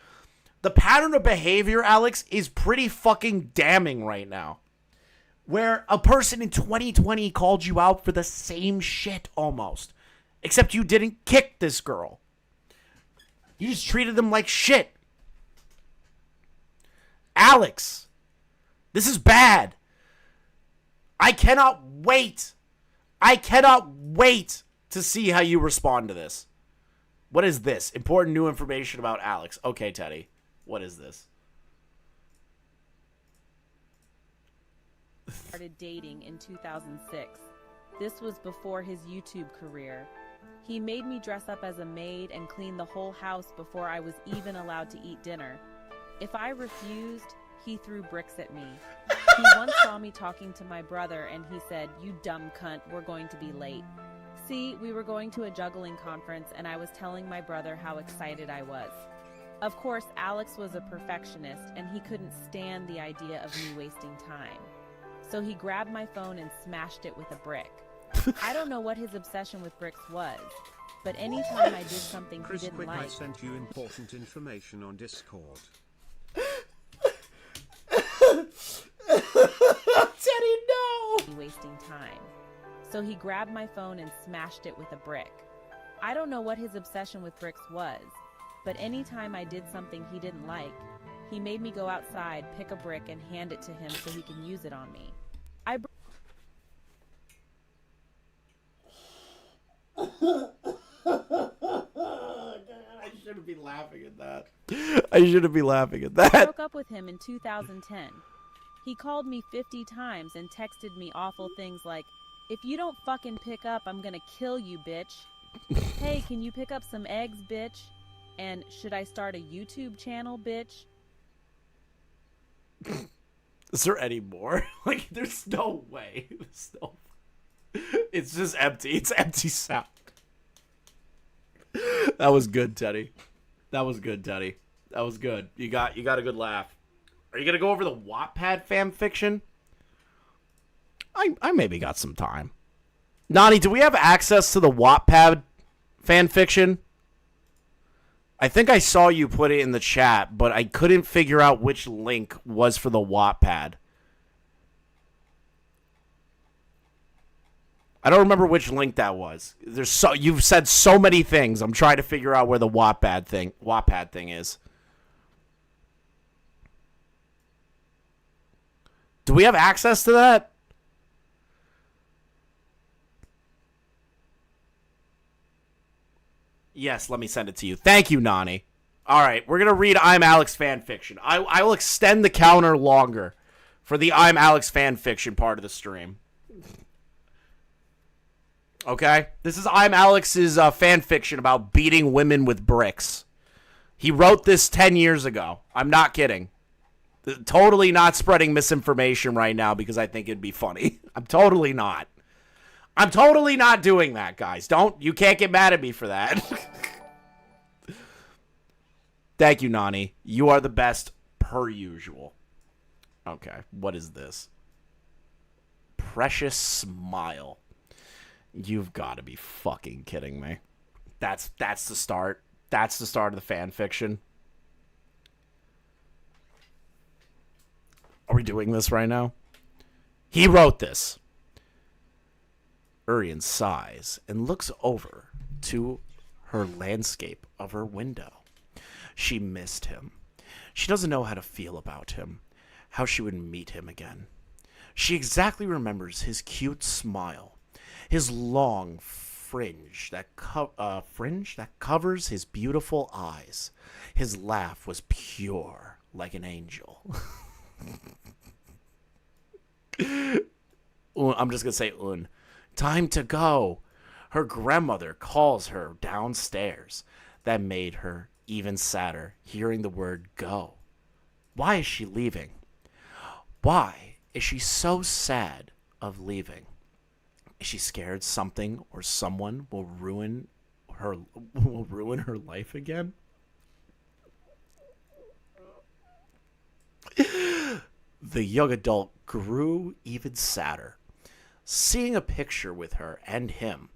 The pattern of behavior, Alex, is pretty fucking damning right now. Where a person in 2020 called you out for the same shit almost. Except you didn't kick this girl. You just treated them like shit. Alex, this is bad. I cannot wait. I cannot wait to see how you respond to this. What is this? Important new information about Alex. Okay, Teddy. What is this? Started dating in 2006. This was before his YouTube career. He made me dress up as a maid and clean the whole house before I was even allowed to eat dinner. If I refused, he threw bricks at me. He once saw me talking to my brother and he said, "You dumb cunt, we're going to be late." See, we were going to a juggling conference and I was telling my brother how excited I was. Of course, Alex was a perfectionist and he couldn't stand the idea of me wasting time. So he grabbed my phone and smashed it with a brick. I don't know what his obsession with bricks was. but anytime I did something he Chris, didn't quick, I like, sent you important information on Discord. Teddy, no! wasting time. So he grabbed my phone and smashed it with a brick. I don't know what his obsession with bricks was, but anytime I did something he didn't like, he made me go outside, pick a brick, and hand it to him so he can use it on me. I shouldn't be laughing at that. I shouldn't be laughing at that. broke up with him in 2010. He called me 50 times and texted me awful things like, "If you don't fucking pick up, I'm gonna kill you, bitch. Hey, can you pick up some eggs, bitch? And should I start a YouTube channel, bitch?" Is there any more? Like, there's no way. There's no... It's just empty. It's empty sound. That was good, Teddy. That was good, Teddy. That was good. You got a good laugh. Are you gonna go over the Wattpad fan fiction? I maybe got some time. Nani, do we have access to the Wattpad fan fiction? I think I saw you put it in the chat, but I couldn't figure out which link was for the Wattpad. I don't remember which link that was. You've said so many things. I'm trying to figure out where the Wattpad thing is. Do we have access to that? Yes, let me send it to you. Thank you, Nani. All right, we're going to read I'm Alex fanfiction. I will extend the counter longer for the I'm Alex fanfiction part of the stream. Okay? This is I'm Alex's fanfiction about beating women with bricks. He wrote this 10 years ago. I'm not kidding. Totally not spreading misinformation right now because I think it'd be funny. I'm totally not. I'm totally not doing that, guys. You can't get mad at me for that. Thank you, Nani. You are the best per usual. Okay, what is this? Precious Smile. You've got to be fucking kidding me. That's the start. That's the start of the fan fiction. Are we doing this right now? He wrote this. Urian sighs and looks over to her landscape of her window. She missed him. She doesn't know how to feel about him, how she would meet him again. She exactly remembers his cute smile, his long fringe that covers his beautiful eyes. His laugh was pure like an angel. I'm just going to say un. Time to go. Her grandmother calls her downstairs. That made her even sadder, hearing the word go. Why is she leaving? Why is she so sad of leaving? Is she scared something or someone will ruin her life again? The young adult grew even sadder. Seeing a picture with her and him,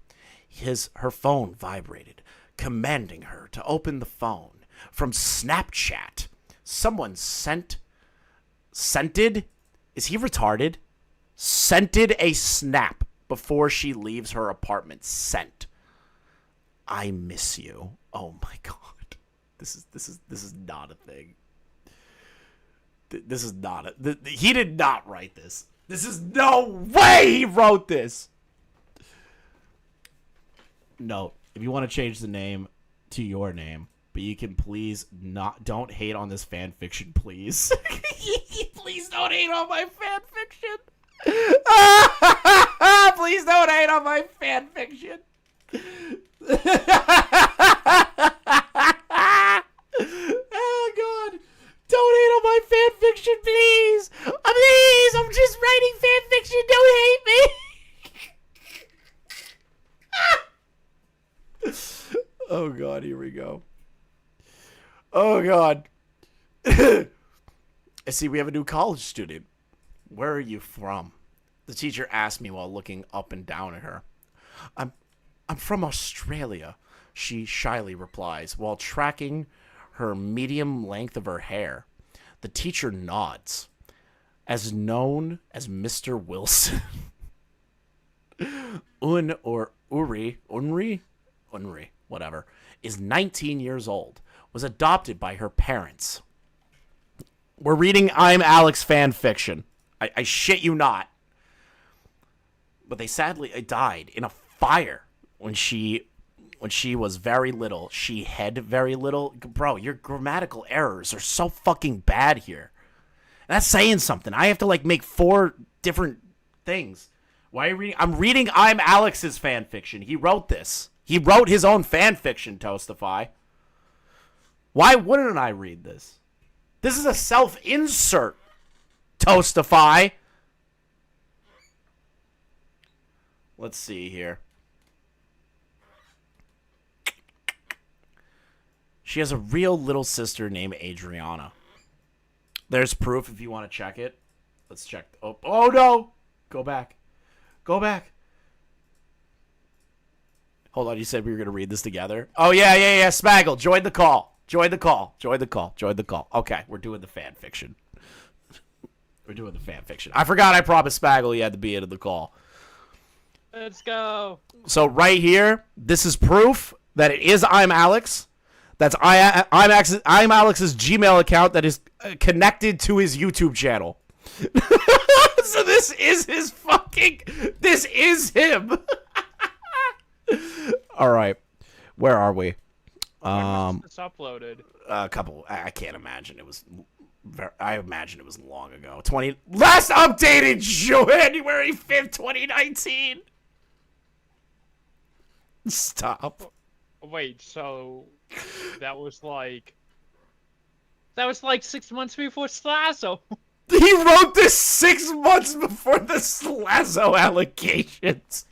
her phone vibrated, commanding her to open the phone. From Snapchat, someone scented, is he retarded? Scented a snap before she leaves her apartment. Sent. I miss you. Oh my god. This is not a thing. This is not a... He did not write this. This is no way he wrote this. No, if you want to change the name to your name, but you can please don't hate on this fan fiction, please. Please don't hate on my fan fiction. Please don't hate on my fan fiction. Oh god. Don't hate on my fan fiction, please. Please, I'm just writing fan fiction. Don't hate me. Oh god, here we go. Oh god. I see we have a new college student. Where are you from? The teacher asked me while looking up and down at her. I'm from Australia. she shyly replies while tracking her medium length of her hair. The teacher nods. As known as Mr. Wilson. Unri, whatever, is 19 years old, was adopted by her parents. We're reading I'm Alex fan fiction. I shit you not. But they sadly died in a fire when she was very little. She had very little. Bro, your grammatical errors are so fucking bad here. That's saying something. I have to like make 4 different things. Why are you reading? I'm reading I'm Alex's fan fiction. He wrote this. He wrote his own fan fiction, Toastify. Why wouldn't I read this? This is a self-insert, Toastify. Let's see here. She has a real little sister named Adriana. There's proof if you want to check it. Let's check. Oh no! Go back. Go back. Hold on, you said we were going to read this together? Oh, yeah. Smaggle, join the call. Join the call. Okay, we're doing the fan fiction. I forgot I promised Smaggle he had to be in the call. Let's go. So right here, this is proof that it is I'm Alex. That's I'm Alex's Gmail account that is connected to his YouTube channel. So this is him. All right. Where are we? When was this uploaded? A couple. I can't imagine it was. I imagine it was long ago. Last updated January 5th, 2019. Stop. Wait, so that was like 6 months before Slazo. He wrote this 6 months before the Slazo allegations.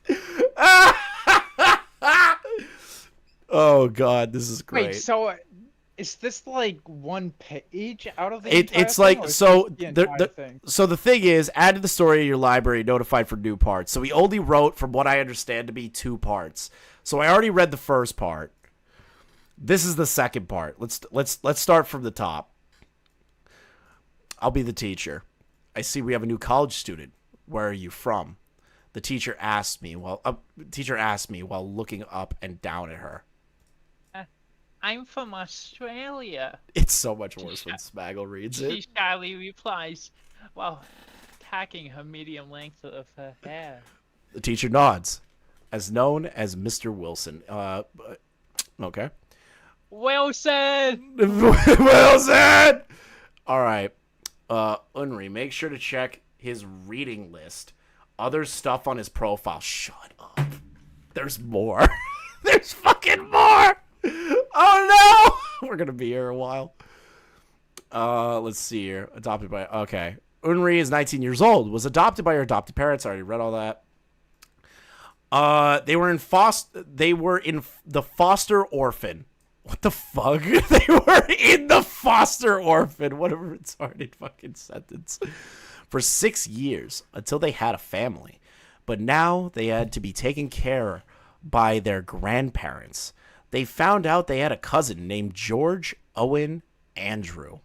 Oh God, this is great. Wait, so is this like one page out of the entire it's thing, like or is so this the entire thing? So the thing is, add to the story of your library, notified for new parts. So he only wrote, from what I understand, to be 2 parts. So I already read the first part. This is the second part. Let's start from the top. I'll be the teacher. I see we have a new college student. Where are you from? The teacher asked me while looking up and down at her. I'm from Australia. It's so much worse when Smaggle reads She it. shyly replies, while tacking her medium length of her hair. The teacher nods, as known as Mr. Wilson. Okay. Wilson! Wilson! All right. Unri, make sure to check his reading list. Other stuff on his profile. Shut up. There's more. There's fucking more. Oh no! We're gonna be here a while. Let's see here. Adopted by. Okay. Unri is 19 years old. Was adopted by her adopted parents. I already read all that. They were in the foster orphan. What the fuck? They were in the foster orphan. What a retarded fucking sentence. For 6 years until they had a family. But now they had to be taken care by their grandparents. They found out they had a cousin named George Owen Andrew.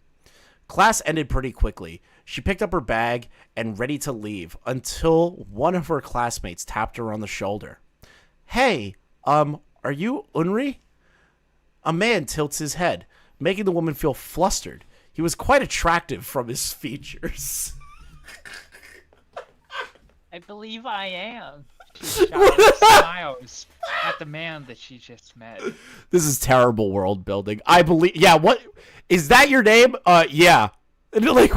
Class ended pretty quickly. She picked up her bag and ready to leave until one of her classmates tapped her on the shoulder. Hey, are you Unri? A man tilts his head, making the woman feel flustered. He was quite attractive from his features. I believe I am. She shyly smiles at the man that she just met. This is terrible world building. I believe. Yeah, what is that your name? Yeah. Like,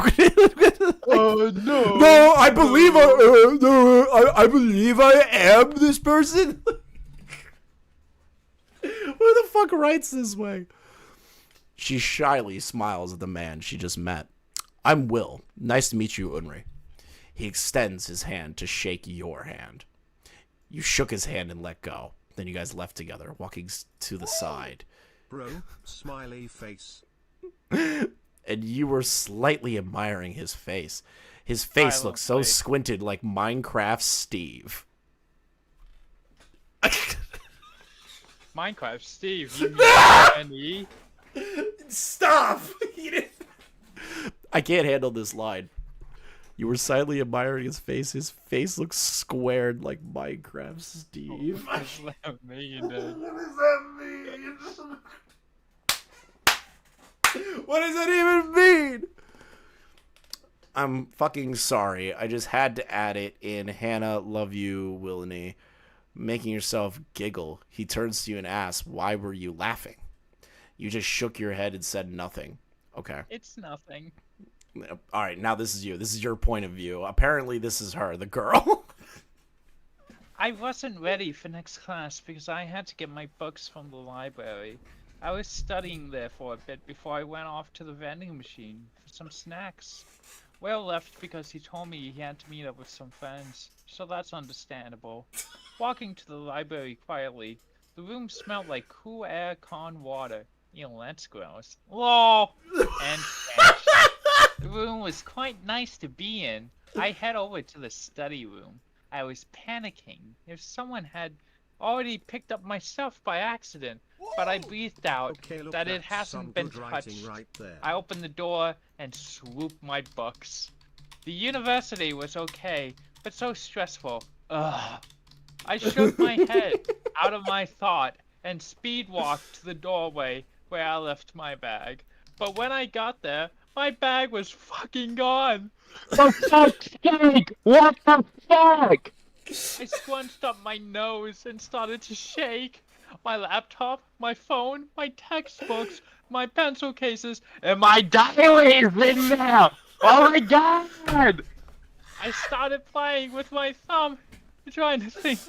Oh no! no, I believe. I believe I am this person. Who the fuck writes this way? She shyly smiles at the man she just met. I'm Will. Nice to meet you, Unri. He extends his hand to shake your hand. You shook his hand and let go. Then you guys left together, walking to the side. Bro, smiley face. And you were slightly admiring his face. His face Silent looked so face. squinted like Minecraft Steve. Minecraft, Steve. You mean Stop! I can't handle this line. You were silently admiring his face. His face looks squared like Minecraft, Steve. What does that mean, dude? What does that mean? What does that even mean? I'm fucking sorry. I just had to add it in. Hannah, love you, Willany. Making yourself giggle. He turns to you and asks, why were you laughing? You just shook your head and said nothing. Okay. It's nothing. All right, now this is you. This is your point of view. Apparently this is her, the girl. I wasn't ready for next class because I had to get my books from the library. I was studying there for a bit before I went off to the vending machine for some snacks. Will left because he told me he had to meet up with some friends, so that's understandable. Walking to the library quietly, the room smelled like cool air con water. You know, that's gross. LOL! And cash. The room was quite nice to be in. I head over to the study room. I was panicking if someone had already picked up my stuff by accident, but I breathed out that it hasn't been touched. Right there. I opened the door and swooped my books. The university was okay, but so stressful. Ugh. I shook my head out of my thought and speed walked to the doorway where I left my bag. But when I got there, my bag was fucking gone. For fuck's sake! What the fuck? I scrunched up my nose and started to shake. My laptop, my phone, my textbooks, my pencil cases, and my diaries in there! Oh my god! I started playing with my thumb, trying to think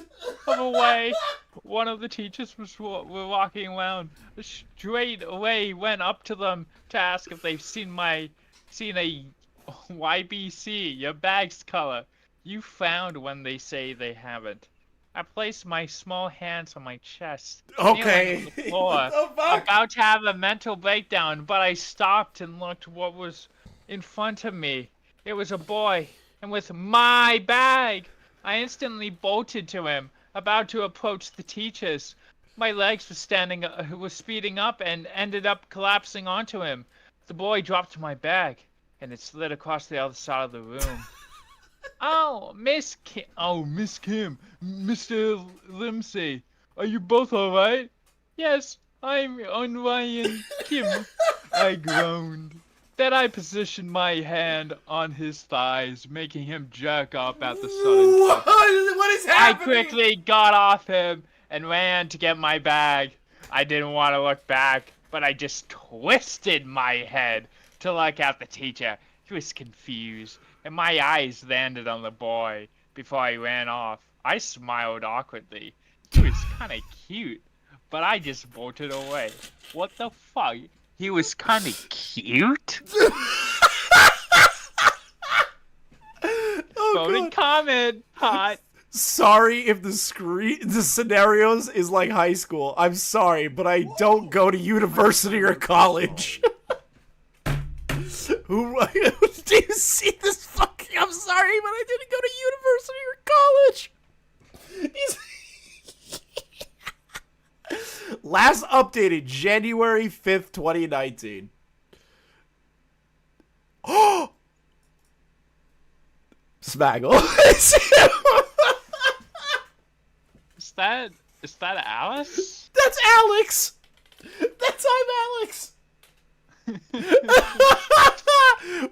of a way. One of the teachers were walking around. Straight away went up to them to ask if they've seen a YBC, your bag's color. You found when they say they haven't. I placed my small hands on my chest, Okay. kneeling on the floor, about to have a mental breakdown, but I stopped and looked what was in front of me. It was a boy, and with my bag. I instantly bolted to him, about to approach the teachers. My legs were speeding up and ended up collapsing onto him. The boy dropped my bag, and it slid across the other side of the room. Oh, Miss Kim, Mr. Limsey, are you both alright? Yes, I'm Ryan Kim, I groaned. Then I positioned my hand on his thighs, making him jerk up at the sudden touch. What is happening? I quickly got off him and ran to get my bag. I didn't want to look back, but I just twisted my head to look at the teacher. He was confused, and my eyes landed on the boy before I ran off. I smiled awkwardly. He was kind of cute, but I just bolted away. What the fuck? He was kind of cute? Vote and comment, hot. Sorry if the scenarios is like high school. I'm sorry, but I don't go to university or college. Who do you see this fucking? I'm sorry, but I didn't go to university or college. Last updated January 5th, 2019. Oh, Smaggle. Is that Alice? That's Alex. I'm Alex.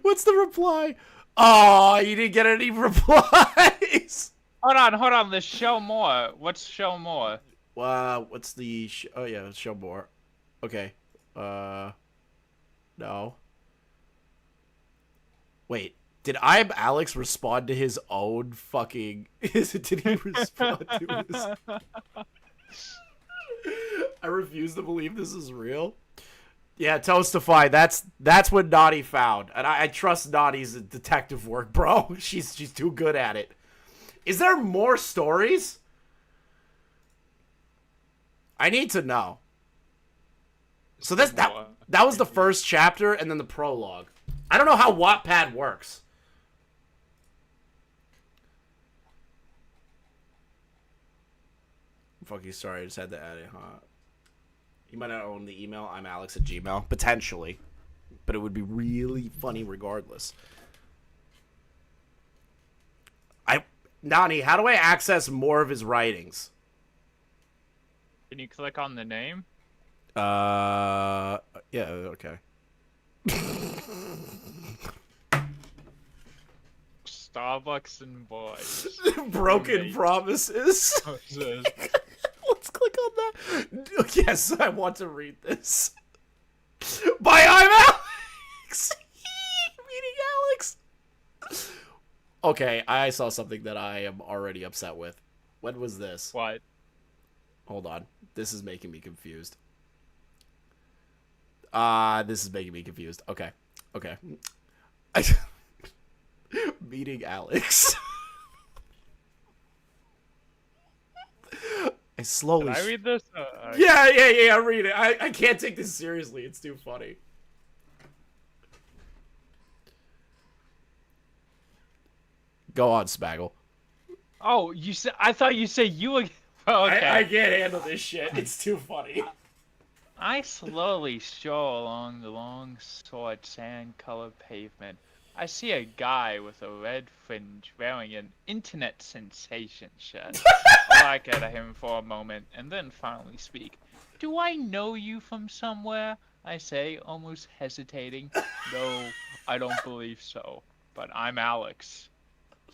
What's the reply? Oh, you didn't get any replies. Hold on. Let's show more. What's show more? What's the? Oh yeah, show more. Okay. No. Wait. Did I'm Alex respond to his own fucking? Did he respond to his? I refuse to believe this is real. Yeah, Toastify. That's what Naughty found, and I trust Naughty's detective work, bro. She's too good at it. Is there more stories? I need to know. So that was the first chapter, and then the prologue. I don't know how Wattpad works. I'm fucking sorry. I just had to add it, huh? He might not own the email. I'm Alex at Gmail. Potentially. But it would be really funny regardless. Nani, how do I access more of his writings? Can you click on the name? Yeah, okay. Starbucks and boys. Broken Roommates. Promises. What's this? Let's click on that. Yes, I want to read this. By I'm Alex. Meeting Alex. Okay, I saw something that I am already upset with. When was this? What? Hold on. This is making me confused. This is making me confused. Okay. Okay. Meeting Alex. I slowly... Can I read this? Yeah, read it. I can't take this seriously. It's too funny. Go on, Spaggle. Oh, you said. I thought you said you were. Oh, okay. I can't handle this shit. It's too funny. I slowly stroll along the long, short, sand-colored pavement. I see a guy with a red fringe wearing an internet sensation shirt. I look at him for a moment and then finally speak. Do I know you from somewhere? I say, almost hesitating. No, I don't believe so. But I'm Alex.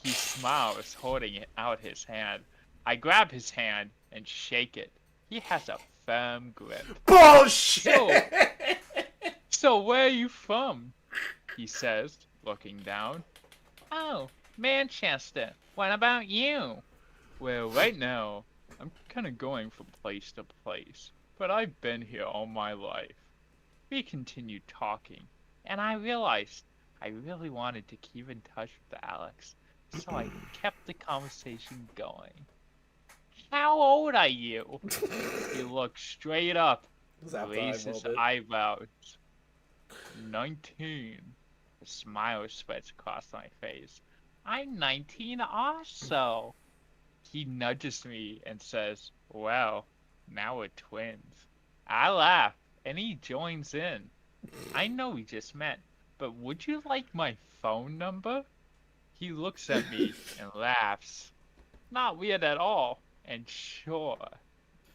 He smiles, holding out his hand. I grab his hand and shake it. He has a firm grip. Bullshit! So where are you from? He says, looking down. Oh, Manchester. What about you? Well, right now, I'm kind of going from place to place, but I've been here all my life. We continued talking, and I realized I really wanted to keep in touch with Alex, so I kept the conversation going. How old are you? He looks straight up, raised his eyebrows. 19. A smile spreads across my face. I'm 19 also. He nudges me and says, well, now we're twins. I laugh, and he joins in. I know we just met, but would you like my phone number? He looks at me and laughs. Not weird at all, and sure.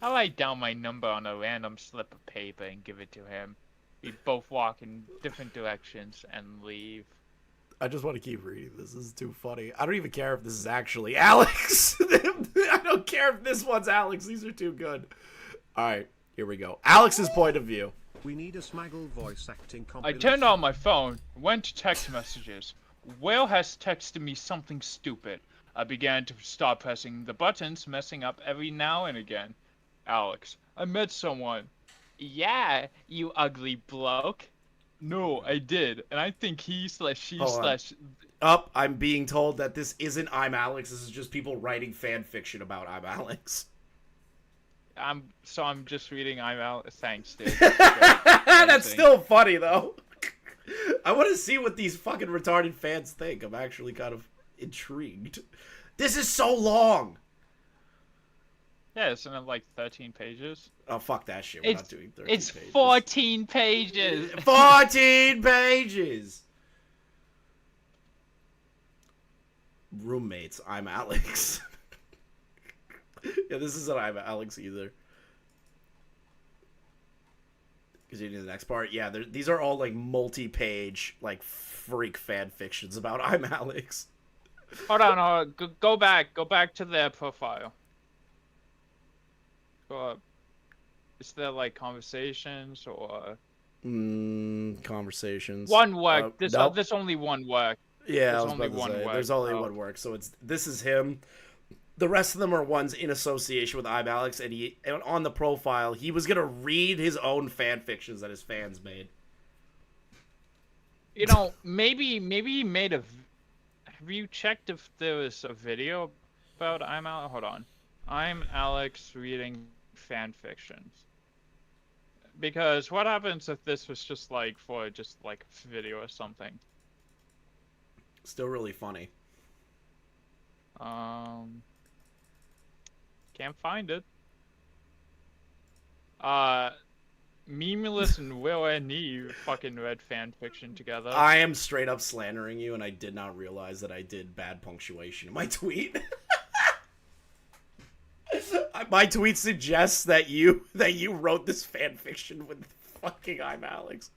I write down my number on a random slip of paper and give it to him. We both walk in different directions and leave. I just want to keep reading this. This is too funny. I don't even care if this is actually Alex. I don't care if this one's Alex. These are too good. All right, here we go. Alex's point of view. We need a Smaggle voice acting I compilation. turned on my phone, went to text messages. Will has texted me something stupid. I began to start pressing the buttons, messing up every now and again. Alex, I met someone. Yeah, you ugly bloke. No, I did, and I think he/she/ I'm being told that this isn't I'm Alex. This is just people writing fan fiction about I'm Alex. I'm just reading I'm out. Thanks, dude. That's still funny though. I want to see what these fucking retarded fans think. I'm actually kind of intrigued. This is so long. Yeah, isn't it like 13 pages? Oh, fuck that shit. We're not doing 13 It's pages. 14 pages. 14 pages. Roommates. I'm Alex. Yeah, this isn't I'm Alex either. Continue to the next part. Yeah, these are all like multi-page, like freak fan fictions about I'm Alex. Hold on. Go back. Go back to their profile. Go up. Is there like conversations or? Conversations. One work. Nope. There's only one work. Yeah, There's I was only about to one say, work. there's only one work. So this is him. The rest of them are ones in association with I'm Alex, and on the profile he was gonna read his own fan fictions that his fans made. You know, maybe he made a. Have you checked if there was a video about I'm Alex? Hold on. I'm Alex reading fan fictions. Because what happens if this was just like a video or something? Still really funny. Can't find it. Memeless and Will and me fucking read fan fiction together. I am straight up slandering you, and I did not realize that I did bad punctuation in my tweet. My tweet suggests that you wrote this fan fiction with fucking I'm Alex.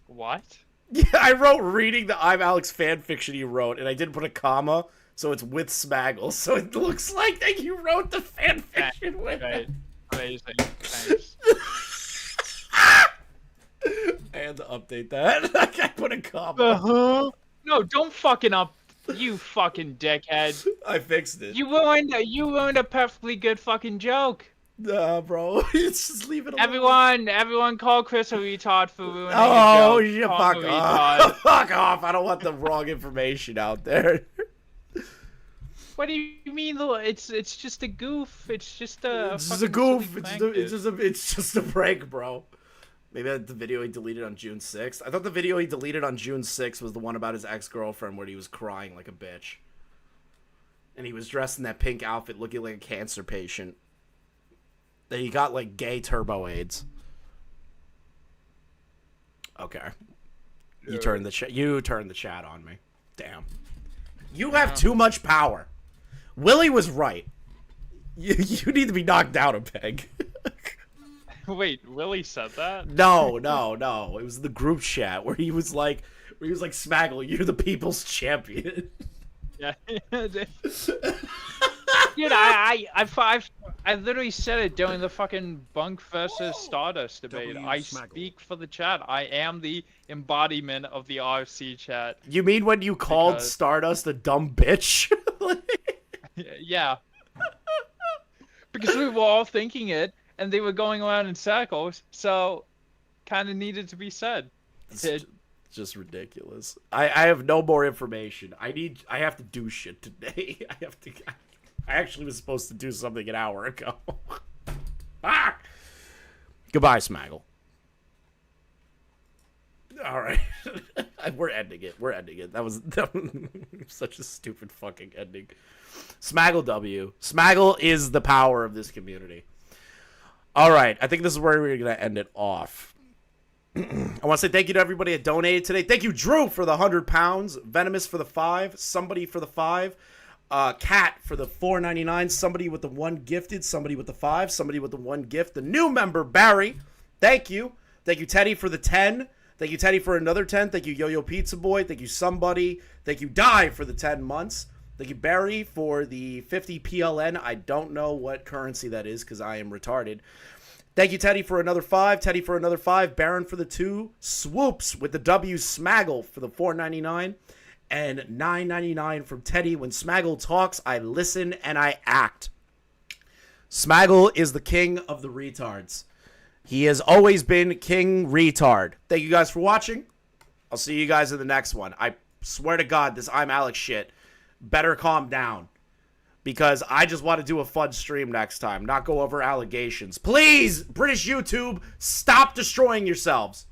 What? Yeah, I wrote reading the I'm Alex fan fiction you wrote, and I didn't put a comma, so it's with Smaggle, so it looks like that you wrote the fan fiction with Right. it. Amazing. Thanks. I had to update that. I can't put a comma. Uh-huh. No, don't fucking up, you fucking dickhead. I fixed it. You ruined a perfectly good fucking joke. Nah, bro. Just leave it alone. Everyone call Chris a retard for ruining Oh, a joke. you Call fuck him a off. retard. Fuck off. I don't want the wrong information out there. What do you mean? It's just a goof. It's just a. It's just a fucking goof. silly It's prank, just a prank, bro. Maybe that's the video he deleted on June 6th. I thought the video he deleted on June 6th was the one about his ex-girlfriend where he was crying like a bitch. And he was dressed in that pink outfit looking like a cancer patient. That he got like gay turbo AIDS. Okay. You turned the chat on me. Damn. You have too much power. Willie was right. You need to be knocked down a peg. Wait, Willie said that? No. It was the group chat where he was like Smaggle, you're the people's champion. Yeah. Dude, I literally said it during the fucking Bunk versus Stardust debate. I speak for the chat. I am the embodiment of the RC chat. You mean when you called Stardust a dumb bitch? Yeah. Because we were all thinking it, and they were going around in circles, so kind of needed to be said. It's just ridiculous. I have no more information. I have to do shit today. I actually was supposed to do something an hour ago. Goodbye, Smaggle. All right. We're ending it. That was such a stupid fucking ending. Smaggle W. Smaggle is the power of this community. All right. I think this is where we're going to end it off. I want to say thank you to everybody that donated today. Thank you, Drew, for the 100 pounds. Venomous for the 5. Somebody for the 5. Cat for the $4.99. Somebody with the 1 gifted. Somebody with the 5. Somebody with the 1 gift. The new member, Barry. Thank you. Thank you, Teddy, for the 10. Thank you, Teddy, for another 10. Thank you, Yo-Yo Pizza Boy. Thank you, Somebody. Thank you, Die, for the 10 months. Thank you, Barry, for the 50 PLN. I don't know what currency that is because I am retarded. Thank you, Teddy, for another 5. Teddy for another 5. Baron for the 2. Swoops with the W. Smaggle for the $4.99. And $9.99 from Teddy. When Smaggle talks, I listen and I act. Smaggle is the king of the retards. He has always been King Retard. Thank you guys for watching. I'll see you guys in the next one. I swear to God, this I'm Alex shit better calm down. Because I just want to do a fun stream next time, not go over allegations. Please, British YouTube, stop destroying yourselves.